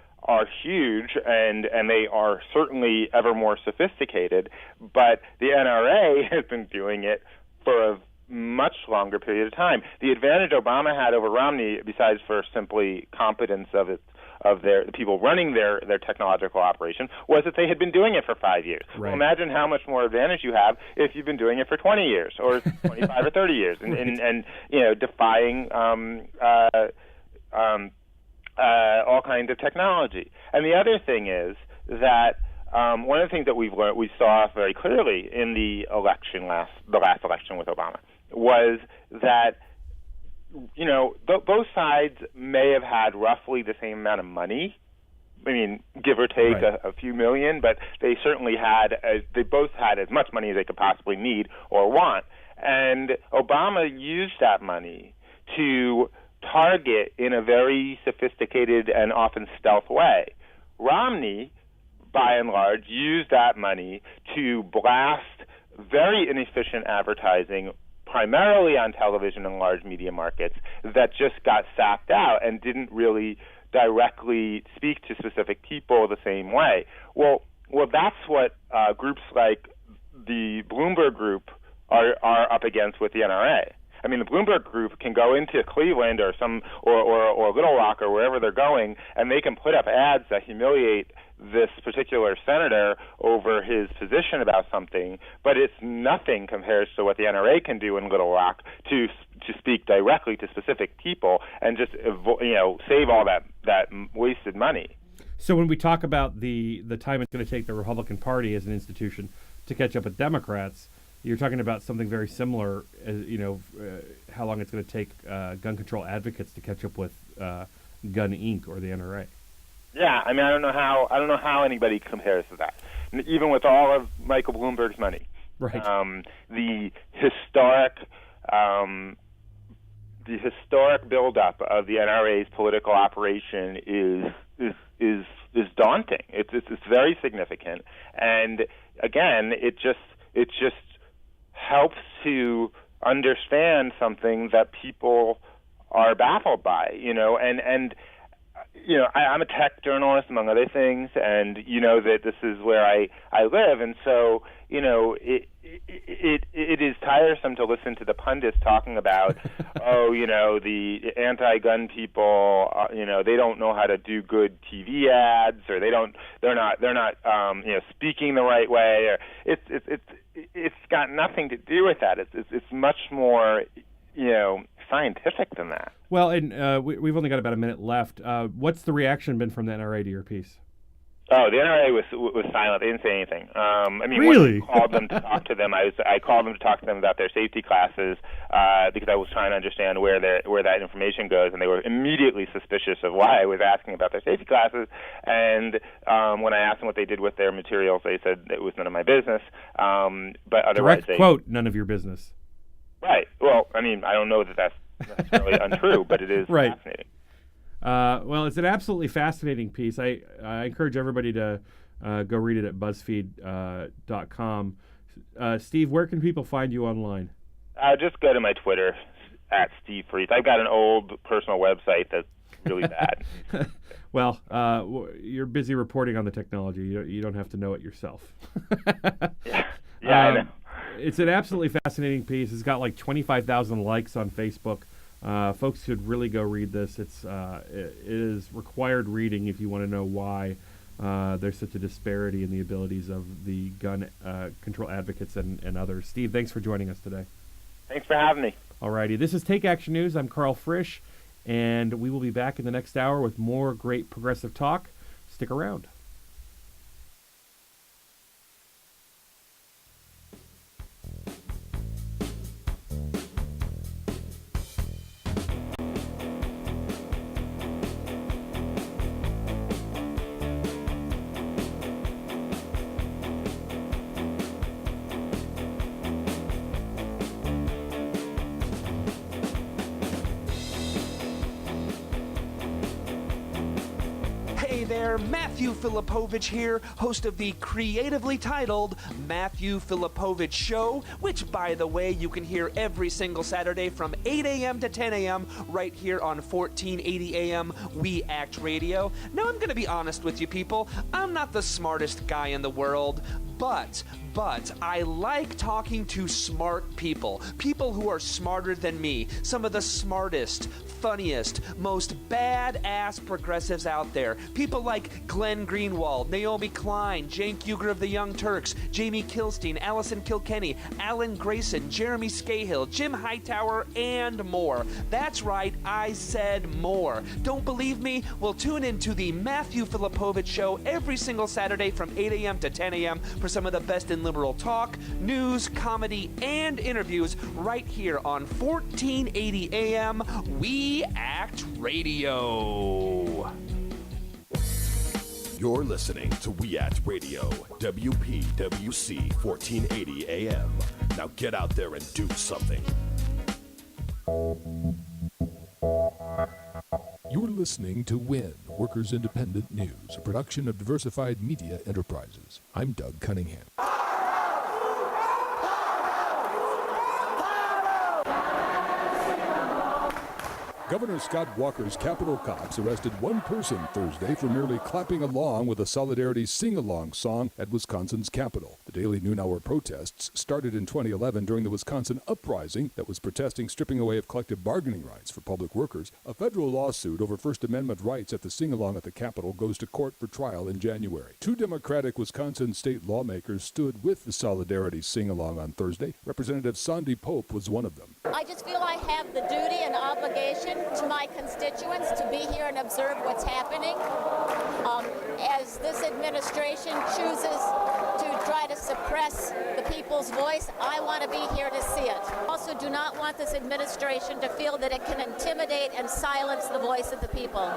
huge, and they are certainly ever more sophisticated. But the NRA has been doing it for a much longer period of time. The advantage Obama had over Romney, besides for simply competence of the people running their technological operation, was that they had been doing it for 5 years. Right. Well, imagine how much more advantage you have if you've been doing it for 20 years or 25 or 30 years, and defying all kinds of technology. And the other thing is that one of the things that we saw very clearly in the last election with Obama, was that both sides may have had roughly the same amount of money. I mean, give or take a few million, but they certainly they both had as much money as they could possibly need or want. And Obama used that money to target in a very sophisticated and often stealth way. Romney, by and large, used that money to blast very inefficient advertising, primarily on television and large media markets, that just got sapped out and didn't really directly speak to specific people the same way. Well, that's what groups like the Bloomberg Group are up against with the NRA. I mean, the Bloomberg Group can go into Cleveland or Little Rock or wherever they're going, and they can put up ads that humiliate this particular senator over his position about something, but it's nothing compared to what the NRA can do in Little Rock to speak directly to specific people and just save all that wasted money. So when we talk about the time it's going to take the Republican Party as an institution to catch up with Democrats, you're talking about something very similar, how long it's going to take gun control advocates to catch up with Gun Inc. or the NRA. Yeah, I mean, I don't know how anybody compares to that, even with all of Michael Bloomberg's money. Right. The historic buildup of the NRA's political operation is daunting. It's very significant, and again, it just helps to understand something that people are baffled by, I'm a tech journalist, among other things, and that this is where I live, and so it is tiresome to listen to the pundits talking about the anti-gun people, they don't know how to do good TV ads, or they're not speaking the right way, or it's got nothing to do with that. It's much more scientific than that. Well, and we've only got about a minute left. What's the reaction been from the NRA to your piece? Oh, the NRA was silent. They didn't say anything. Really? When I called them to talk to them, I called them to talk to them about their safety classes because I was trying to understand where that information goes, and they were immediately suspicious of why I was asking about their safety classes. And when I asked them what they did with their materials, they said it was none of my business. But otherwise, direct quote, none of your business. Right. Well, I mean, I don't know that that's necessarily untrue, but it is fascinating. Well, it's an absolutely fascinating piece. I encourage everybody to go read it at BuzzFeed.com. Steve, where can people find you online? Just go to my Twitter, @SteveFreeth. I've got an old personal website that's really bad. Well, you're busy reporting on the technology. You don't have to know it yourself. Yeah, I know. It's an absolutely fascinating piece. It's got like 25,000 likes on Facebook. Folks should really go read this. It is required reading if you want to know why there's such a disparity in the abilities of the gun control advocates and others. Steve, thanks for joining us today. Thanks for having me. All righty. This is Take Action News. I'm Carl Frisch, and we will be back in the next hour with more great progressive talk. Stick around. Hey there, Matthew Filipovich here, host of the creatively titled Matthew Filipovich Show, which, by the way, you can hear every single Saturday from 8 a.m. to 10 a.m. right here on 1480 a.m. We Act Radio. Now, I'm going to be honest with you people, I'm not the smartest guy in the world, but I like talking to smart people who are smarter than me, some of the smartest, funniest, most badass progressives out there. People like Glenn Greenwald, Naomi Klein, Cenk Uygur of the Young Turks, Jamie Kilstein, Allison Kilkenny, Alan Grayson, Jeremy Scahill, Jim Hightower, and more. That's right, I said more. Don't believe me? Well, tune into the Matthew Filipovich Show every single Saturday from 8 a.m. to 10 a.m. for some of the best in liberal talk, news, comedy, and interviews right here on 1480 a.m. We Act Radio. You're listening to We Act Radio, WPWC 1480 AM. Now get out there and do something. You're listening to WIN, Workers Independent News, a production of Diversified Media Enterprises. I'm Doug Cunningham. Governor Scott Walker's Capitol cops arrested one person Thursday for merely clapping along with a Solidarity sing-along song at Wisconsin's Capitol. The daily noon-hour protests started in 2011 during the Wisconsin uprising that was protesting stripping away of collective bargaining rights for public workers. A federal lawsuit over First Amendment rights at the sing-along at the Capitol goes to court for trial in January. Two Democratic Wisconsin state lawmakers stood with the Solidarity sing-along on Thursday. Representative Sandy Pope was one of them. I just feel I have the duty and obligation to my constituents to be here and observe what's happening. As this administration chooses to try to suppress the people's voice, I want to be here to see it. I also do not want this administration to feel that it can intimidate and silence the voice of the people.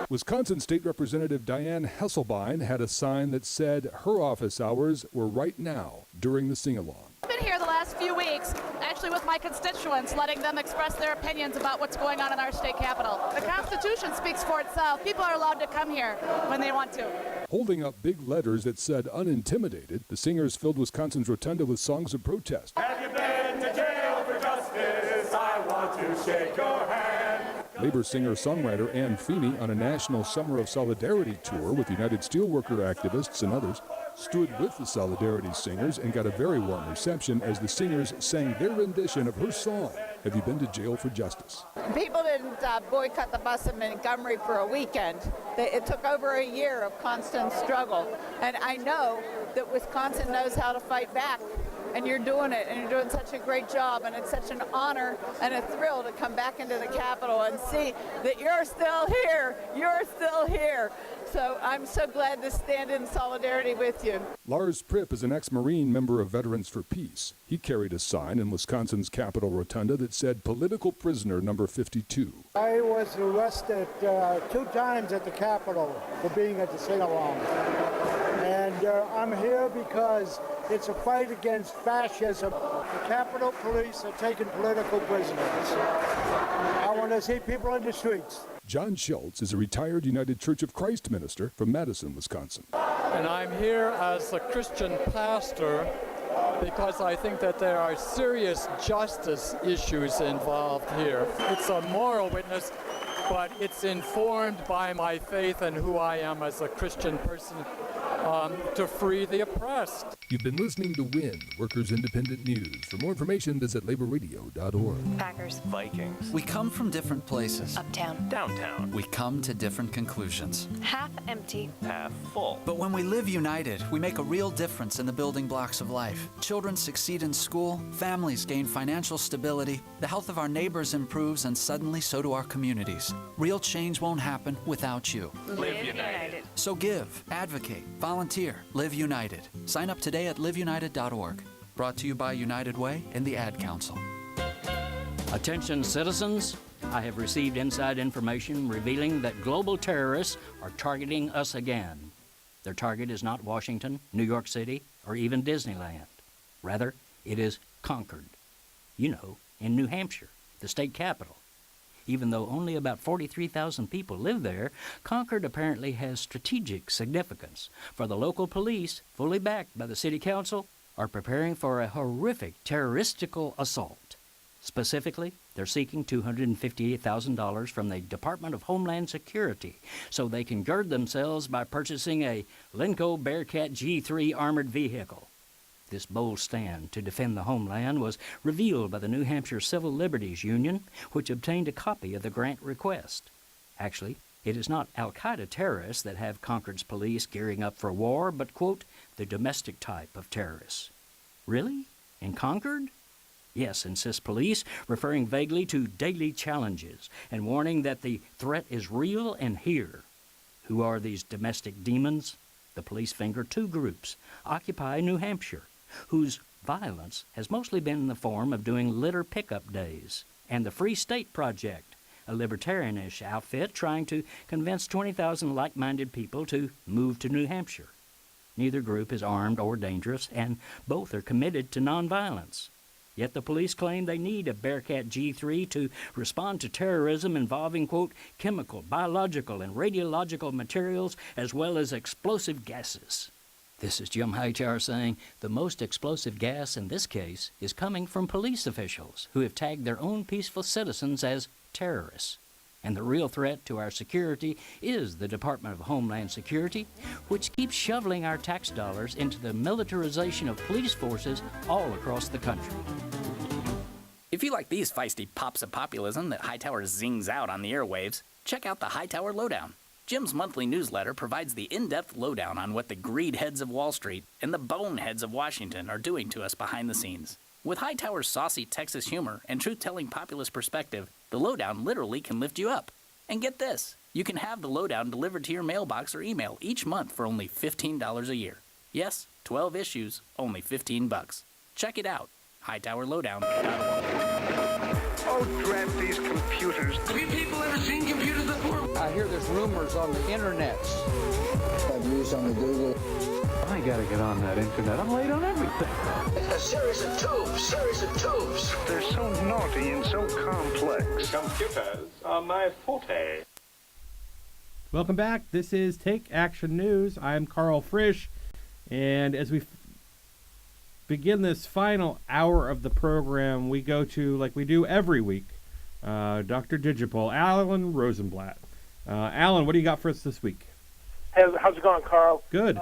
Wisconsin State Representative Diane Hesselbein had a sign that said her office hours were right now during the sing-along. I've been here the last few weeks, actually with my constituents, letting them express their opinions about what's going on in our state capitol. The Constitution speaks for itself. People are allowed to come here when they want to. Holding up big letters that said unintimidated, the singers filled Wisconsin's rotunda with songs of protest. Have you been to jail for justice? I want to shake your hand. Labor singer-songwriter Ann Feeney, on a national Summer of Solidarity tour with United Steelworker activists and others, stood with the Solidarity singers and got a very warm reception as the singers sang their rendition of her song, Have You Been to Jail for Justice? People didn't boycott the bus in Montgomery for a weekend. It took over a year of constant struggle. And I know that Wisconsin knows how to fight back. And you're doing it, and you're doing such a great job, and it's such an honor and a thrill to come back into the Capitol and see that you're still here. You're still here. So I'm so glad to stand in solidarity with you. Lars Pripp is an ex-Marine member of Veterans for Peace. He carried a sign in Wisconsin's Capitol Rotunda that said, Political Prisoner Number 52. I was arrested 2 times at the Capitol for being at the sing-along. And I'm here because it's a fight against fascism. The Capitol Police are taking political prisoners. I want to see people in the streets. John Schultz is a retired United Church of Christ minister from Madison, Wisconsin. And I'm here as a Christian pastor because I think that there are serious justice issues involved here. It's a moral witness, but it's informed by my faith and who I am as a Christian person to free the oppressed. You've been listening to WIN, Workers Independent News. For more information, visit laborradio.org. Packers. Vikings. We come from different places. Uptown. Downtown. We come to different conclusions. Half empty. Half full. But when we live united, we make a real difference in the building blocks of life. Children succeed in school, families gain financial stability, the health of our neighbors improves, and suddenly so do our communities. Real change won't happen without you. Live united. So give, advocate, volunteer, live united. Sign up today at liveunited.org. Brought to you by United Way and the Ad Council. Attention citizens, I have received inside information revealing that global terrorists are targeting us again. Their target is not Washington, New York City, or even Disneyland. Rather, it is Concord. You know, in New Hampshire, the state capital. Even though only about 43,000 people live there, Concord apparently has strategic significance, for the local police, fully backed by the city council, are preparing for a horrific terroristical assault. Specifically, they're seeking $258,000 from the Department of Homeland Security so they can gird themselves by purchasing a Lenco Bearcat G3 armored vehicle. This bold stand to defend the homeland was revealed by the New Hampshire Civil Liberties Union, which obtained a copy of the grant request. Actually, it is not al-Qaeda terrorists that have Concord's police gearing up for war, but, quote, the domestic type of terrorists. Really? In Concord? Yes, insists police, referring vaguely to daily challenges and warning that the threat is real and here. Who are these domestic demons? The police finger two groups, Occupy New Hampshire, whose violence has mostly been in the form of doing litter pickup days, and the Free State Project, a libertarianish outfit trying to convince 20,000 like-minded people to move to New Hampshire. Neither group is armed or dangerous, and both are committed to nonviolence. Yet the police claim they need a Bearcat G3 to respond to terrorism involving, quote, chemical, biological, and radiological materials, as well as explosive gases. This is Jim Hightower saying the most explosive gas in this case is coming from police officials who have tagged their own peaceful citizens as terrorists. And the real threat to our security is the Department of Homeland Security, which keeps shoveling our tax dollars into the militarization of police forces all across the country. If you like these feisty pops of populism that Hightower zings out on the airwaves, check out the Hightower Lowdown. Jim's monthly newsletter provides the in-depth lowdown on what the greed heads of Wall Street and the boneheads of Washington are doing to us behind the scenes. With Hightower's saucy Texas humor and truth-telling populist perspective, the Lowdown literally can lift you up. And get this, you can have the Lowdown delivered to your mailbox or email each month for only $15 a year. Yes, 12 issues, only $15. Check it out, hightowerlowdown.org. Oh, drat these computers. Have you people ever seen computers before? I hear there's rumors on the internet. I've used on the Google. I gotta get on that internet. I'm late on everything. A series of tubes. They're so naughty and so complex. Computers are my forte. Welcome back. This is Take Action News. I'm Carl Frisch, and as we begin this final hour of the program, we go to, like we do every week, Dr. Digipol, Alan Rosenblatt. Alan, what do you got for us this week? How's it going, Carl? Good.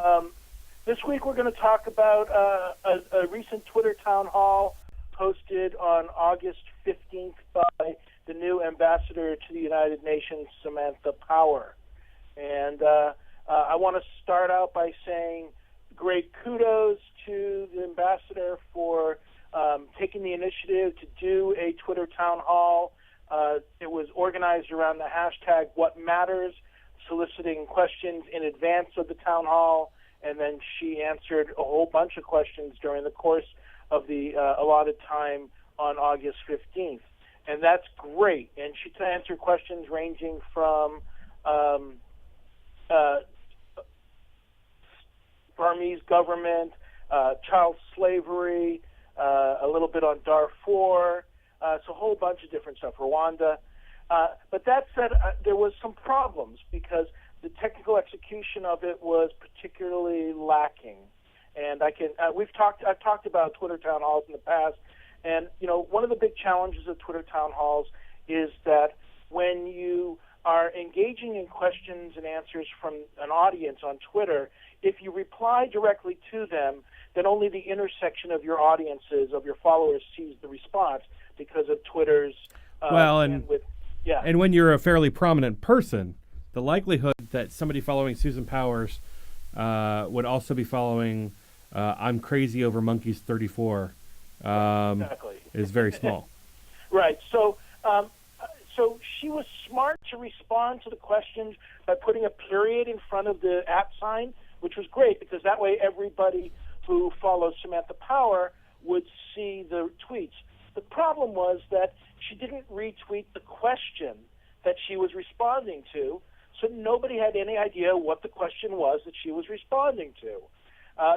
This week we're going to talk about a recent Twitter town hall hosted on August 15th by the new ambassador to the United Nations, Samantha Power. And I want to start out by saying great kudos to the ambassador for taking the initiative to do a Twitter town hall. It was organized around the hashtag #WhatMatters, soliciting questions in advance of the town hall, and then she answered a whole bunch of questions during the course of the allotted time on August 15th. And that's great. And she answered questions ranging from Burmese government, child slavery, a little bit on Darfur, so a whole bunch of different stuff, Rwanda. But that said, there was some problems because the technical execution of it was particularly lacking. And I've talked about Twitter town halls in the past, and one of the big challenges of Twitter town halls is that when you are engaging in questions and answers from an audience on Twitter, if you reply directly to them, then only the intersection of your audiences, of your followers, sees the response because of Twitter's and when you're a fairly prominent person, the likelihood that somebody following Susan Powers would also be following I'm Crazy Over Monkeys 34 is very small. Right. So she was smart to respond to the questions by putting a period in front of the @sign, which was great because that way everybody who follows Samantha Power would see the tweets. The problem was that she didn't retweet the question that she was responding to, so nobody had any idea what the question was that she was responding to.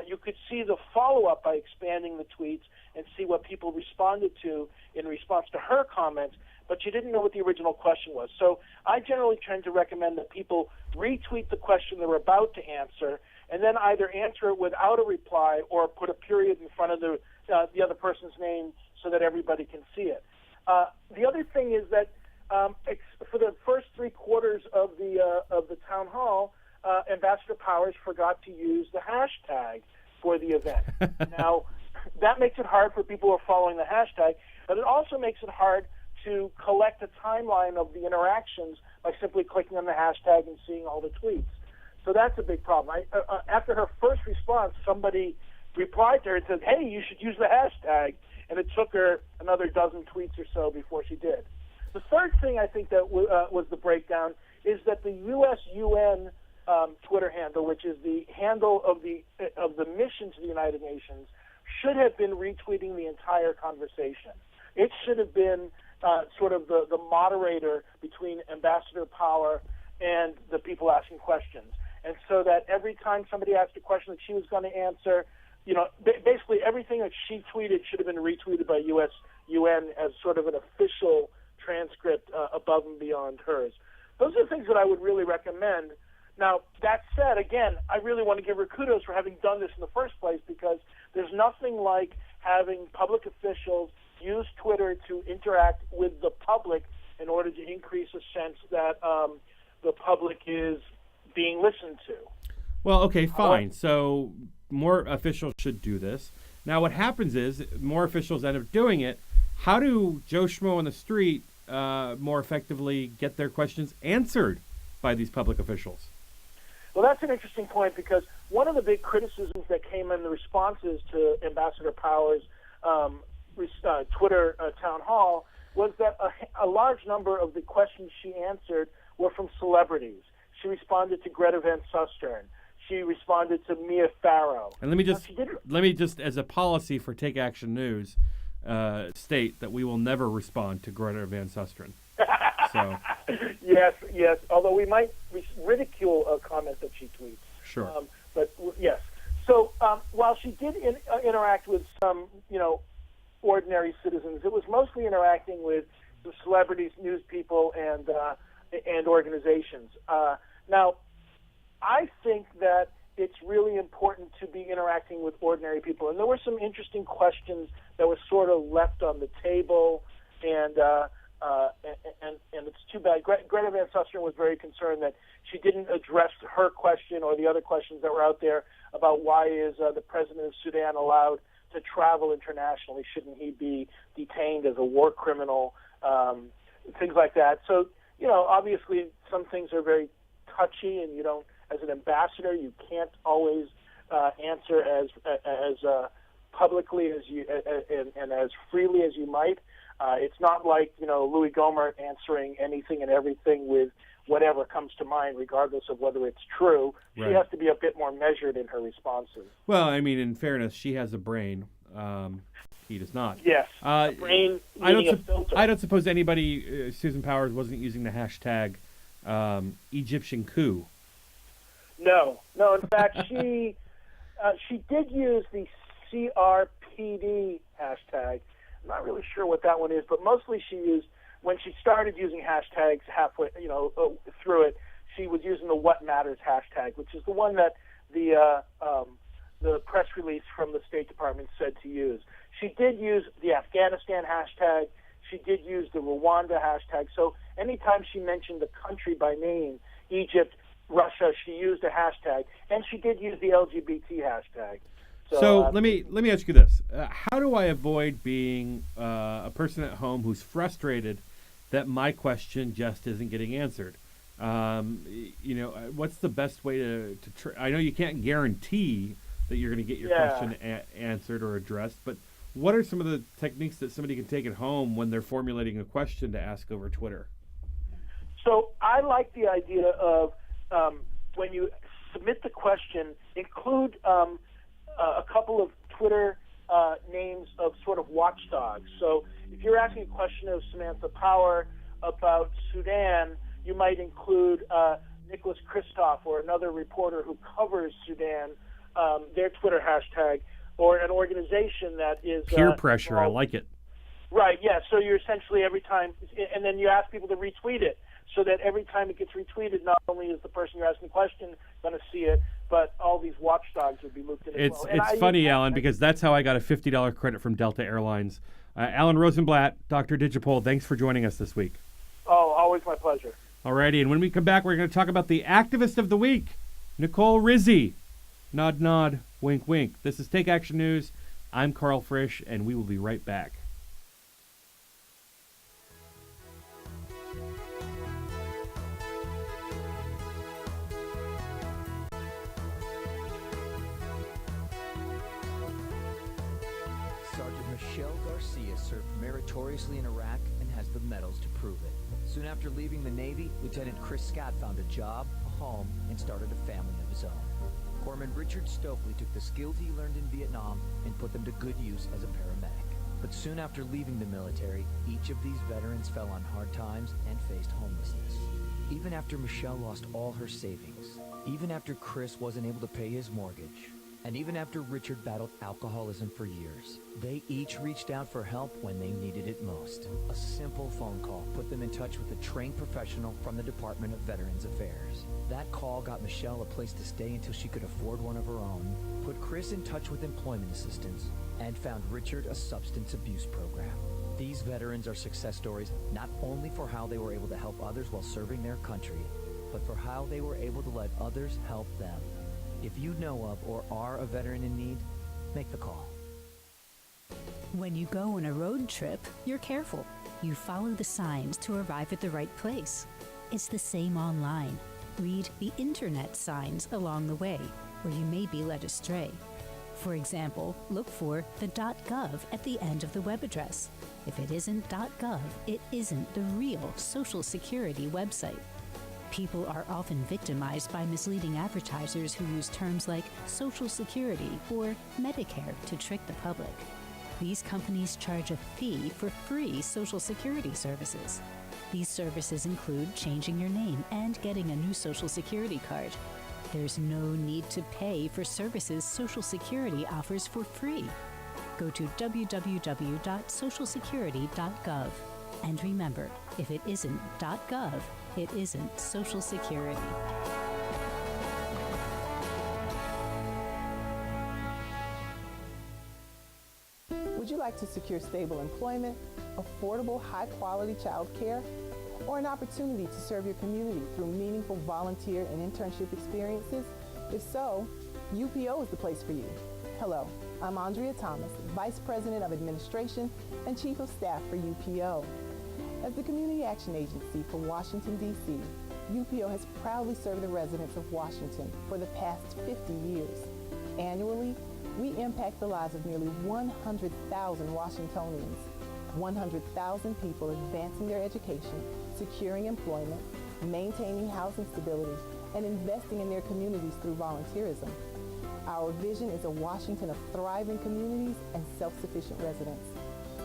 You could see the follow-up by expanding the tweets and see what people responded to in response to her comments, but you didn't know what the original question was. So I generally tend to recommend that people retweet the question they're about to answer, and then either answer it without a reply or put a period in front of the other person's name so that everybody can see it. The other thing is that for the first 3 quarters of the town hall, Ambassador Powers forgot to use the hashtag for the event. Now, that makes it hard for people who are following the hashtag, but it also makes it hard to collect a timeline of the interactions by simply clicking on the hashtag and seeing all the tweets. So that's a big problem. After her first response, somebody replied to her and said, hey, you should use the hashtag, and it took her another dozen tweets or so before she did. The third thing I think that was the breakdown is that the U.S.-UN Twitter handle, which is the handle of the mission to the United Nations, should have been retweeting the entire conversation. It should have been sort of the moderator between Ambassador Power and the people asking questions. And so that every time somebody asked a question that she was going to answer, basically everything that she tweeted should have been retweeted by UN as sort of an official transcript above and beyond hers. Those are the things that I would really recommend. Now, that said, again, I really want to give her kudos for having done this in the first place, because there's nothing like having public officials use Twitter to interact with the public in order to increase a sense that the public is being listened to. Well, okay, fine. So more officials should do this. Now, what happens is more officials end up doing it. How do Joe Schmo on the street more effectively get their questions answered by these public officials? Well, that's an interesting point, because one of the big criticisms that came in the responses to Ambassador Powers' Twitter town hall was that a large number of the questions she answered were from celebrities. She responded to Greta Van Susteren. She responded to Mia Farrow. And let me just, as a policy for Take Action News, state that we will never respond to Greta Van Susteren. So. Yes. Although we might ridicule a comment that she tweets. Sure. But yes. So while she did interact with some, ordinary citizens, it was mostly interacting with the celebrities, news people, and organizations. Now, I think that it's really important to be interacting with ordinary people, and there were some interesting questions that were sort of left on the table, and it's too bad. Greta Van Susteren was very concerned that she didn't address her question or the other questions that were out there about why is the president of Sudan allowed to travel internationally? Shouldn't he be detained as a war criminal? Things like that. So, obviously some things are very touchy, and you don't, as an ambassador, you can't always answer as publicly as you and as freely as you might. It's not like Louis Gohmert answering anything and everything with whatever comes to mind, regardless of whether it's true. Right. She has to be a bit more measured in her responses. Well, I mean, in fairness, she has a brain. He does not. Yes, a brain. I don't suppose anybody, Susan Powers, wasn't using the hashtag Egyptian coup. No. In fact, she did use the CRPD hashtag. I'm not really sure what that one is, but mostly she used, when she started using hashtags halfway, through it, she was using the What Matters hashtag, which is the one that the press release from the State Department said to use. She did use the Afghanistan hashtag. She did use the Rwanda hashtag. So anytime she mentioned a country by name, Egypt, Russia, she used a hashtag, and she did use the LGBT hashtag. So let me ask you this: how do I avoid being a person at home who's frustrated that my question just isn't getting answered? What's the best way to I know you can't guarantee that you're going to get your question answered or addressed, but what are some of the techniques that somebody can take at home when they're formulating a question to ask over Twitter? So I like the idea of when you submit the question, include a couple of Twitter names of sort of watchdogs. So if you're asking a question of Samantha Power about Sudan, you might include Nicholas Kristof or another reporter who covers Sudan, their Twitter hashtag, or an organization that is... Peer pressure, I like it. Right, yeah. So you're essentially every time, and then you ask people to retweet it, so that every time it gets retweeted, not only is the person you're asking the question going to see it, but all these watchdogs would be looped in as well. It's funny, Alan, because that's how I got a $50 credit from Delta Airlines. Alan Rosenblatt, Dr. Digipol, thanks for joining us this week. Oh, always my pleasure. Alrighty, and when we come back, we're going to talk about the Activist of the Week, Nicole Rizzi. Nod, nod, wink, wink. This is Take Action News. I'm Carl Frisch, and we will be right back. Sergeant Michelle Garcia served meritoriously in Iraq and has the medals to prove it. Soon after leaving the Navy, Lieutenant Chris Scott found a job, a home, and started a family of his own. Corpsman Richard Stokely took the skills he learned in Vietnam and put them to good use as a paramedic. But soon after leaving the military, each of these veterans fell on hard times and faced homelessness. Even after Michelle lost all her savings, even after Chris wasn't able to pay his mortgage, and even after Richard battled alcoholism for years, they each reached out for help when they needed it most. A simple phone call put them in touch with a trained professional from the Department of Veterans Affairs. That call got Michelle a place to stay until she could afford one of her own, put Chris in touch with employment assistance, and found Richard a substance abuse program. These veterans are success stories not only for how they were able to help others while serving their country, but for how they were able to let others help them. If you know of or are a veteran in need, make the call. When you go on a road trip, you're careful. You follow the signs to arrive at the right place. It's the same online. Read the internet signs along the way, or you may be led astray. For example, look for the .gov at the end of the web address. If it isn't .gov, it isn't the real Social Security website. People are often victimized by misleading advertisers who use terms like Social Security or Medicare to trick the public. These companies charge a fee for free Social Security services. These services include changing your name and getting a new Social Security card. There's no need to pay for services Social Security offers for free. Go to www.socialsecurity.gov. And remember, if it isn't .gov, it isn't Social Security. Would you like to secure stable employment, affordable, high-quality child care, or an opportunity to serve your community through meaningful volunteer and internship experiences? If so, UPO is the place for you. Hello, I'm Andrea Thomas, Vice President of Administration and Chief of Staff for UPO. As the Community Action Agency for Washington, D.C., UPO has proudly served the residents of Washington for the past 50 years. Annually, we impact the lives of nearly 100,000 Washingtonians, 100,000 people advancing their education, securing employment, maintaining housing stability, and investing in their communities through volunteerism. Our vision is a Washington of thriving communities and self-sufficient residents.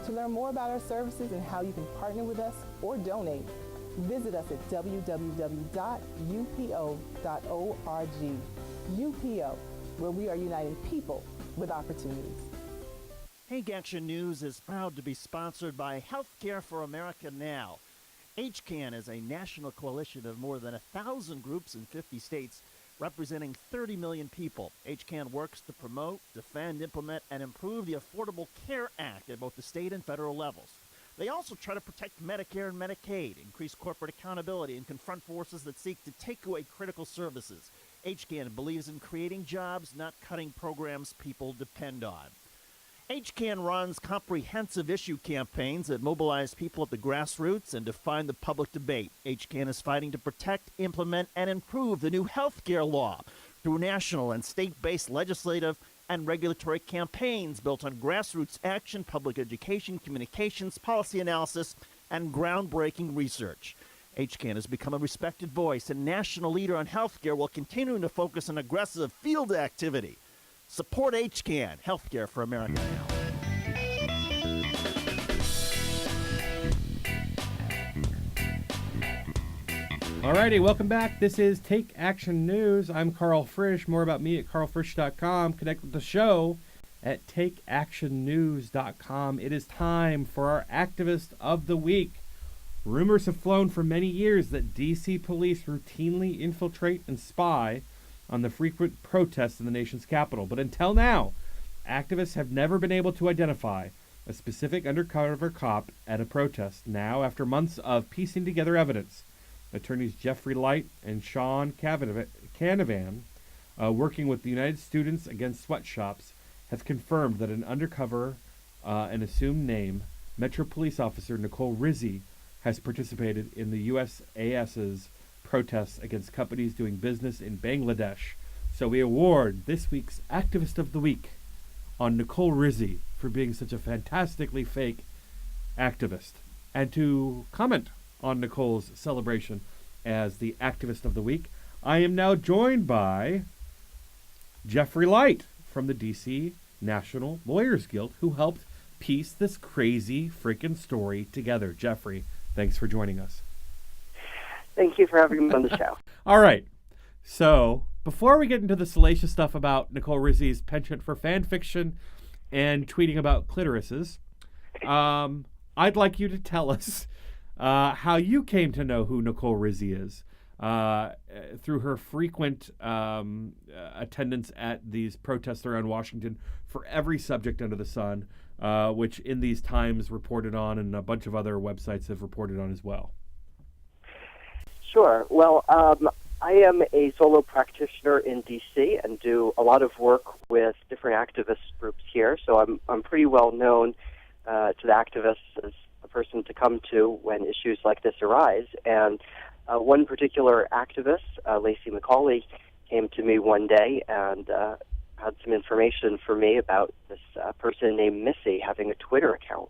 To learn more about our services and how you can partner with us or donate, visit us at www.upo.org. UPO, where we are uniting people with opportunities. Take Action News is proud to be sponsored by Healthcare for America Now. HCAN is a national coalition of more than 1,000 groups in 50 states, representing 30 million people. HCAN works to promote, defend, implement, and improve the Affordable Care Act at both the state and federal levels. They also try to protect Medicare and Medicaid, increase corporate accountability, and confront forces that seek to take away critical services. HCAN believes in creating jobs, not cutting programs people depend on. HCAN runs comprehensive issue campaigns that mobilize people at the grassroots and define the public debate. HCAN is fighting to protect, implement, and improve the new health care law through national and state-based legislative and regulatory campaigns built on grassroots action, public education, communications, policy analysis, and groundbreaking research. HCAN has become a respected voice and national leader on health care while continuing to focus on aggressive field activity. Support HCAN, Healthcare for America Now. Alrighty, welcome back. This is Take Action News. I'm Carl Frisch. More about me at carlfrisch.com. Connect with the show at takeactionnews.com. It is time for our Activist of the Week. Rumors have flown for many years that D.C. police routinely infiltrate and spy on the frequent protests in the nation's capital. But until now, activists have never been able to identify a specific undercover cop at a protest. Now, after months of piecing together evidence, attorneys Jeffrey Light and Sean Canavan, working with the United Students Against Sweatshops, have confirmed that an undercover and assumed name, Metro Police Officer Nicole Rizzi, has participated in the USAS's protests against companies doing business in Bangladesh. So we award this week's Activist of the Week on Nicole Rizzi for being such a fantastically fake activist. And to comment on Nicole's celebration as the Activist of the Week, I am now joined by Jeffrey Light from the DC National Lawyers Guild, who helped piece this crazy freaking story together. Jeffrey, thanks for joining us. Thank you for having me on the show. All right. So, before we get into the salacious stuff about Nicole Rizzi's penchant for fan fiction and tweeting about clitorises, I'd like you to tell us how you came to know who Nicole Rizzi is through her frequent attendance at these protests around Washington for every subject under the sun, which In These Times reported on and a bunch of other websites have reported on as well. Sure. Well, I am a solo practitioner in D.C. and do a lot of work with different activist groups here, so I'm pretty well known to the activists as a person to come to when issues like this arise. And one particular activist, Lacey McCauley, came to me one day and had some information for me about this person named Missy having a Twitter account.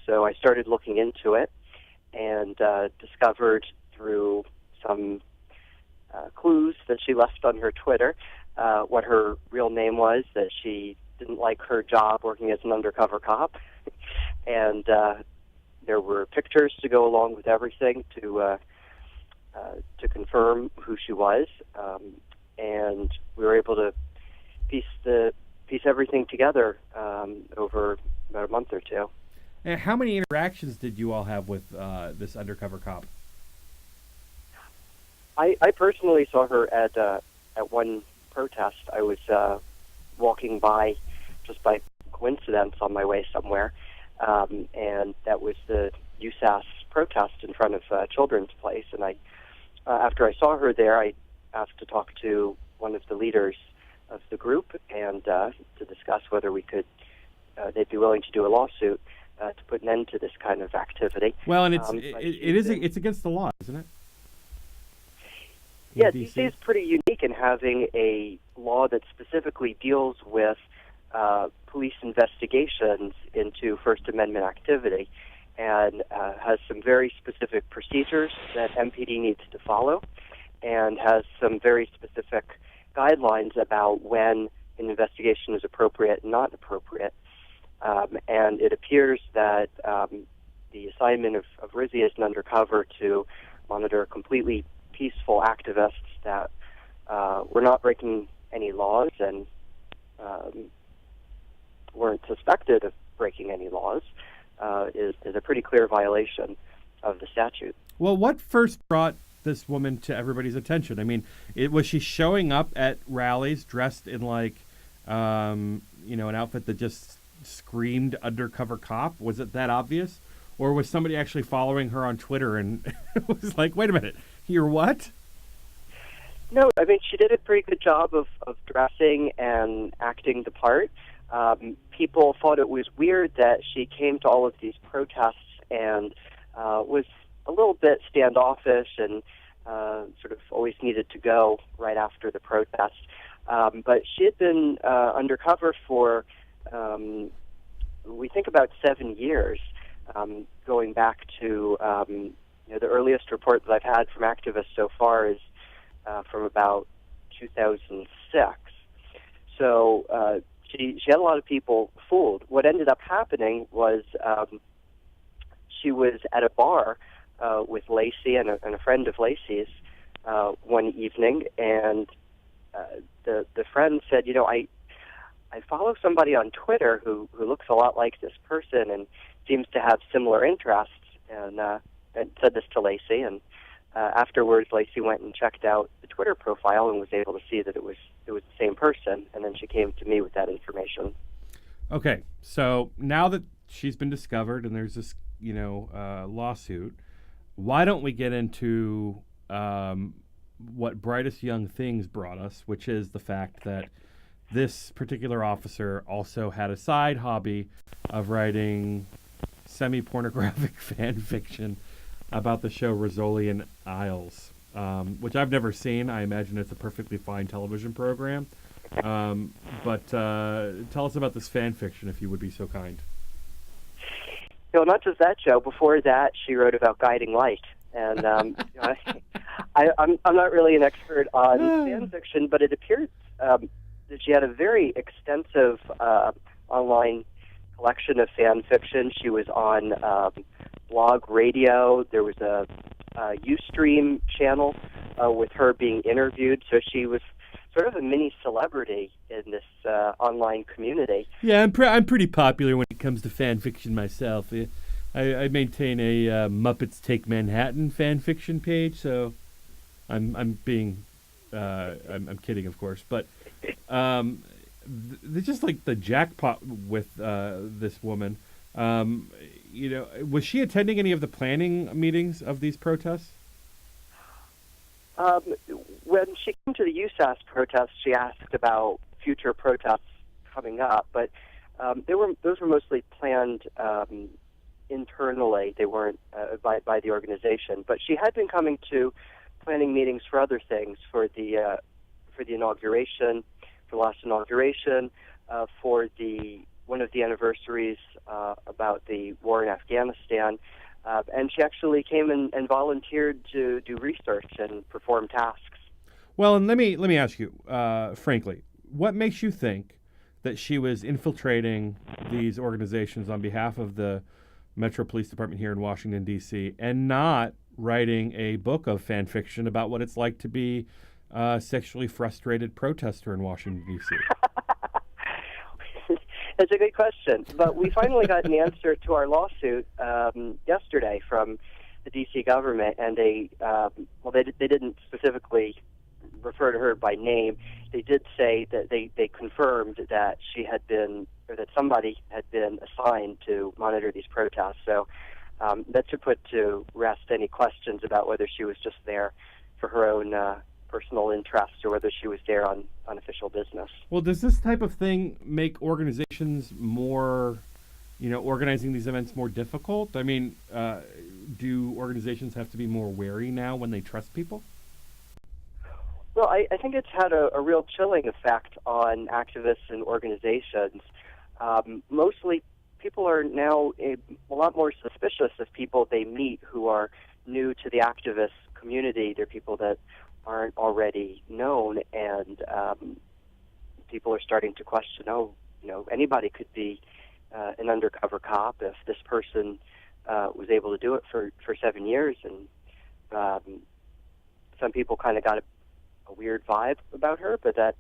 So I started looking into it and discovered through some clues that she left on her Twitter what her real name was, that she didn't like her job working as an undercover cop, and there were pictures to go along with everything to confirm who she was, and we were able to piece everything together over about a month or two. And how many interactions did you all have with this undercover cop? I personally saw her at one protest. I was walking by just by coincidence on my way somewhere, and that was the USAS protest in front of Children's Place. And I, after I saw her there, I asked to talk to one of the leaders of the group and to discuss whether we could, they'd be willing to do a lawsuit to put an end to this kind of activity. Well, and it's against the law, isn't it? Yeah, DC is pretty unique in having a law that specifically deals with police investigations into First Amendment activity and has some very specific procedures that MPD needs to follow and has some very specific guidelines about when an investigation is appropriate and not appropriate. And it appears that the assignment of Rizzi as an undercover to monitor completely peaceful activists that were not breaking any laws and weren't suspected of breaking any laws is a pretty clear violation of the statute. Well, what first brought this woman to everybody's attention? I mean, was she showing up at rallies dressed in like, an outfit that just screamed undercover cop? Was it that obvious? Or was somebody actually following her on Twitter and was like, wait a minute, you're what? No, I mean, she did a pretty good job of dressing and acting the part. People thought it was weird that she came to all of these protests and was a little bit standoffish and sort of always needed to go right after the protest. But she had been undercover for, we think, about 7 years, going back to the earliest report that I've had from activists so far is from about 2006. So she had a lot of people fooled. What ended up happening was she was at a bar with Lacey and a friend of Lacey's one evening, and the friend said, I follow somebody on Twitter who looks a lot like this person and seems to have similar interests, and said this to Lacey, and afterwards Lacey went and checked out the Twitter profile and was able to see that it was the same person, and then she came to me with that information. Okay, so now that she's been discovered and there's this, lawsuit, why don't we get into what Brightest Young Things brought us, which is the fact that this particular officer also had a side hobby of writing semi-pornographic fan fiction about the show Rizzoli Isles, which I've never seen. I imagine it's a perfectly fine television program. But tell us about this fan fiction, if you would be so kind. Not just that show. Before that, she wrote about guiding light. And I'm not really an expert on fan fiction, but it appears that she had a very extensive online collection of fan fiction. She was on blog radio. There was a Ustream channel with her being interviewed. So she was sort of a mini celebrity in this online community. Yeah, I'm pretty popular when it comes to fan fiction myself. I maintain a Muppets Take Manhattan fan fiction page, so I'm being I'm kidding, of course, but they're just like the jackpot with this woman. Was she attending any of the planning meetings of these protests? When she came to the USAS protests, she asked about future protests coming up, but those were mostly planned internally. They weren't by the organization. But she had been coming to planning meetings for other things, for the inauguration, for the last inauguration, for one of the anniversaries about the war in Afghanistan. And she actually came and volunteered to do research and perform tasks. Well, and let me ask you, frankly, what makes you think that she was infiltrating these organizations on behalf of the Metro Police Department here in Washington, D.C., and not writing a book of fan fiction about what it's like to be a sexually frustrated protester in Washington, D.C.? That's a good question. But we finally got an answer to our lawsuit yesterday from the D.C. government, and they didn't specifically refer to her by name. They did say that they confirmed that she had been, or that somebody had been assigned to monitor these protests. So that should put to rest any questions about whether she was just there for her own personal interest or whether she was there on official business. Well, does this type of thing make organizations more, organizing these events more difficult? I mean, do organizations have to be more wary now when they trust people? Well, I think it's had a real chilling effect on activists and organizations. Mostly, people are now a lot more suspicious of people they meet who are new to the activist community. They're people that aren't already known, and people are starting to question, anybody could be an undercover cop if this person was able to do it for 7 years, and some people kind of got a weird vibe about her, but that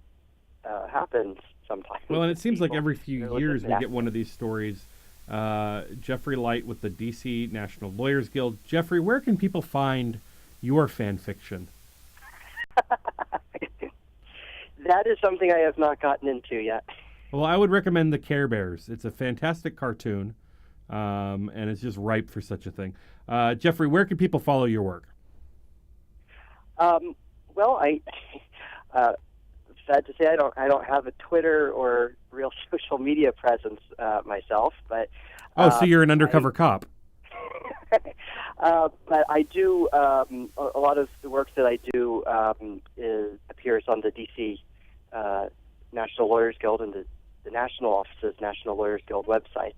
happens sometimes. Well, and it seems like every few years we get one of these stories. Jeffrey Light with the DC National Lawyers Guild. Jeffrey, where can people find your fan fiction? That is something I have not gotten into yet. Well, I would recommend the Care Bears. It's a fantastic cartoon, and it's just ripe for such a thing. Jeffrey, where can people follow your work? Well, I sad to say I don't have a Twitter or real social media presence myself, but so you're an undercover cop. But I do a lot of the work that I do appears on the DC National Lawyers Guild and the national offices, National Lawyers Guild websites.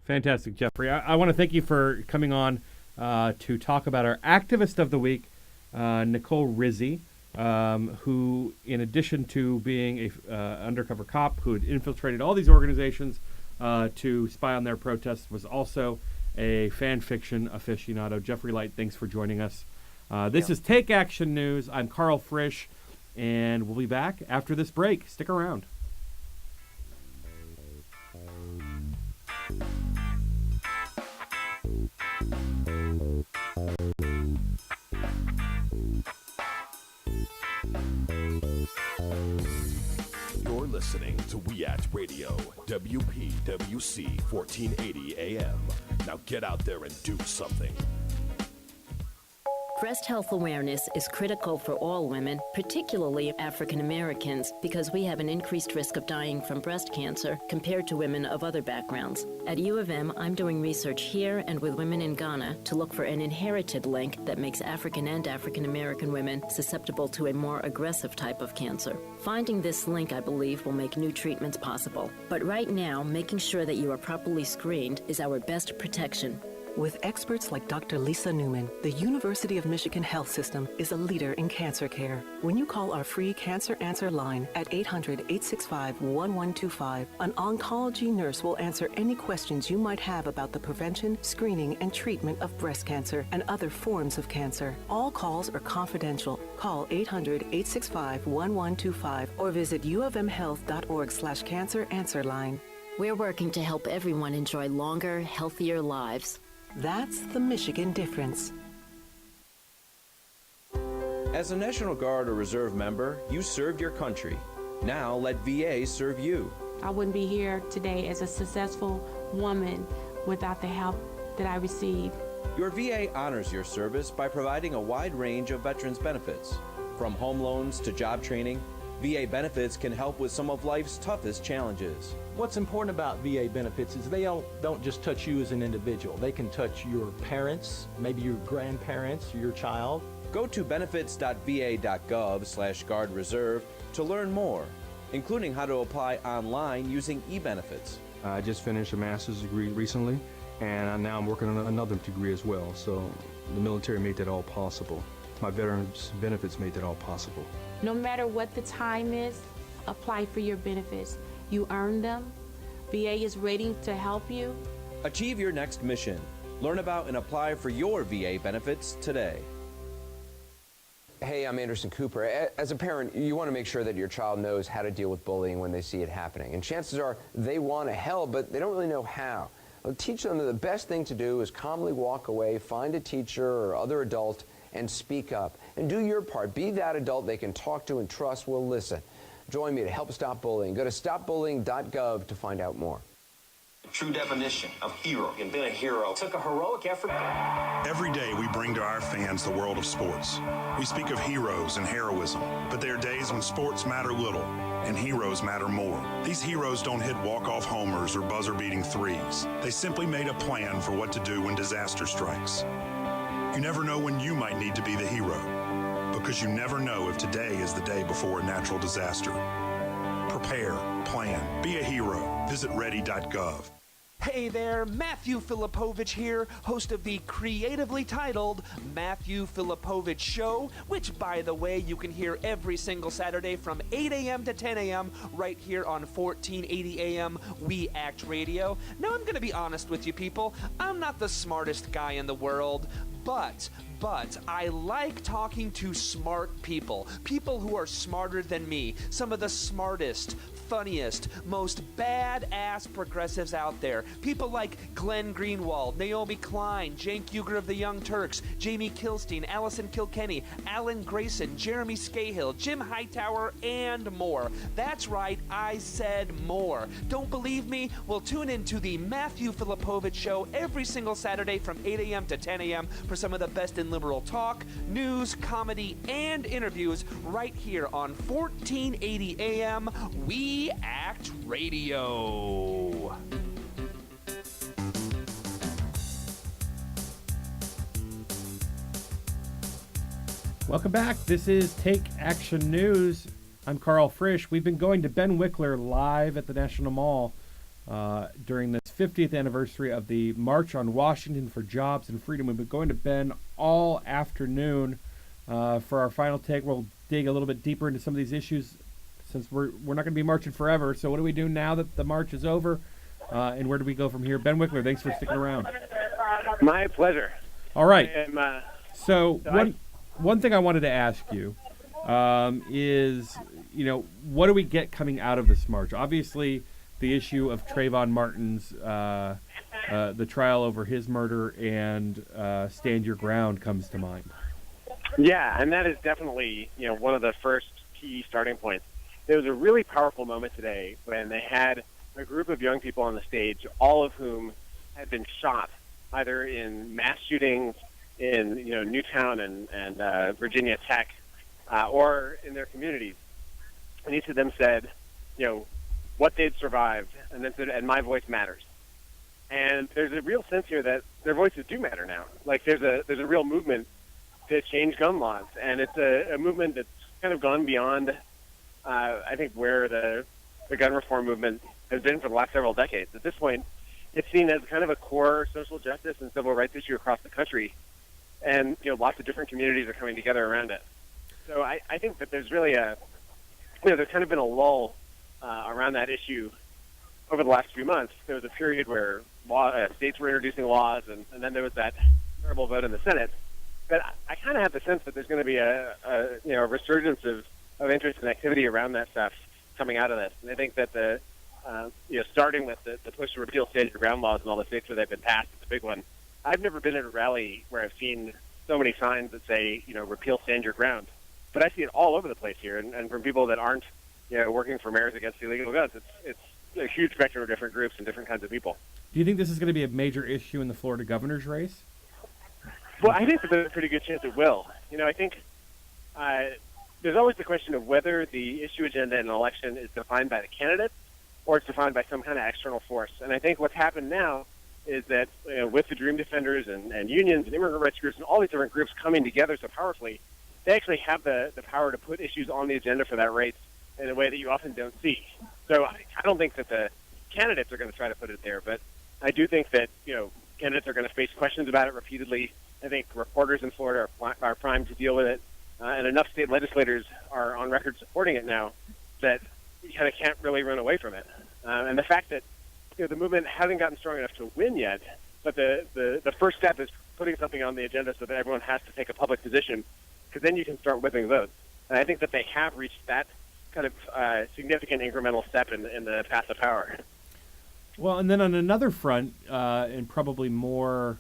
Fantastic, Jeffrey. I want to thank you for coming on to talk about our Activist of the Week, Nicole Rizzi, who, in addition to being a undercover cop who had infiltrated all these organizations to spy on their protests, was also a fan fiction aficionado. Jeffrey Light, thanks for joining us. This is Take Action News. I'm Carl Frisch, and we'll be back after this break. Stick around. You're listening to We Act Radio, WPWC 1480 AM. Now get out there and do something. Breast health awareness is critical for all women, particularly African Americans, because we have an increased risk of dying from breast cancer compared to women of other backgrounds. At U of M, I'm doing research here and with women in Ghana to look for an inherited link that makes African and African American women susceptible to a more aggressive type of cancer. Finding this link, I believe, will make new treatments possible. But right now, making sure that you are properly screened is our best protection. With experts like Dr. Lisa Newman, the University of Michigan Health System is a leader in cancer care. When you call our free Cancer Answer line at 800-865-1125, an oncology nurse will answer any questions you might have about the prevention, screening, and treatment of breast cancer and other forms of cancer. All calls are confidential. Call 800-865-1125 or visit uofmhealth.org/cancer answer line. We're working to help everyone enjoy longer, healthier lives. That's the Michigan difference. As a National Guard or Reserve member, you served your country. Now let VA serve you. I wouldn't be here today as a successful woman without the help that I received. Your VA honors your service by providing a wide range of veterans benefits. From home loans to job training, VA benefits can help with some of life's toughest challenges. What's important about VA benefits is they don't just touch you as an individual. They can touch your parents, maybe your grandparents, your child. Go to benefits.va.gov/Guard Reserve to learn more, including how to apply online using e-benefits. I just finished a master's degree recently, and now I'm working on another degree as well. So the military made that all possible. My veterans benefits made that all possible. No matter what the time is, apply for your benefits. You earn them. VA is ready to help you. Achieve your next mission. Learn about and apply for your VA benefits today. Hey, I'm Anderson Cooper. As a parent, you want to make sure that your child knows how to deal with bullying when they see it happening. And chances are they want to help, but they don't really know how. Well, teach them that the best thing to do is calmly walk away, find a teacher or other adult, and speak up. And do your part. Be that adult they can talk to and trust will listen. Join me to help stop bullying. Go to stopbullying.gov to find out more. The true definition of hero and being a hero took a heroic effort. Every day we bring to our fans the world of sports. We speak of heroes and heroism, but there are days when sports matter little and heroes matter more. These heroes don't hit walk-off homers or buzzer-beating threes. They simply made a plan for what to do when disaster strikes. You never know when you might need to be the hero, because you never know if today is the day before a natural disaster. Prepare, plan, be a hero. Visit ready.gov. Hey there, Matthew Filipovich here, host of the creatively titled Matthew Filipovich Show, which, by the way, you can hear every single Saturday from 8 a.m. to 10 a.m. right here on 1480 a.m. We Act Radio. Now, I'm going to be honest with you people, I'm not the smartest guy in the world, but I like talking to smart people who are smarter than me, some of the smartest, funniest, most badass progressives out there. People like Glenn Greenwald, Naomi Klein, Cenk Uygur of the Young Turks, Jamie Kilstein, Allison Kilkenny, Alan Grayson, Jeremy Scahill, Jim Hightower, and more. That's right, I said more. Don't believe me? Well, tune in to the Matthew Filipovich Show every single Saturday from 8 a.m. to 10 a.m. for some of the best in liberal talk, news, comedy, and interviews right here on 1480 a.m. We Act Radio. Welcome back. This is Take Action News. I'm Carl Frisch. We've been going to Ben Wickler live at the National Mall during this 50th anniversary of the March on Washington for Jobs and Freedom. We've been going to Ben all afternoon for our final take. We'll dig a little bit deeper into some of these issues since we're not going to be marching forever. So what do we do now that the march is over? And where do we go from here? Ben Wickler, thanks for sticking around. My pleasure. All right. So one thing I wanted to ask you is, what do we get coming out of this march? Obviously, the issue of Trayvon Martin's the trial over his murder and Stand Your Ground comes to mind. Yeah, and that is definitely one of the first key starting points. There was a really powerful moment today when they had a group of young people on the stage, all of whom had been shot either in mass shootings in Newtown and Virginia Tech, or in their communities. And each of them said, what they'd survived, and then said, and my voice matters. And there's a real sense here that their voices do matter now. Like there's a real movement to change gun laws, and it's a movement that's kind of gone beyond, I think, where the gun reform movement has been for the last several decades. At this point, it's seen as kind of a core social justice and civil rights issue across the country, and lots of different communities are coming together around it. So I think that there's really there's kind of been a lull around that issue over the last few months. There was a period where states were introducing laws, and then there was that terrible vote in the Senate. But I kind of have the sense that there's going to be a resurgence of interest and activity around that stuff coming out of this. And I think that starting with the push to repeal Stand Your Ground laws in all the states where they've been passed, it's a big one. I've never been at a rally where I've seen so many signs that say, repeal Stand Your Ground. But I see it all over the place here, and from people that aren't, working for mayors against illegal guns. It's a huge spectrum of different groups and different kinds of people. Do you think this is going to be a major issue in the Florida governor's race? Well, I think that there's a pretty good chance it will. I think there's always the question of whether the issue agenda in an election is defined by the candidate or it's defined by some kind of external force. And I think what's happened now is that with the Dream Defenders and unions and immigrant rights groups and all these different groups coming together so powerfully, they actually have the power to put issues on the agenda for that race in a way that you often don't see. So I don't think that the candidates are going to try to put it there, but I do think that candidates are going to face questions about it repeatedly. I think reporters in Florida are primed to deal with it, and enough state legislators are on record supporting it now that you kind of can't really run away from it. And the fact that the movement hasn't gotten strong enough to win yet, but the first step is putting something on the agenda so that everyone has to take a public position, because then you can start whipping votes. And I think that they have reached that kind of significant incremental step in the path of power. Well, and then on another front, and probably more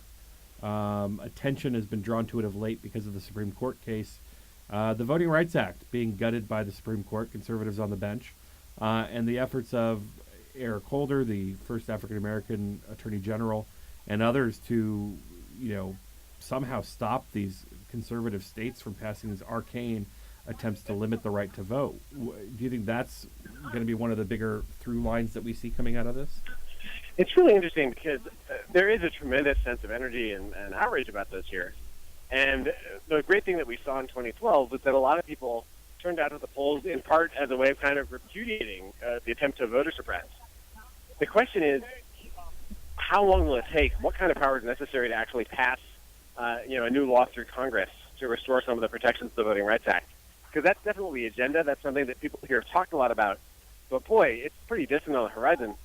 attention has been drawn to it of late because of the Supreme Court case, the Voting Rights Act being gutted by the Supreme Court, conservatives on the bench, and the efforts of Eric Holder, the first African-American Attorney General, and others to, somehow stop these conservative states from passing these arcane attempts to limit the right to vote. Do you think that's going to be one of the bigger through lines that we see coming out of this? It's really interesting because there is a tremendous sense of energy and outrage about this here. And the great thing that we saw in 2012 was that a lot of people turned out at the polls in part as a way of kind of repudiating the attempt to voter suppress. The question is, how long will it take? What kind of power is necessary to actually pass a new law through Congress to restore some of the protections of the Voting Rights Act? Because that's definitely the agenda. That's something that people here have talked a lot about. But boy, it's pretty distant on the horizon.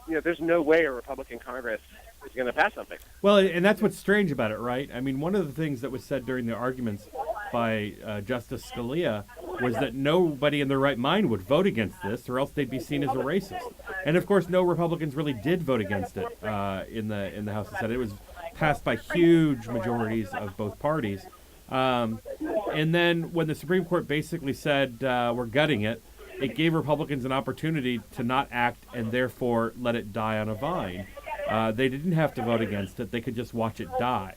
There's no way a Republican Congress is going to pass something. Well, and that's what's strange about it, right? I mean, one of the things that was said during the arguments by Justice Scalia was that nobody in their right mind would vote against this, or else they'd be seen as a racist. And of course, no Republicans really did vote against it in the House and Senate. It was passed by huge majorities of both parties. And then when the Supreme Court basically said we're gutting it, it gave Republicans an opportunity to not act and therefore let it die on a vine. They didn't have to vote against it; they could just watch it die.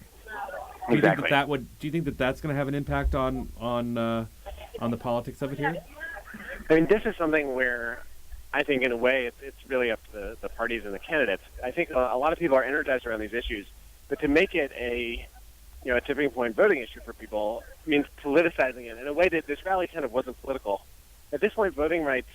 Do you think Do you think that that's going to have an impact on the politics of it here? I mean, this is something where I think, in a way, it's really up to the parties and the candidates. I think a lot of people are energized around these issues, but to make it a tipping point voting issue for people means politicizing it in a way that this rally kind of wasn't political. At this point, voting rights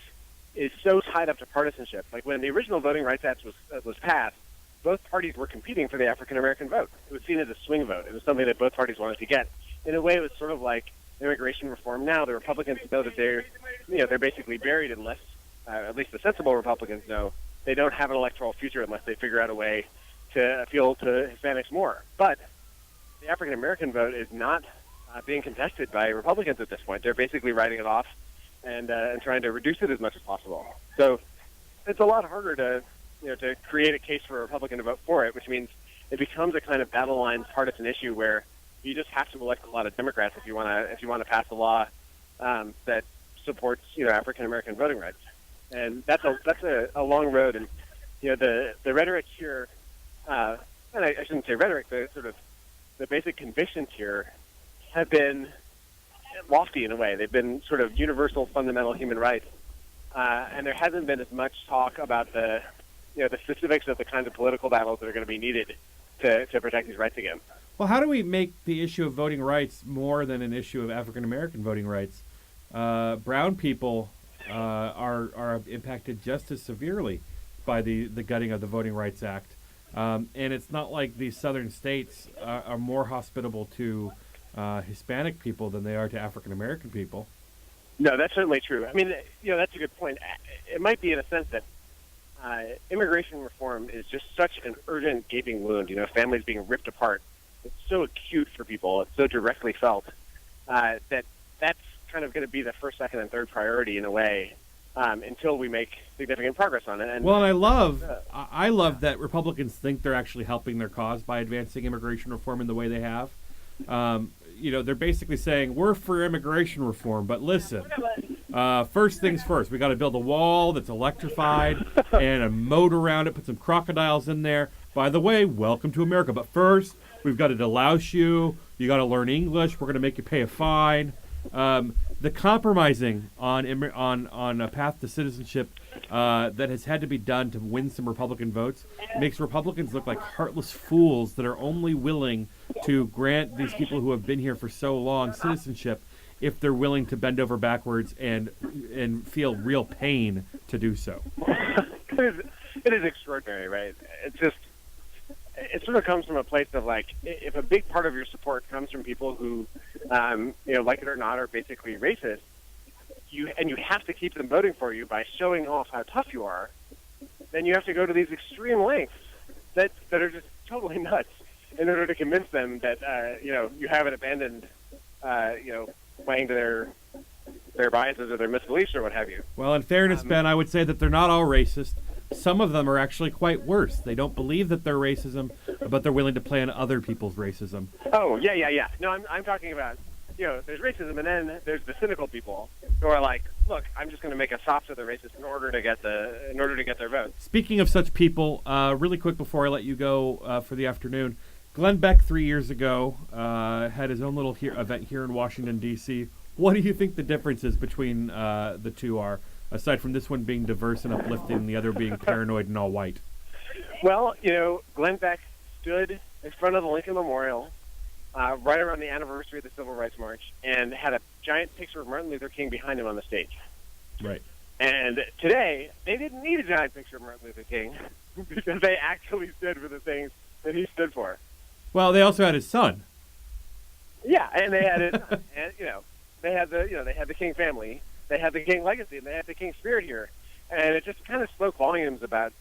is so tied up to partisanship. Like when the original Voting Rights Act was passed, both parties were competing for the African-American vote. It was seen as a swing vote. It was something that both parties wanted to get. In a way, it was sort of like immigration reform now. The Republicans know that they're basically buried unless, at least the sensible Republicans know, they don't have an electoral future unless they figure out a way to appeal to Hispanics more. But the African-American vote is not being contested by Republicans at this point. They're basically writing it off and trying to reduce it as much as possible. So it's a lot harder to create a case for a Republican to vote for it, which means it becomes a kind of battle line partisan issue where you just have to elect a lot of Democrats if you want to pass a law that supports African American voting rights, and that's a long road. And the rhetoric here, and I shouldn't say rhetoric, but sort of the basic convictions here have been lofty in a way. They've been sort of universal, fundamental human rights, and there hasn't been as much talk about the specifics of the kinds of political battles that are going to be needed to protect these rights again. Well, how do we make the issue of voting rights more than an issue of African American voting rights? Brown people are impacted just as severely by the gutting of the Voting Rights Act, and it's not like these southern states are more hospitable to Hispanic people than they are to African American people. No, that's certainly true. I mean, that's a good point. It might be in a sense that immigration reform is just such an urgent, gaping wound. Families being ripped apart. It's so acute for people. It's so directly felt that that's kind of going to be the first, second, and third priority in a way until we make significant progress on it. And I love that Republicans think they're actually helping their cause by advancing immigration reform in the way they have. They're basically saying we're for immigration reform, but listen, first things first, we got to build a wall that's electrified and a moat around it, put some crocodiles in there. By the way, welcome to America. But first, we've got to delouse you. You got to learn English. We're going to make you pay a fine. The compromising on a path to citizenship that has had to be done to win some Republican votes makes Republicans look like heartless fools that are only willing to grant these people who have been here for so long citizenship if they're willing to bend over backwards and feel real pain to do so. It is extraordinary, right? It sort of comes from a place of if a big part of your support comes from people who, like it or not, are basically racist, you have to keep them voting for you by showing off how tough you are, then you have to go to these extreme lengths that are just totally nuts in order to convince them that you haven't abandoned playing to their biases or their misbeliefs or what have you. Well, in fairness, Ben, I would say that they're not all racist. Some of them are actually quite worse. They don't believe that they're racism, but they're willing to play on other people's racism. Oh, yeah. No, I'm talking about, there's racism, and then there's the cynical people who are like, look, I'm just going to make a sop to the racist in order to get their vote. Speaking of such people, really quick before I let you go for the afternoon, Glenn Beck 3 years ago had his own little event here in Washington, D.C. What do you think the differences between the two are? Aside from this one being diverse and uplifting, and the other being paranoid and all white? Well, Glenn Beck stood in front of the Lincoln Memorial right around the anniversary of the Civil Rights March and had a giant picture of Martin Luther King behind him on the stage. Right. And today, they didn't need a giant picture of Martin Luther King because they actually stood for the things that he stood for. Well, they also had his son. Yeah, and they had his son. And, they had the King family. They had the King legacy, and they had the King spirit here, and it just kind of spoke volumes about,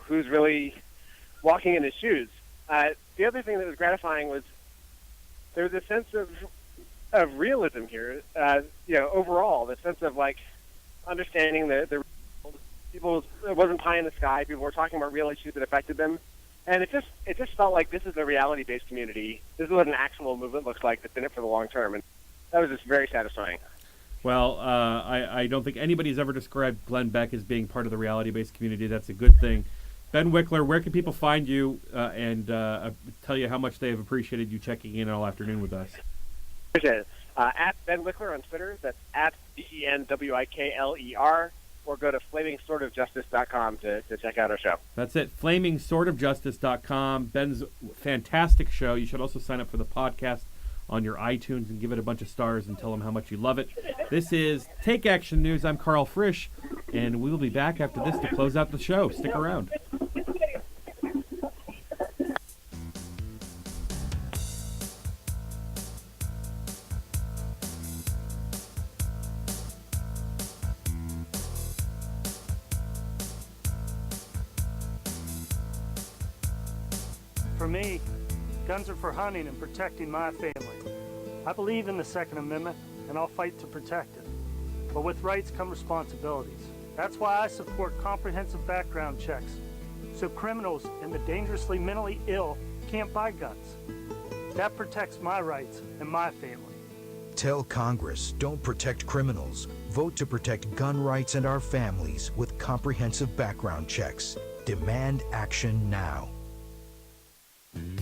who's really walking in his shoes. The other thing that was gratifying was there was a sense of realism here. Overall, the sense of understanding the people. It wasn't pie in the sky. People were talking about real issues that affected them, and it just felt like this is a reality-based community. This is what an actual movement looks like that's in it for the long term, and that was just very satisfying. Well, I don't think anybody's ever described Glenn Beck as being part of the reality-based community. That's a good thing. Ben Wickler, where can people find you and tell you how much they have appreciated you checking in all afternoon with us? Appreciate it. At Ben Wickler on Twitter, that's at BenWikler, or go to FlamingSwordOfJustice.com to check out our show. That's it, FlamingSwordOfJustice.com. Ben's fantastic show. You should also sign up for the podcast on your iTunes and give it a bunch of stars and tell them how much you love it. This is Take Action News. I'm Carl Frisch, and we will be back after this to close out the show. Stick around. For me, guns are for hunting and protecting my family. I believe in the Second Amendment, and I'll fight to protect it. But with rights come responsibilities. That's why I support comprehensive background checks, so criminals and the dangerously mentally ill can't buy guns. That protects my rights and my family. Tell Congress, don't protect criminals. Vote to protect gun rights and our families with comprehensive background checks. Demand action now.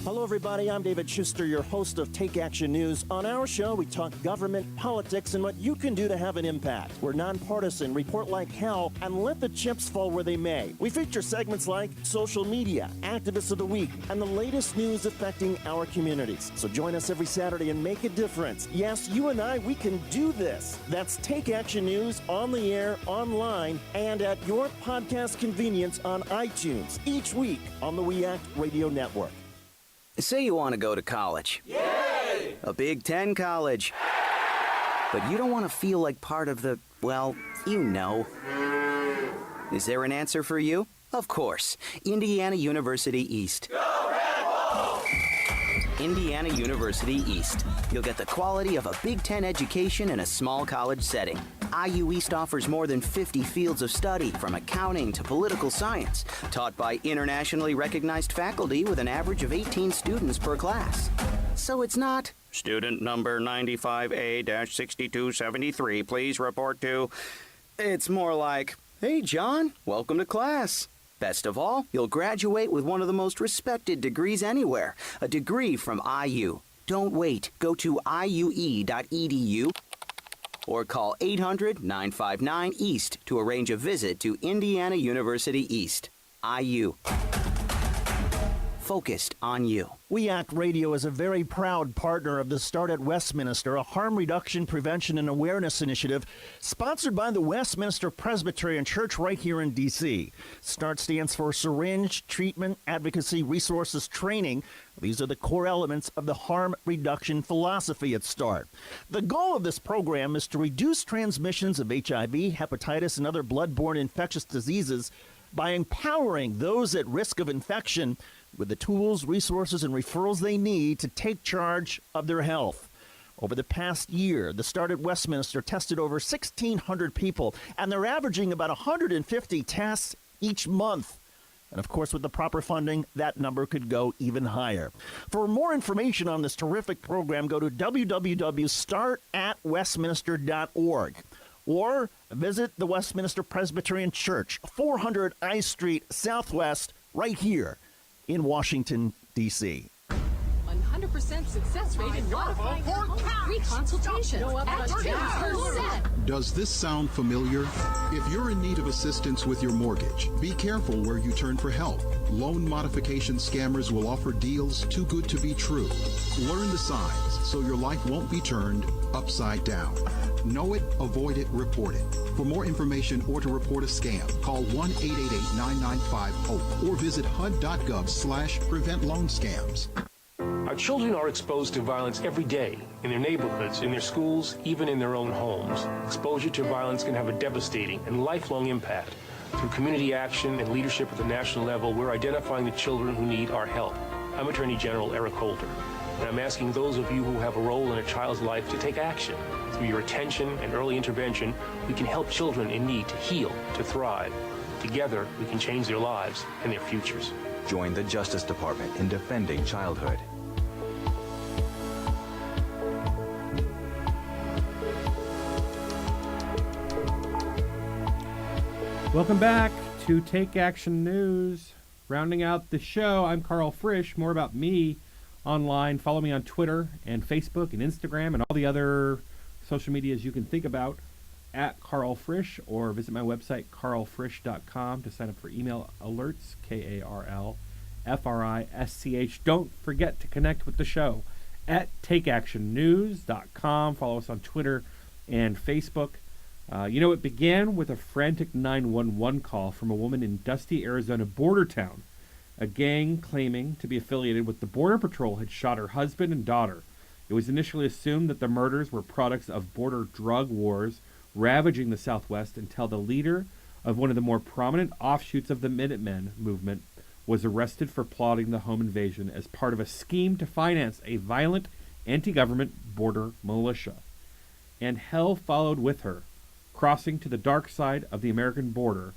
Hello, everybody. I'm David Shuster, your host of Take Action News. On our show, we talk government, politics, and what you can do to have an impact. We're nonpartisan, report like hell, and let the chips fall where they may. We feature segments like social media, activists of the week, and the latest news affecting our communities. So join us every Saturday and make a difference. Yes, you and I, we can do this. That's Take Action News on the air, online, and at your podcast convenience on iTunes each week on the We Act Radio Network. Say you want to go to college. Yay! A Big Ten college. But you don't want to feel like part of the, well, you know. Is there an answer for you? Of course. Indiana University East. Go Red Wolves! Indiana University East. You'll get the quality of a Big Ten education in a small college setting. IU East offers more than 50 fields of study, from accounting to political science, taught by internationally recognized faculty with an average of 18 students per class. So it's not, student number 95A-6273, please report to. It's more like, hey, John, welcome to class. Best of all, you'll graduate with one of the most respected degrees anywhere, a degree from IU. Don't wait. Go to iue.edu. or call 800-959-EAST to arrange a visit to Indiana University East. IU. Focused on you. We Act Radio is a very proud partner of the Start at Westminster, a harm reduction, prevention, and awareness initiative sponsored by the Westminster Presbyterian Church right here in D.C. START stands for Syringe, Treatment, Advocacy, Resources, Training. These are the core elements of the harm reduction philosophy at START. The goal of this program is to reduce transmissions of HIV, hepatitis, and other bloodborne infectious diseases by empowering those at risk of infection with the tools, resources, and referrals they need to take charge of their health. Over the past year, the Start at Westminster tested over 1,600 people, and they're averaging about 150 tests each month. And of course, with the proper funding, that number could go even higher. For more information on this terrific program, go to www.startatwestminster.org or visit the Westminster Presbyterian Church, 400 I Street Southwest, right here in Washington, D.C. 100% success rate in notifying free consultation. Does this sound familiar? If you're in need of assistance with your mortgage, be careful where you turn for help. Loan modification scammers will offer deals too good to be true. Learn the signs so your life won't be turned upside down. Know it, avoid it, report it. For more information or to report a scam, call 1-888-995-HOPE or visit HUD.gov/prevent-loan-scams. Our children are exposed to violence every day, in their neighborhoods, in their schools, even in their own homes. Exposure to violence can have a devastating and lifelong impact. Through community action and leadership at the national level, we're identifying the children who need our help. I'm Attorney General Eric Holder, and I'm asking those of you who have a role in a child's life to take action. Through your attention and early intervention, we can help children in need to heal, to thrive. Together, we can change their lives and their futures. Join the Justice Department in defending childhood. Welcome back to Take Action News. Rounding out the show, I'm Carl Frisch. More about me online. Follow me on Twitter and Facebook and Instagram and all the other social medias you can think about at Carl Frisch, or visit my website, carlfrisch.com, to sign up for email alerts, KarlFrisch. Don't forget to connect with the show at takeactionnews.com. Follow us on Twitter and Facebook. It began with a frantic 911 call from a woman in Dusty, Arizona border town. A gang claiming to be affiliated with the Border Patrol had shot her husband and daughter. It was initially assumed that the murders were products of border drug wars ravaging the Southwest, until the leader of one of the more prominent offshoots of the Minutemen movement was arrested for plotting the home invasion as part of a scheme to finance a violent anti-government border militia. And hell followed with her. Crossing to the Dark Side of the American Border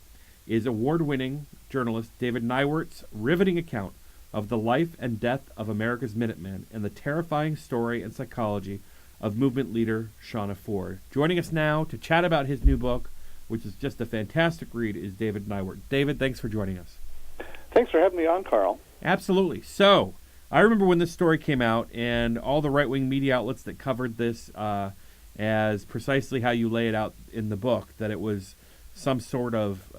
is award-winning journalist David Nywert's riveting account of the life and death of America's Minutemen and the terrifying story and psychology of movement leader Shauna Ford. Joining us now to chat about his new book, which is just a fantastic read, is David Nywert. David, thanks for joining us. Thanks for having me on, Carl. Absolutely. So, I remember when this story came out and all the right-wing media outlets that covered this as precisely how you lay it out in the book, that it was some sort of,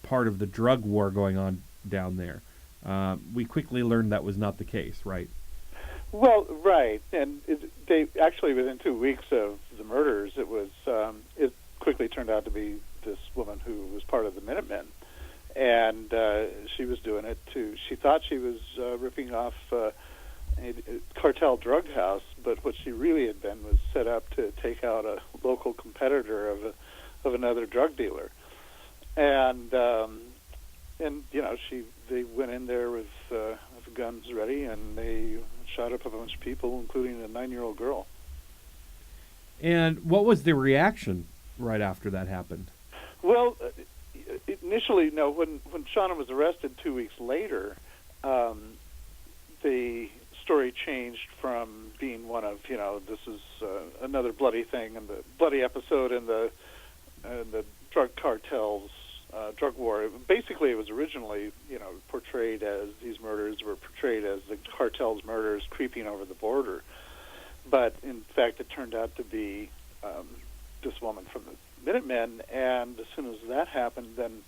part of the drug war going on down there. We quickly learned that was not the case, right? Well, right, and they actually within 2 weeks of the murders, it quickly turned out to be this woman who was part of the Minutemen, and she was doing it too. She thought she was ripping off a cartel drug house, but what she really had been was set up to take out a local competitor of another drug dealer, and they went in there with guns ready, and they shot up a bunch of people, including a 9-year-old girl. And what was the reaction right after that happened? Well, initially, no. When Shauna was arrested 2 weeks later, the story changed from being one of this is another bloody thing and the bloody episode in the drug cartels. Drug war. Basically, it was originally, portrayed as these murders were portrayed as the cartel's murders creeping over the border. But in fact, it turned out to be this woman from the Minutemen. And as soon as that happened, then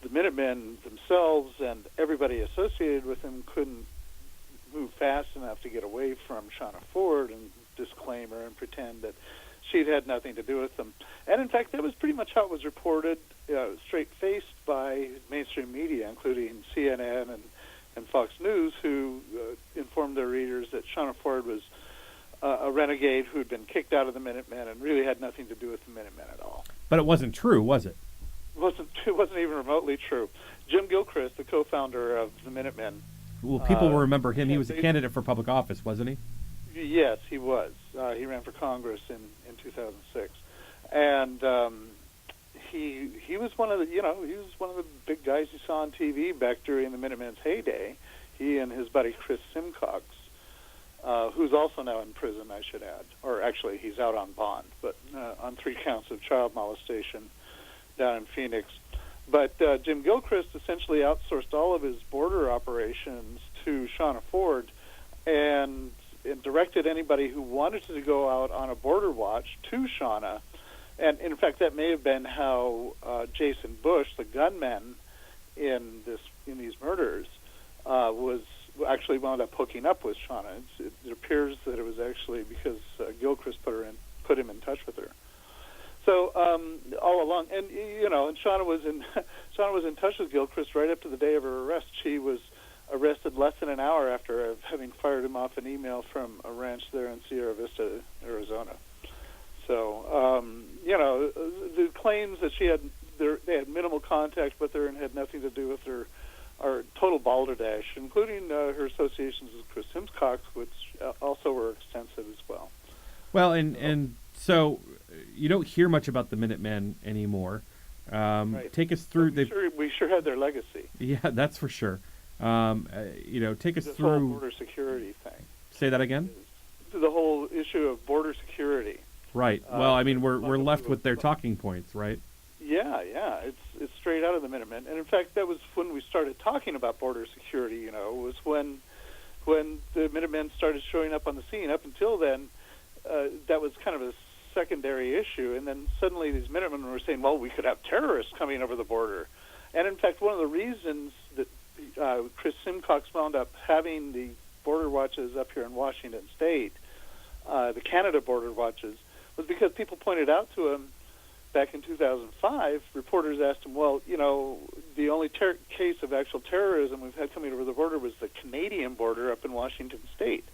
the Minutemen themselves and everybody associated with them couldn't move fast enough to get away from Shauna Ford and disclaim her and pretend that she'd had nothing to do with them. And in fact, that was pretty much how it was reported, straight-faced by mainstream media, including CNN and Fox News, who informed their readers that Shauna Ford was a renegade who had been kicked out of the Minutemen and really had nothing to do with the Minutemen at all. But it wasn't true, was it? It wasn't even remotely true. Jim Gilchrist, the co-founder of the Minutemen. Well, people will remember him. He was a candidate for public office, wasn't he? Yes, he was. He ran for Congress in 2006, and he was one of the big guys you saw on TV back during the Minutemen's heyday. He and his buddy Chris Simcox, who's also now in prison, I should add, or actually he's out on bond, but on 3 counts of child molestation down in Phoenix. But Jim Gilchrist essentially outsourced all of his border operations to Shauna Ford, and directed anybody who wanted to go out on a border watch to Shauna. And in fact, that may have been how Jason Bush, the gunman in these murders, was actually wound up hooking up with Shauna. It appears that it was actually because Gilchrist put him in touch with her. So all along, and and Shauna was in touch with Gilchrist right up to the day of her arrest. She was arrested less than an hour after having fired him off an email from a ranch there in Sierra Vista, Arizona. So, the claims that they had minimal contact with her and had nothing to do with her are total balderdash, including her associations with Chris Simcox, which also were extensive as well. Well, and so you don't hear much about the Minutemen anymore. Right. Take us through. We sure had their legacy. Yeah, that's for sure. Take us this through whole border security thing. Say that again. The whole issue of border security. Right. Well, I mean, we're left with their talking points, right? Yeah. It's straight out of the Minutemen, and in fact, that was when we started talking about border security. Was when the Minutemen started showing up on the scene. Up until then, that was kind of a secondary issue, and then suddenly these Minutemen were saying, "Well, we could have terrorists coming over the border," and in fact, one of the reasons that Chris Simcox wound up having the border watches up here in Washington State, the Canada border watches, was because people pointed out to him back in 2005, reporters asked him, well, the only case of actual terrorism we've had coming over the border was the Canadian border up in Washington State.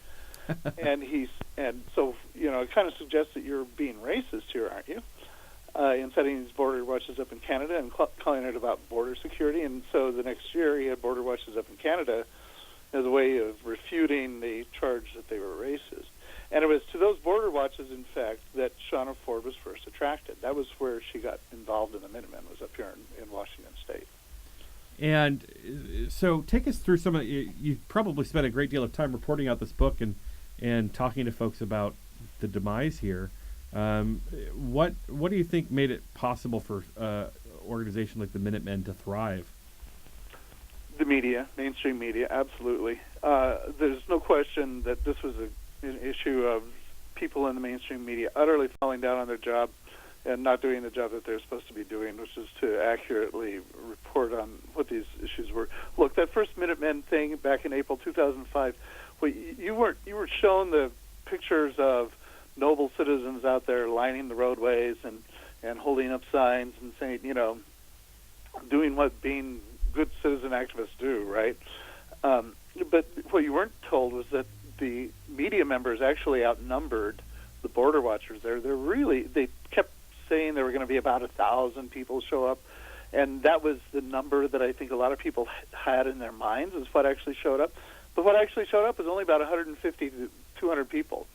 and so, it kind of suggests that you're being racist here, aren't you? In setting these border watches up in Canada and calling it about border security. And so the next year he had border watches up in Canada as a way of refuting the charge that they were racist. And it was to those border watches, in fact, that Shauna Ford was first attracted. That was where she got involved in the Minutemen, was up here in Washington State. And so take us through some of you've probably spent a great deal of time reporting out this book and talking to folks about the demise here. What do you think made it possible for organization like the Minutemen to thrive? The media, mainstream media, absolutely. There's no question that this was an issue of people in the mainstream media utterly falling down on their job and not doing the job that they're supposed to be doing, which is to accurately report on what these issues were. Look, that first Minutemen thing back in April 2005, well, you were shown the pictures of noble citizens out there lining the roadways and holding up signs and saying, doing what being good citizen activists do, right? But what you weren't told was that the media members actually outnumbered the border watchers there. They kept saying there were going to be about 1,000 people show up, and that was the number that I think a lot of people had in their minds is what actually showed up. But what actually showed up was only about 150 to 200 people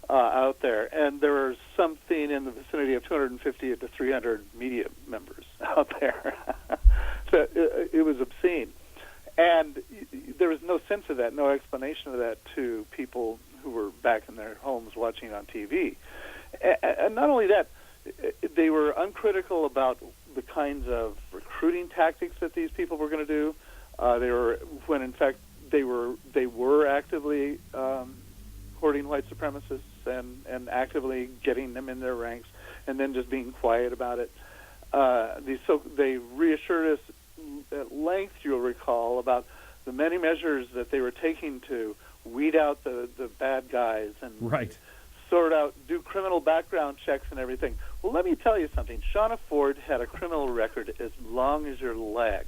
out there, and there was something in the vicinity of 250 to 300 media members out there. So it was obscene. And there was no sense of that, no explanation of that to people who were back in their homes watching on TV. And not only that, they were uncritical about the kinds of recruiting tactics that these people were going to do. When in fact they were actively courting white supremacists and actively getting them in their ranks, and then just being quiet about it. They reassured us at length, you'll recall, about the many measures that they were taking to weed out the bad guys and sort out, do criminal background checks and everything. Well, let me tell you something. Shauna Ford had a criminal record as long as your leg,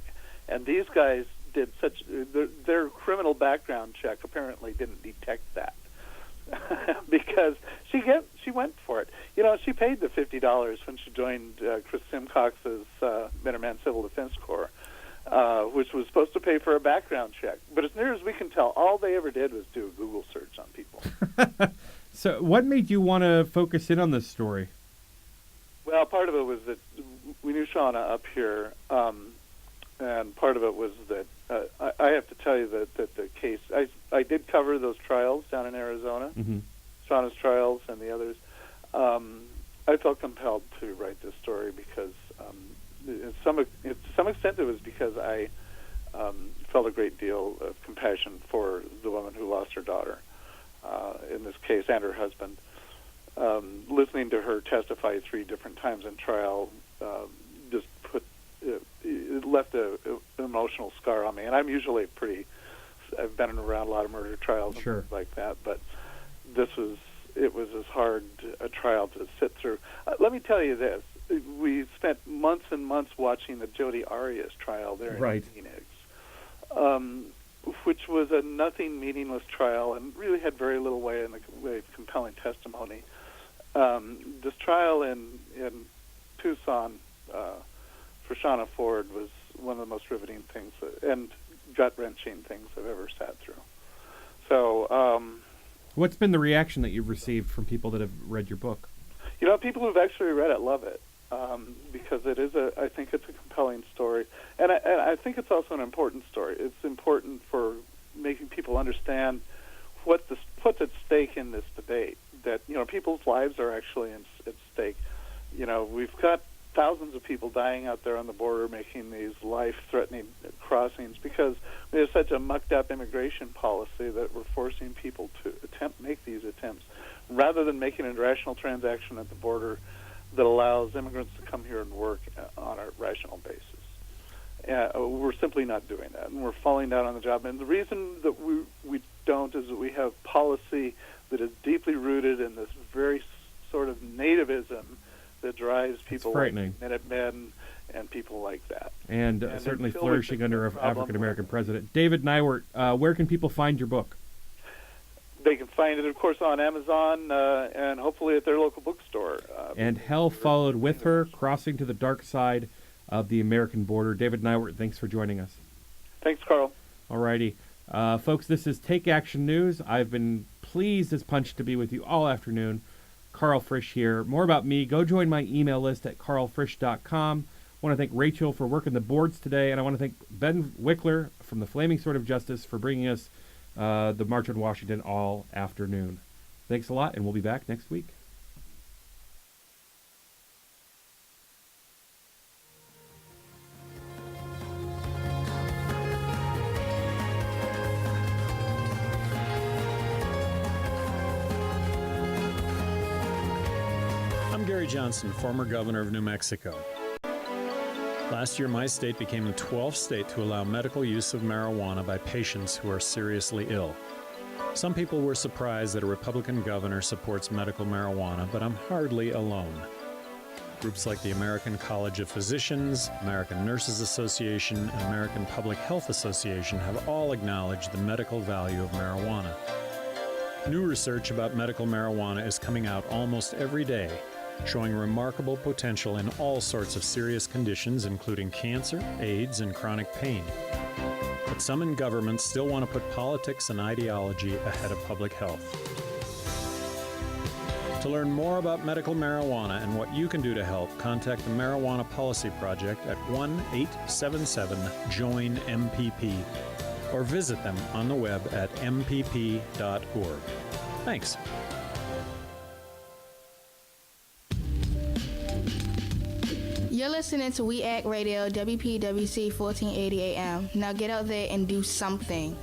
and these guys did their criminal background check apparently didn't detect that. Because she went for it. She paid the $50 when she joined Chris Simcox's Minuteman Civil Defense Corps, which was supposed to pay for a background check. But as near as we can tell, all they ever did was do a Google search on people. So what made you want to focus in on this story? Well, part of it was that we knew Shauna up here, and part of it was that I have to tell you that the case, I did cover those trials down in Arizona, Shauna's trials and the others. I felt compelled to write this story because to some extent it was because I felt a great deal of compassion for the woman who lost her daughter in this case, and her husband. Listening to her testify 3 different times in trial just it left an emotional scar on me. And I'm usually I've been around a lot of murder trials and things like that, but it was as hard a trial to sit through. Let me tell you this. We spent months and months watching the Jodi Arias trial there in Phoenix, which was a nothing, meaningless trial and really had very little way of compelling testimony. This trial in Tucson for Shauna Ford was one of the most riveting things and gut-wrenching things I've ever sat through. So, what's been the reaction that you've received from people that have read your book? People who've actually read it love it because it is I think it's a compelling story, and I think it's also an important story. It's important for making people understand what's at stake in this debate. That people's lives are actually at stake. We've got thousands of people dying out there on the border making these life-threatening crossings because we have such a mucked-up immigration policy that we're forcing people to make these attempts rather than making a rational transaction at the border that allows immigrants to come here and work on a rational basis. We're simply not doing that, and we're falling down on the job. And the reason that we don't is that we have policy that is deeply rooted in this very sort of nativism that drives people like Minutemen and people like that. And certainly flourishing under an African-American president. David Neiwert, where can people find your book? They can find it, of course, on Amazon and hopefully at their local bookstore. And Hell Followed With Her, Crossing to the Dark Side of the American Border. David Neiwert, thanks for joining us. Thanks, Carl. All righty. Folks, this is Take Action News. I've been pleased as punch to be with you all afternoon. Carl Frisch here. More about me, go join my email list at carlfrisch.com. I want to thank Rachel for working the boards today, and I want to thank Ben Wickler from the Flaming Sword of Justice for bringing us the March on Washington all afternoon. Thanks a lot, and we'll be back next week. I'm Gary Johnson, former governor of New Mexico. Last year, my state became the 12th state to allow medical use of marijuana by patients who are seriously ill. Some people were surprised that a Republican governor supports medical marijuana, but I'm hardly alone. Groups like the American College of Physicians, American Nurses Association, and American Public Health Association have all acknowledged the medical value of marijuana. New research about medical marijuana is coming out almost every day, showing remarkable potential in all sorts of serious conditions, including cancer, AIDS, and chronic pain. But some in government still want to put politics and ideology ahead of public health. To learn more about medical marijuana and what you can do to help, contact the Marijuana Policy Project at 1-877-JOIN-MPP or visit them on the web at mpp.org. Thanks. You're listening to We Act Radio, WPWC 1480 AM. Now get out there and do something.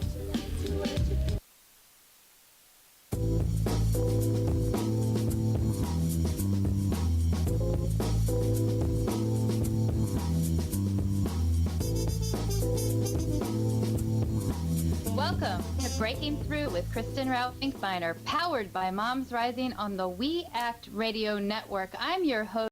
Welcome to Breaking Through with Kristen Raufinkbeiner, powered by Moms Rising on the We Act Radio Network. I'm your host.